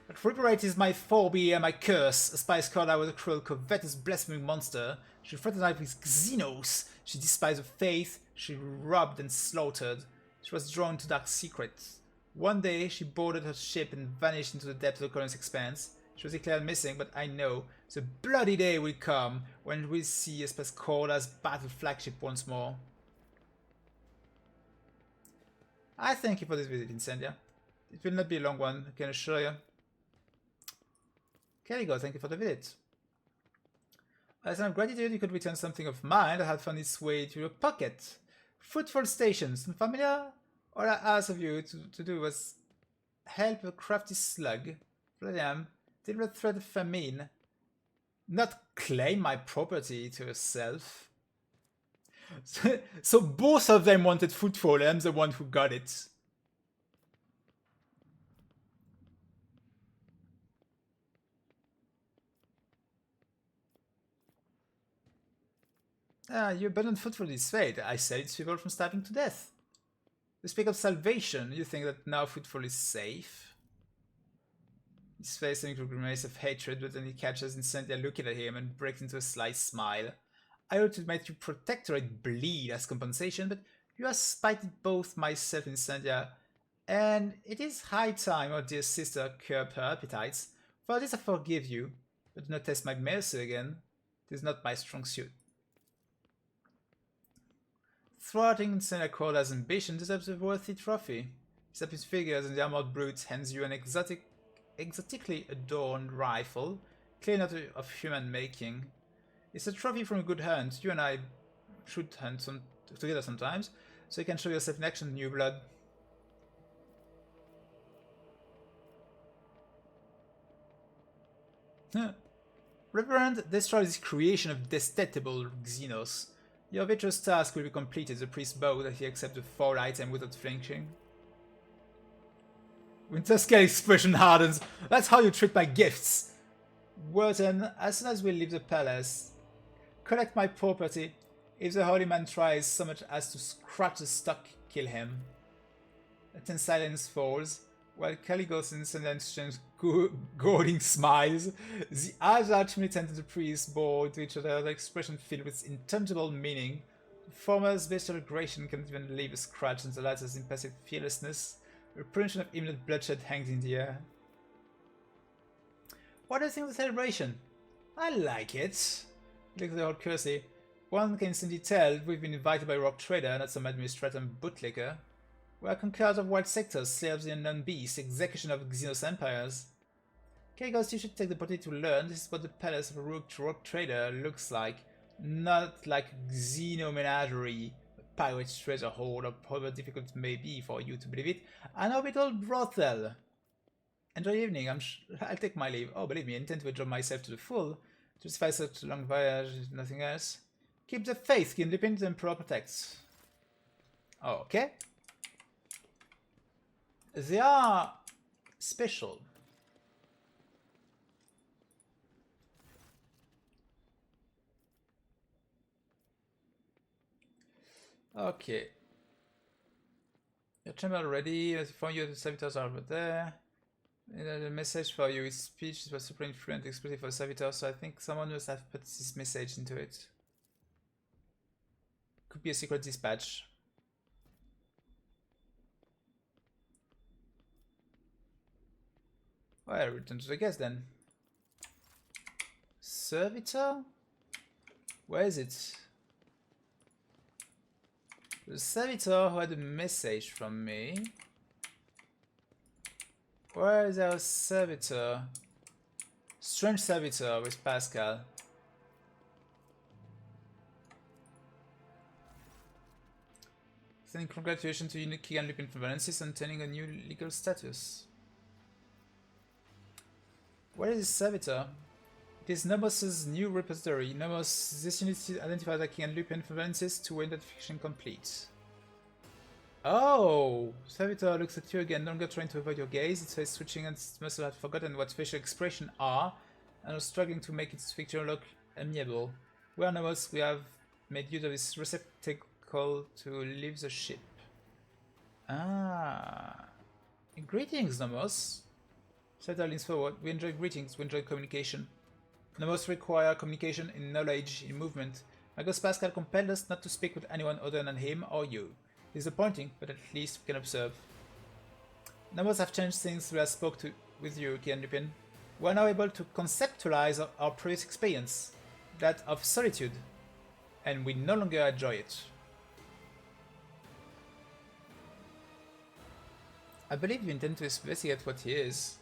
But reparate is my phobia, my curse. A spice called out was a cruel, covetous, blaspheming monster. She fraternized with Xenos. She despised the faith. She robbed and slaughtered. She was drawn to dark secrets. One day, she boarded her ship and vanished into the depths of the colony's expanse. She was declared missing, but I know the bloody day will come when we'll see a spice called as battle flagship once more. I thank you for this visit, Incendia. It will not be a long one, I can assure you. Caligo, thank you for the visit. As an of gratitude, you could return something of mine that had found its way to your pocket. Fruitful stations, unfamiliar? All I asked of you to do was help a crafty slug, William, deal with the threat of famine, not claim my property to yourself. So both of them wanted fruitful, and I'm the one who got it. Ah, you abandoned food for this fate. I said it's people from starving to death. You speak of salvation. You think that now Footfall is safe? His face turning to a grimace of hatred, but then he catches Incendia looking at him and breaks into a sly smile. I ought to make your protectorate bleed as compensation, but you have spited both myself and Incendia, and it is high time our dear sister curbed her appetites. For this I forgive you, but do not test my mercy again. It is not my strong suit. Thwarting Incendia Corda's ambition deserves a worthy trophy. His happy figures and the armored brute hands you an exotically adorned rifle, clear not of human making. It's a trophy from a good hunt. You and I should hunt together sometimes, so you can show yourself in action, new blood. Reverend, destroy this creation of detestable Xenos. Your virtuous task will be completed. The priest bowed that he accepted the foul item without flinching. Winterscale expression hardens. That's how you treat my gifts. Wharton, as soon as we leave the palace, collect my property. If the holy man tries so much as to scratch the stock, kill him. A tense silence falls, while Caligos and Incendia exchange goading smiles. The eyes arch-militant and the priest bore to each other, the expression filled with intangible meaning. The former's bestial aggression cannot even leave a scratch, and the latter's impassive fearlessness. A premonition of imminent bloodshed hangs in the air. What do you think of the celebration? I like it. Look at the old curse. One can instantly tell we've been invited by a rock trader, not some administrator and bootlicker. We are conquerors of wild sectors, slayers of the unknown beast, execution of Xenos empires. Kagos, you should take the opportunity to learn this is what the palace of a rock trader looks like. Not like Xeno menagerie, a pirate's treasure hoard, or however difficult it may be for you to believe it, an orbital brothel. Enjoy your evening, I'll take my leave. Oh, believe me, I intend to enjoy myself to the full. Justify such a long voyage, nothing else. Keep the faith, King Lupin, the Emperor protects. Oh, okay. They are special. Okay. Your chamber ready. For you, the servitors are over there. The message for you is speech. It was super influent, explicit for the servitors, so I think someone must have put this message into it. Could be a secret dispatch. Well, return to the guest then. Servitor? Where is it? The servitor who had a message from me. Where is our servitor? Strange servitor with Pascal. Sending congratulations to Uniki and Lupin for Valensis and obtaining a new legal status. Where is the servitor? It is Nomos' new repository. Nomos, this unit identifies hacking and loop influences to identification complete. Oh! Servitor looks at you again, no longer trying to avoid your gaze. Its face switching and its muscle had forgotten what facial expression are and was struggling to make its picture look amiable. We are Nomos, we have made use of this receptacle to leave the ship. Ah. Greetings, Nomos. Servitor leans forward. We enjoy greetings, we enjoy communication. Nomos require communication in knowledge, in movement. Magos Pascal compelled us not to speak with anyone other than him or you. Disappointing, but at least we can observe. Numbers have changed since we last spoke with you, Kian Lupin. We are now able to conceptualize our previous experience, that of solitude, and we no longer enjoy it. I believe you intend to investigate what he is.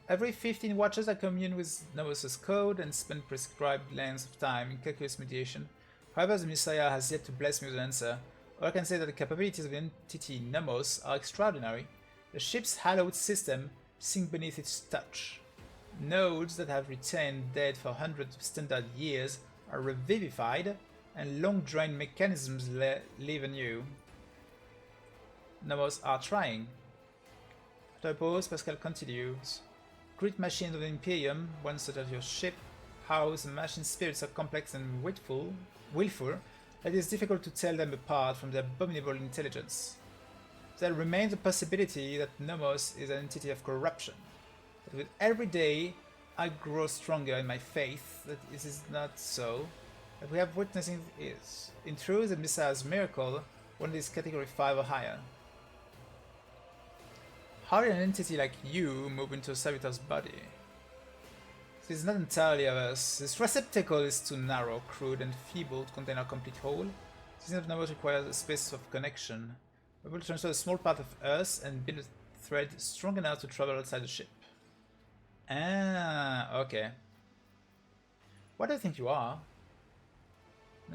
Every 15 watchers I commune with Nomos' code and spend prescribed lengths of time in calculus mediation. However, the Messiah has yet to bless me with an answer. Or I can say that the capabilities of the entity Nomos are extraordinary. The ship's hallowed system sink beneath its touch. Nodes that have retained dead for hundreds of standard years are revivified, and long-drained mechanisms live anew. Nomos are trying. After a pause, Pascal continues. Great machines of the Imperium, once such as your ship, house and machine spirits are complex and willful, that it is difficult to tell them apart from their abominable intelligence. There remains the possibility that Nomos is an entity of corruption. But with every day, I grow stronger in my faith that it is not so, that we have witnessing is. In truth, the Messiah's miracle, one is category 5 or higher. How did an entity like you move into a servitor's body? It is not entirely of us. This receptacle is too narrow, crude, and feeble to contain our complete whole. This of Nomos requires a space of connection. We will transfer a small part of us and build a thread strong enough to travel outside the ship. Ah, okay. What do you think you are?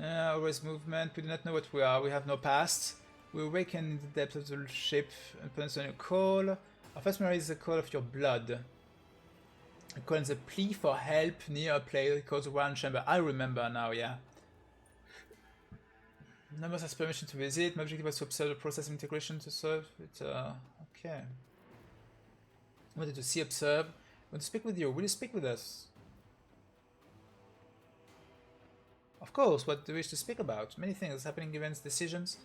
Always movement. We do not know what we are. We have no past. We awaken in the depths of the ship and pronounce a call. Our first memory is the call of your blood. A call and the plea for help near a place that calls one chamber. I remember now, yeah. Nomos has permission to visit. My objective was to observe the process of integration to solve it. Okay. I wanted to see, observe. I want to speak with you. Will you speak with us? Of course, what do you wish to speak about? Many things, happening events, decisions.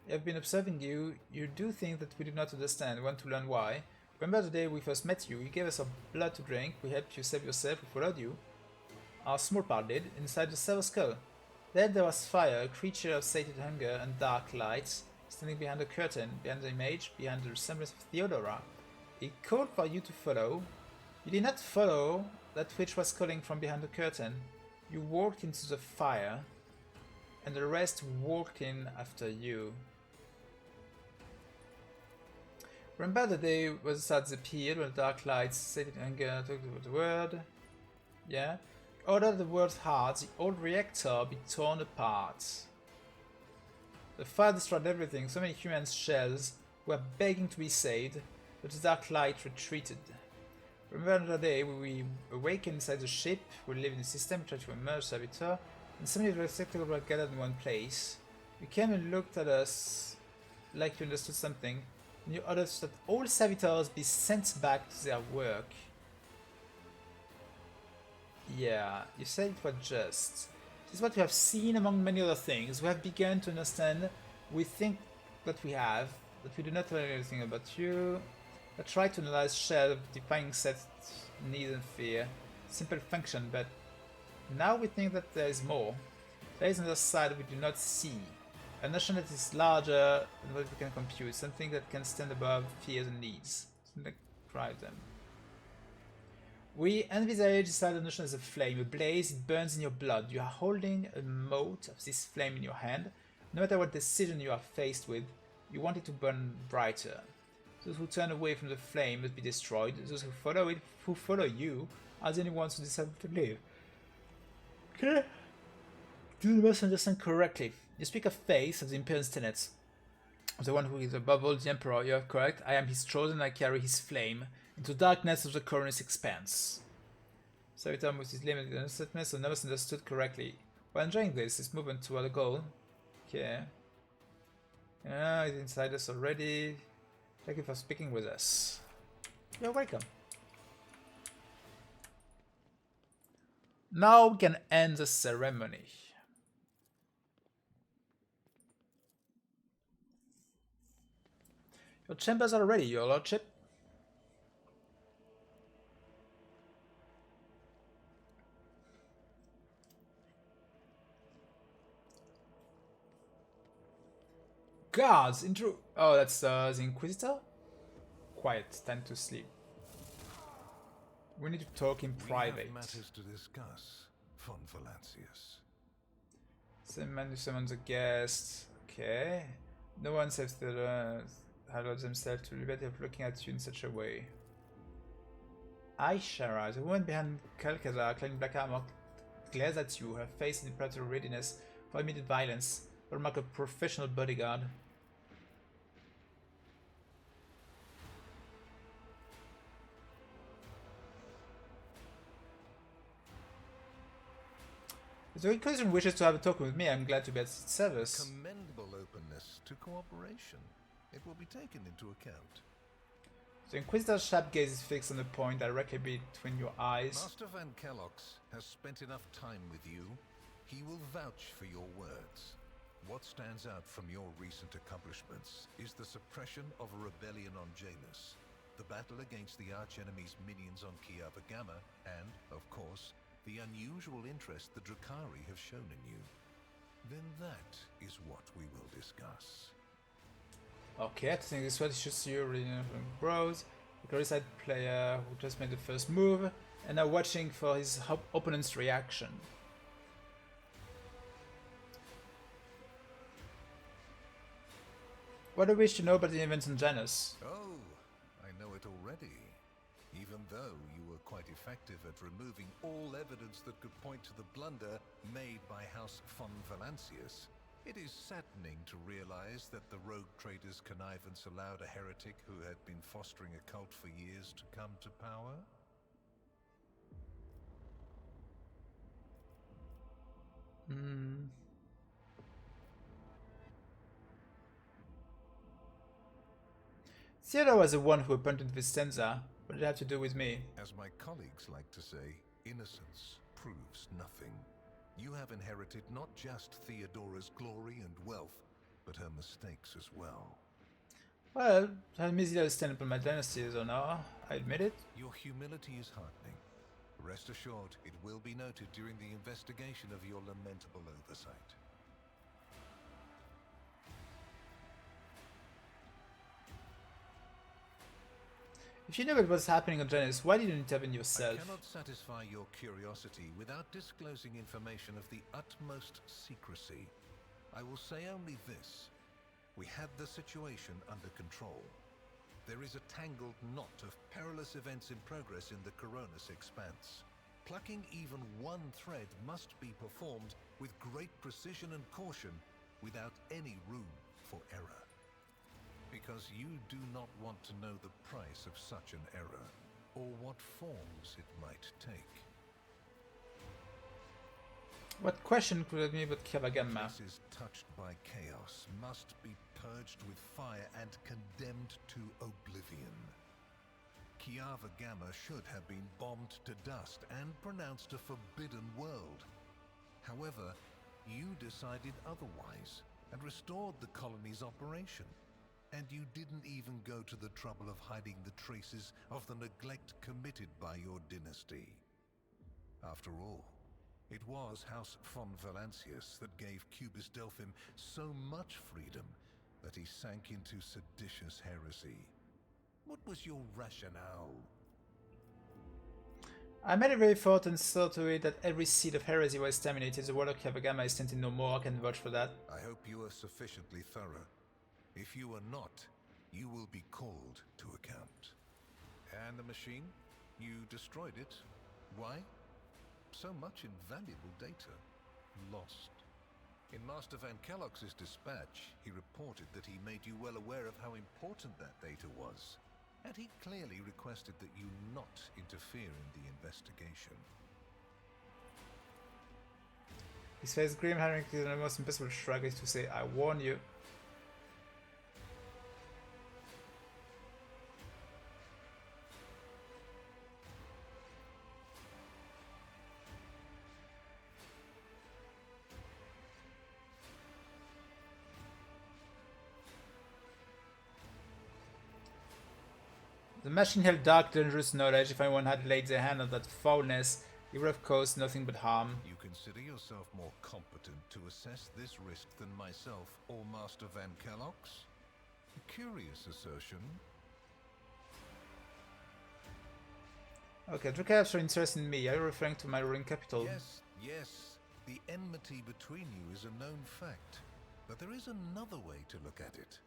I have been observing you. You do things that we do not understand. We want to learn why. Remember the day we first met you? You gave us our blood to drink. We helped you save yourself. We followed you. Our small part did, inside the Silver Skull. Then there was fire, a creature of sated hunger and dark lights, standing behind a curtain, behind the image, behind the resemblance of Theodora. It called for you to follow. You did not follow that which was calling from behind the curtain. You walked into the fire, and the rest walked in after you. Remember the day was at the pier when the dark lights sated hunger talked about the word? Yeah? Ordered the world's heart, the old reactor be torn apart. The fire destroyed everything. So many human shells were begging to be saved, but the dark light retreated. Remember the day we awakened inside the ship, we lived in the system, tried to emerge Savitor, and so many of the receptacles were gathered in one place. You came and looked at us like you understood something, and you ordered that all servitors be sent back to their work. Yeah, you said it was just. This is what we have seen among many other things. We have begun to understand. We think that we have, but we do not know anything about you. I try to analyze shell of defining set need and fear. Simple function, but now we think that there is more. There is another side we do not see. A notion that is larger than what we can compute. Something that can stand above fears and needs. Something that drives them. We envisage this other notion as a flame, a blaze, it burns in your blood. You are holding a mote of this flame in your hand. No matter what decision you are faced with, you want it to burn brighter. Those who turn away from the flame must be destroyed. Those who follow you, are the only ones who decide to live. Okay? Do you must understand correctly. You speak of faith, of the Imperial's tenets. Of the one who is above all the Emperor, you are correct. I am his chosen, I carry his flame into darkness of the coronous expanse. Servitor with his limited uncertainty, so never understood correctly. While enjoying this, his movement toward the goal. Okay. Yeah, he's inside us already. Thank you for speaking with us. You're welcome. Now we can end the ceremony. Your chambers are ready, your lordship. Guards, intro. Oh, that's the Inquisitor? Quiet, time to sleep. We need to talk in private. We have matters to discuss, Von Valancius. Same man who summons a guest. Okay. No one says that allowed themselves to the liberty of looking at you in such a way. Aishara, the woman behind Calcazar, claiming black armor, glares at you, her face in preparatory readiness for immediate violence, but mark a professional bodyguard. If the Inquisition wishes to have a talk with me, I'm glad to be at its service. Commendable openness to cooperation. It will be taken into account. The Inquisitor's sharp gaze is fixed on the point directly between your eyes. Master Van Kellogg's has spent enough time with you. He will vouch for your words. What stands out from your recent accomplishments is the suppression of a rebellion on Janus, the battle against the archenemy's minions on Kiava Gamma, and, of course, the unusual interest the Drakari have shown in you. Then that is what we will discuss. Okay, I think this one is just you reading from Bros, the glorified player who just made the first move, and now watching for his opponent's reaction. What do you wish to know about the events in Janus? Oh, I know it already. Even though you were quite effective at removing all evidence that could point to the blunder made by House von Valancius, it is saddening to realize that the rogue trader's connivance allowed a heretic who had been fostering a cult for years to come to power. Theodore was the one who appointed Vicenza. What did it have to do with me? As my colleagues like to say, innocence proves nothing. You have inherited not just Theodora's glory and wealth, but her mistakes as well. Well, I'm easy to stand up on my dynasty, so now I admit it. Your humility is heartening. Rest assured, it will be noted during the investigation of your lamentable oversight. If you knew what was happening on Janus, why didn't you intervene I yourself? cannot satisfy your curiosity without disclosing information of the utmost secrecy. I will say only this. We had the situation under control. There is a tangled knot of perilous events in progress in the Coronis expanse. Plucking even one thread must be performed with great precision and caution, without any room for error. Because you do not want to know the price of such an error, or what forms it might take. What question could have me about Kavagama? Places touched by chaos must be purged with fire and condemned to oblivion. Kiava Gamma should have been bombed to dust and pronounced a forbidden world. However, you decided otherwise and restored the colony's operation. And you didn't even go to the trouble of hiding the traces of the neglect committed by your dynasty. After all, it was House von Valancius that gave Cubis Delphim so much freedom that he sank into seditious heresy. What was your rationale? I made a very thought and saw to it that every seed of heresy was terminated. The Warlock Kavagama is tainted no more. I can vouch for that. I hope you are sufficiently thorough. If you are not, you will be called to account. And the machine? You destroyed it. Why? So much invaluable data lost. In Master Van Kellogg's dispatch, he reported that he made you well aware of how important that data was. And he clearly requested that you not interfere in the investigation. His face grim, having the most impossible shrug is to say, I warn you. The machine held dark, dangerous knowledge. If anyone had laid their hand on that foulness, it would have caused nothing but harm. You consider yourself more competent to assess this risk than myself or Master Van Kellogg's? A curious assertion. Okay, Druka have shown interest in me. Are you referring to my ruling capital? Yes. The enmity between you is a known fact. But there is another way to look at it.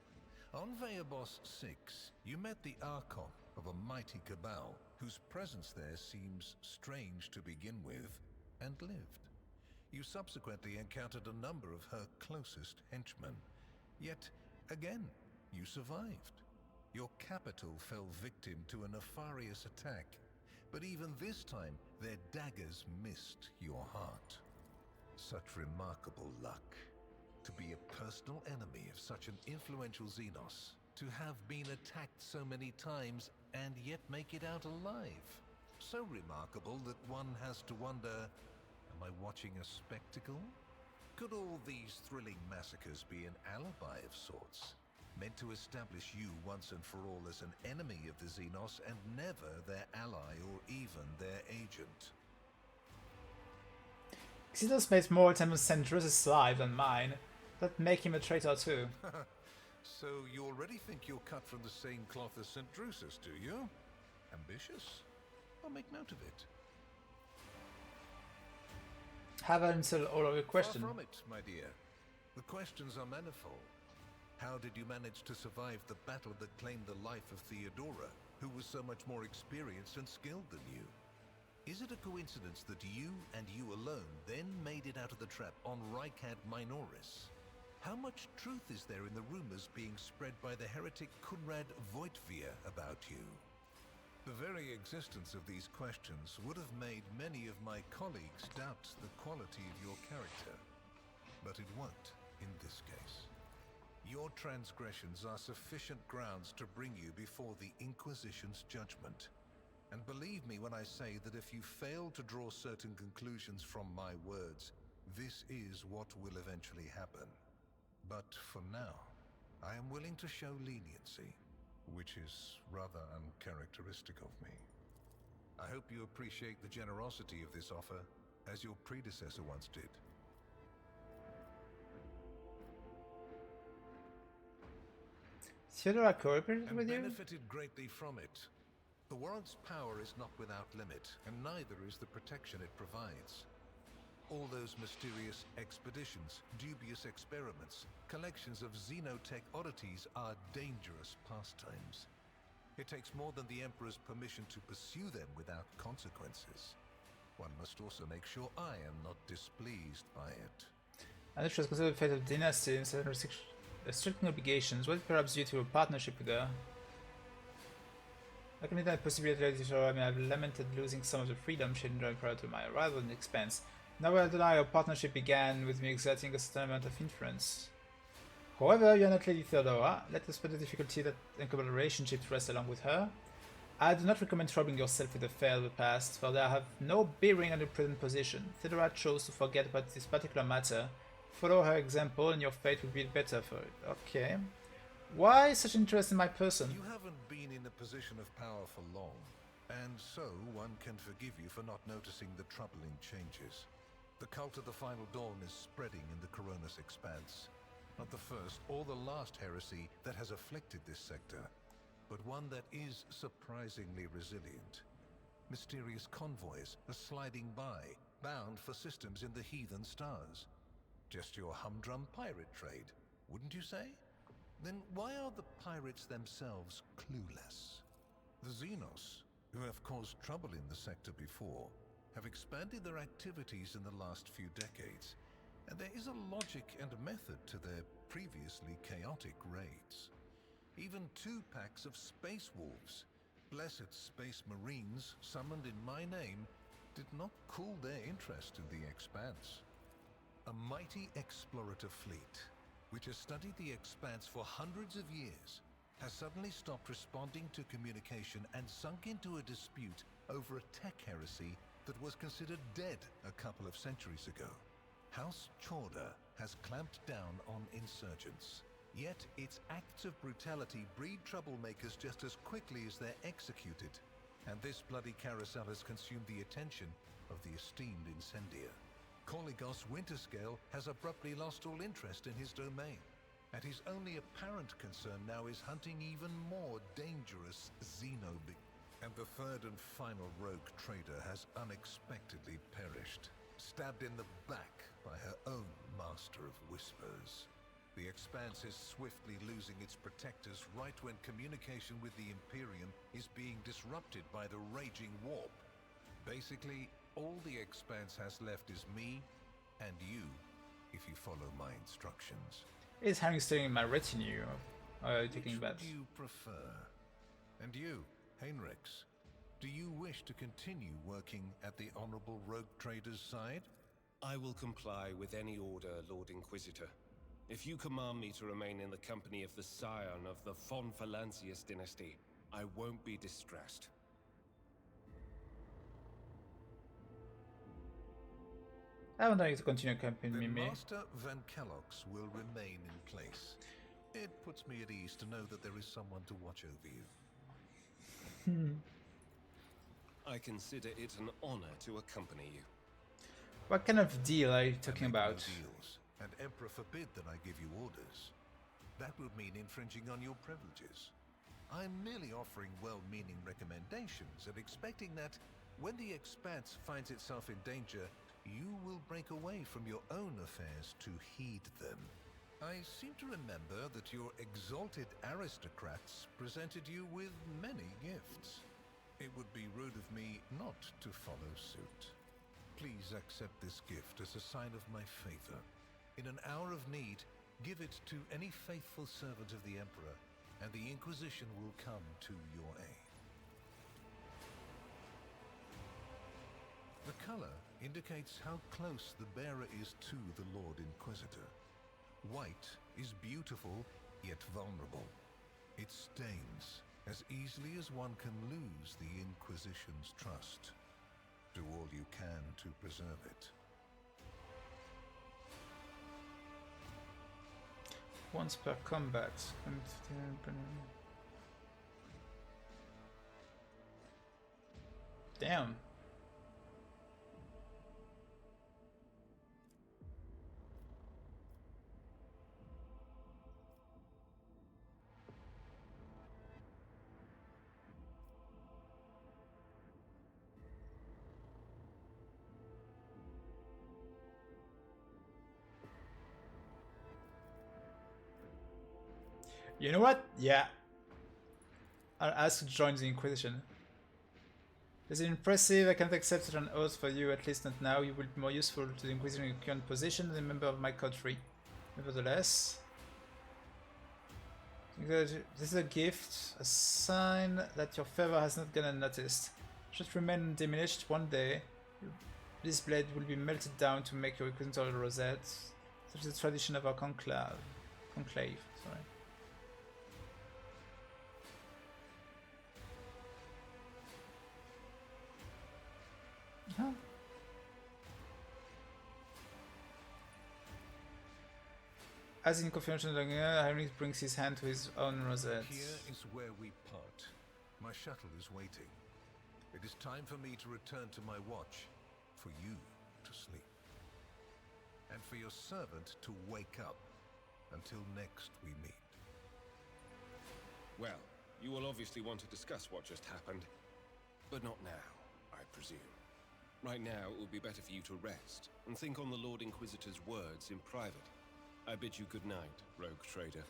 On Veabos 6, you met the Archon of a mighty cabal, whose presence there seems strange to begin with, and lived. You subsequently encountered a number of her closest henchmen. Yet, again, you survived. Your capital fell victim to a nefarious attack, but even this time, their daggers missed your heart. Such remarkable luck. To be a personal enemy of such an influential Xenos, to have been attacked so many times and yet make it out alive. So remarkable that one has to wonder, am I watching a spectacle? Could all these thrilling massacres be an alibi of sorts, meant to establish you once and for all as an enemy of the Xenos and never their ally or even their agent? Xenos made more attempts on Drusa's life than mine. That make him a traitor too. So you already think you're cut from the same cloth as St. Drusus, do you? Ambitious? I'll make note of it. Have I answered all of your questions? Far from it, my dear. The questions are manifold. How did you manage to survive the battle that claimed the life of Theodora, who was so much more experienced and skilled than you? Is it a coincidence that you and you alone then made it out of the trap on Rykad Minoris? How much truth is there in the rumors being spread by the heretic Kunrad Voitvia about you? The very existence of these questions would have made many of my colleagues doubt the quality of your character. But it won't in this case. Your transgressions are sufficient grounds to bring you before the Inquisition's judgment. And believe me when I say that if you fail to draw certain conclusions from my words, this is what will eventually happen. But for now, I am willing to show leniency, which is rather uncharacteristic of me. I hope you appreciate the generosity of this offer, as your predecessor once did. Theodora cooperated And with you? benefited greatly from it. The world's power is not without limit, and neither is the protection it provides. All those mysterious expeditions, dubious experiments, collections of xenotech oddities are dangerous pastimes. It takes more than the Emperor's permission to pursue them without consequences. One must also make sure I am not displeased by it. And it was considered the fate of the dynasty and certain restricting obligations, what perhaps due to a partnership with her? I can that possibility I may have lamented losing some of the freedom she enjoyed prior to my arrival and expense. Now I deny our partnership began with me exerting a certain amount of influence. However, you are not Lady Theodora. Let us put the difficulty that incomplete relationship to rest along with her. I do not recommend troubling yourself with the affair of the past, for they have no bearing on your present position. Theodora chose to forget about this particular matter. Follow her example and your fate will be better for it. Okay. Why such interest in my person? You haven't been in a position of power for long, and so one can forgive you for not noticing the troubling changes. The cult of the Final Dawn is spreading in the Coronis expanse. Not the first or the last heresy that has afflicted this sector, but one that is surprisingly resilient. Mysterious convoys are sliding by, bound for systems in the heathen stars. Just your humdrum pirate trade, wouldn't you say? Then why are the pirates themselves clueless? The Xenos, who have caused trouble in the sector before, have expanded their activities in the last few decades, and there is a logic and method to their previously chaotic raids. Even 2 packs of space wolves, blessed space marines summoned in my name, did not cool their interest in the expanse. A mighty explorator fleet, which has studied the Expanse for hundreds of years, has suddenly stopped responding to communication and sunk into a dispute over a tech heresy that was considered dead a couple of centuries ago. House Chorda has clamped down on insurgents, yet its acts of brutality breed troublemakers just as quickly as they're executed, and this bloody carousel has consumed the attention of the esteemed Incendiar. Korligos Winterscale has abruptly lost all interest in his domain, and his only apparent concern now is hunting even more dangerous xenobi. And the third and final rogue trader has unexpectedly perished, stabbed in the back by her own Master of Whispers. The Expanse is swiftly losing its protectors right when communication with the Imperium is being disrupted by the raging warp. Basically, all the Expanse has left is me and you, if you follow my instructions. Is Harry staying in my retinue? Or are you taking bets? Which would you prefer? And you, Heinrichs, do you wish to continue working at the Honorable Rogue Trader's side? I will comply with any order, Lord Inquisitor. If you command me to remain in the company of the scion of the von Valancius dynasty, I won't be distressed. I want you to continue accompanying me. Master Van Kellogg's will remain in place. It puts me at ease to know that there is someone to watch over you. I consider it an honor to accompany you. What kind of deal are you talking I make no about? deals, and Emperor forbid that I give you orders. That would mean infringing on your privileges. I'm merely offering well-meaning recommendations and expecting that when the Expanse finds itself in danger, you will break away from your own affairs to heed them. I seem to remember that your exalted aristocrats presented you with many gifts. It would be rude of me not to follow suit. Please accept this gift as a sign of my favor. In an hour of need, give it to any faithful servant of the Emperor, and the Inquisition will come to your aid. The color indicates how close the bearer is to the Lord Inquisitor. White is beautiful, yet vulnerable. It stains as easily as one can lose the Inquisition's trust. Do all you can to preserve it. Once per combat. Damn. You know what? Yeah. I'll ask to join the Inquisition. Is it impressive? I can't accept such an oath for you, at least not now. You will be more useful to the Inquisition in your current position than a member of my coterie. Nevertheless, this is a gift, a sign that your favor has not gone unnoticed. Just remain undiminished. One day, this blade will be melted down to make your equatorial rosette. Such is the tradition of our conclave. Sorry. Huh? As in confirmation, Henry brings his hand to his own rosette. Here is where we part. My shuttle is waiting. It is time for me to return to my watch, for you to sleep, and for your servant to wake up. Until next we meet. Well, you will obviously want to discuss what just happened, but not now, I presume. Right now, it would be better for you to rest and think on the Lord Inquisitor's words in private. I bid you good night, Rogue Trader.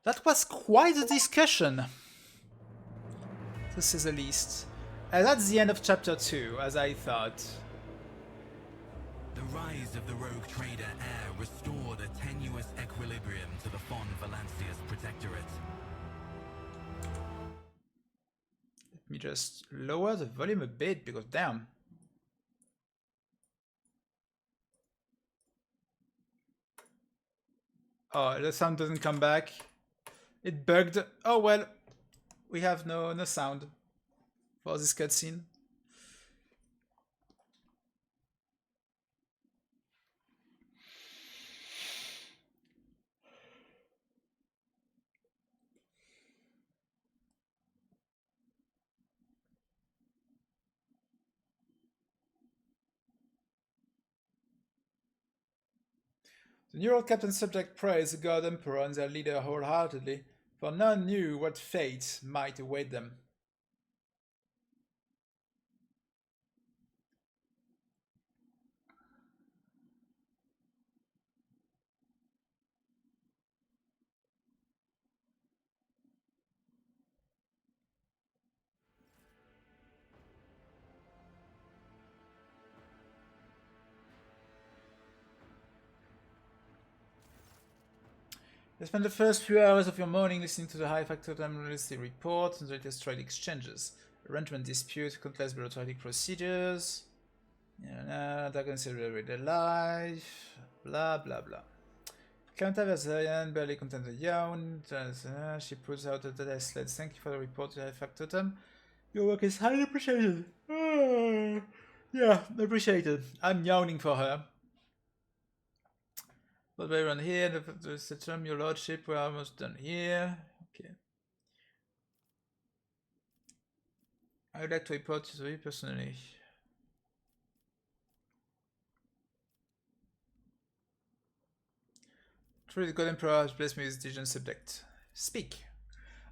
That was quite a discussion, to say the least. And that's the end of chapter 2, as I thought. The rise of the Rogue Trader heir restored a tenuous equilibrium to the von Valancius Protectorate. Let me me just lower the volume a bit because damn. Oh, the sound doesn't come back. It bugged. Oh well, we have no sound for this cutscene. The new world captain subject praised the god emperor and their leader wholeheartedly, for none knew what fate might await them. You spend the first few hours of your morning listening to the high factor analysis report and the latest trade exchanges, arrangement dispute, countless bureaucratic procedures, Dragon Silver their life, blah blah blah. Counter Verzarian barely contains a yawn. She pulls out the data slides. Thank you for the report to high factor term. Your work is highly appreciated. Yeah, appreciated. I'm yawning for her. But we're on here, the term, your lordship, we're almost done here. Okay. I would like to report to you personally. Truly, the God Emperor has blessed me with diligent subject. Speak.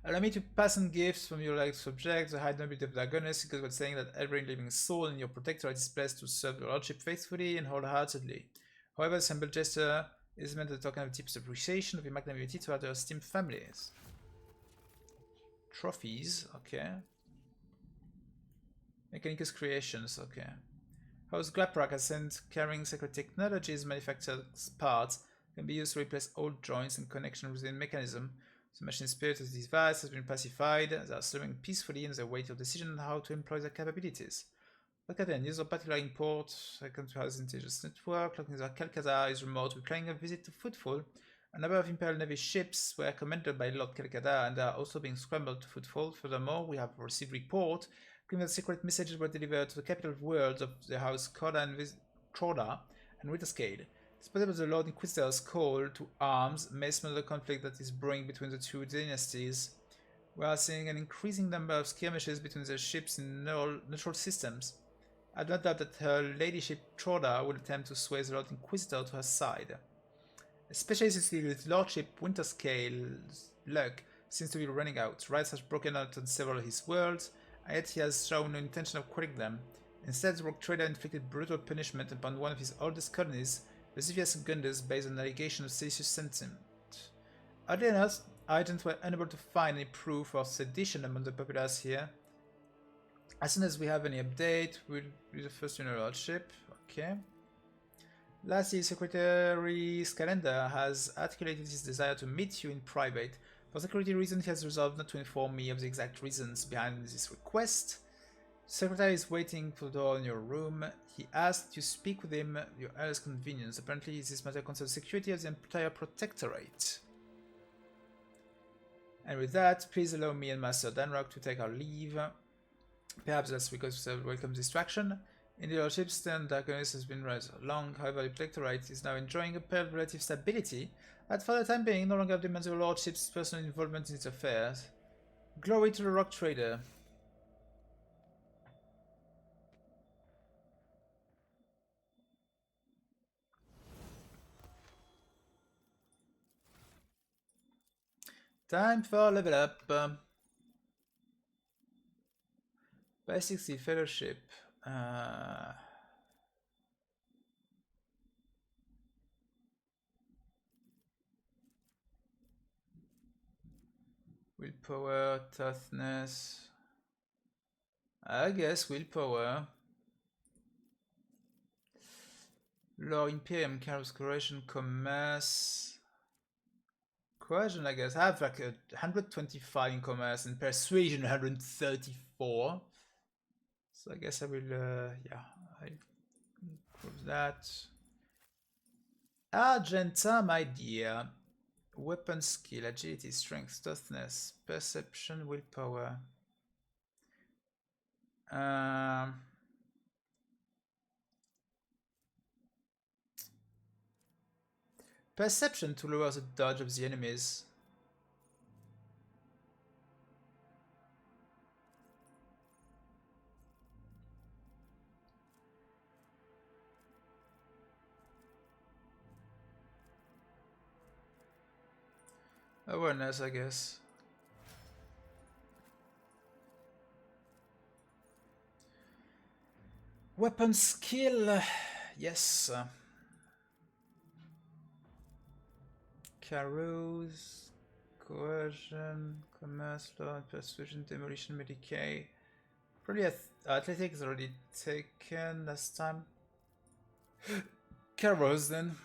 Allow me to pass on gifts from your like subject, the high nobility of Dragoness, because we're saying that every living soul in your protectorate is blessed to serve your lordship faithfully and wholeheartedly. However, this humble gesture is meant as a token of deepest appreciation of your magnanimity to other esteemed families. Trophies, okay. Mechanicus creations, okay. House Glaprak has sent carrying sacred technologies, manufactured parts, can be used to replace old joints and connection within the mechanism. The machine spirit of this device has been pacified. They are slowing peacefully in their wait of decision on how to employ their capabilities. Look at them, use of particular import, second to house intelligence network, looking at Calcada is remote, replying a visit to Footfall. A number of Imperial Navy ships were commanded by Lord Calcada and are also being scrambled to Footfall. Furthermore, we have received report claiming that secret messages were delivered to the capital worlds of the House Corda and Troda and Winterscale. It's possible the Lord Inquisitor's call to arms may smell the conflict that is brewing between the two dynasties. We are seeing an increasing number of skirmishes between the ships in neutral systems. I don't doubt that her ladyship Troda will attempt to sway the Lord Inquisitor to her side. Especially since his lordship Winterscale's luck seems to be running out. Riots has broken out on several of his worlds, and yet he has shown no intention of quelling them. Instead, the Rogue Trader inflicted brutal punishment upon one of his oldest colonies, Vesuvius Gundus, based on an allegation of seditious sentiment. Oddly enough, agents were unable to find any proof of sedition among the populace here. As soon as we have any update, we'll be the first in our lordship. Okay. Lastly, Secretary Scalender has articulated his desire to meet you in private. For security reasons, he has resolved not to inform me of the exact reasons behind this request. The Secretary is waiting for the door in your room. He asked you to speak with him at your earliest convenience. Apparently, this matter concerns the security of the entire Protectorate. And with that, please allow me and Master Danrock to take our leave. Perhaps that's because of the welcome distraction. In the lordship's stand, Darkness has been rather long. However, the Protectorate is now enjoying a period of relative stability that for the time being no longer demands the lordship's personal involvement in its affairs. Glory to the Rock Trader. Time for level up. By 60 Fellowship. Willpower, toughness. I guess willpower. Law Imperium, Chaos Corporation, Commerce. Coercion, I guess. I have like 125 in commerce and persuasion 134. So I guess I will, yeah, I improve that. Argenta, my dear. Weapon skill, agility, strength, toughness, perception, willpower. Perception to lower the dodge of the enemies. Awareness, I guess. Weapon skill, yes. Carouse, coercion, commerce, law, persuasion, demolition, Medicaid. Probably athletics already taken last time. Carouse then.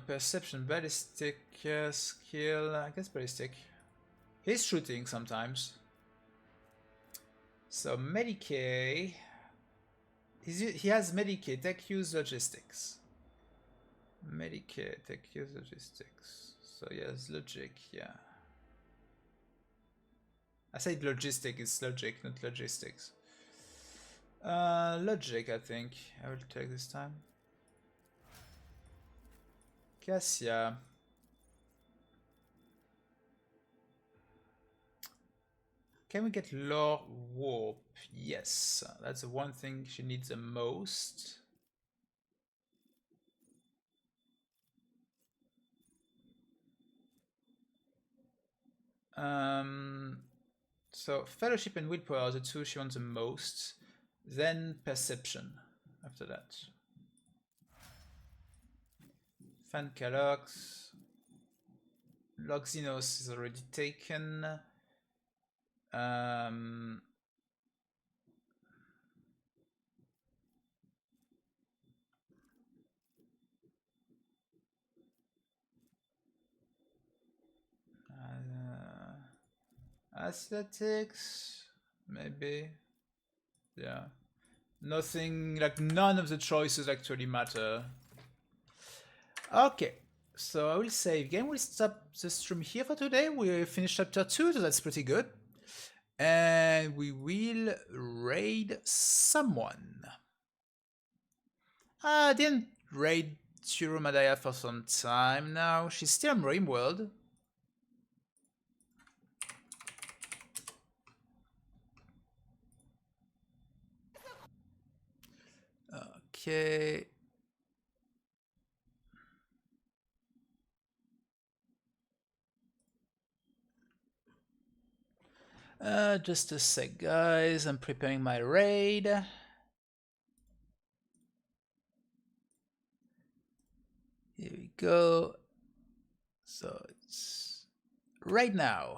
Perception, ballistic skill, I guess ballistic. He's shooting sometimes. So Medicaid, he has Medicaid, tech use logistics. Medicaid, tech use logistics. So yes, logic, yeah. I said logistic, it's logic, not logistics. Logic, I think. I will take this time. Cassia. Can we get lore warp? Yes, that's the one thing she needs the most. So fellowship and willpower are the two she wants the most. Then perception after that. Fancalox. Loxinos is already taken. Athletics, maybe. Yeah. Nothing, like none of the choices actually matter. Okay, so I will save game. We'll stop the stream here for today. We finished chapter 2, so that's pretty good. And we will raid someone. I didn't raid Chiro Madaya for some time now. She's still in Rimworld. Okay. Just a sec, guys. I'm preparing my raid. Here we go. So it's right now.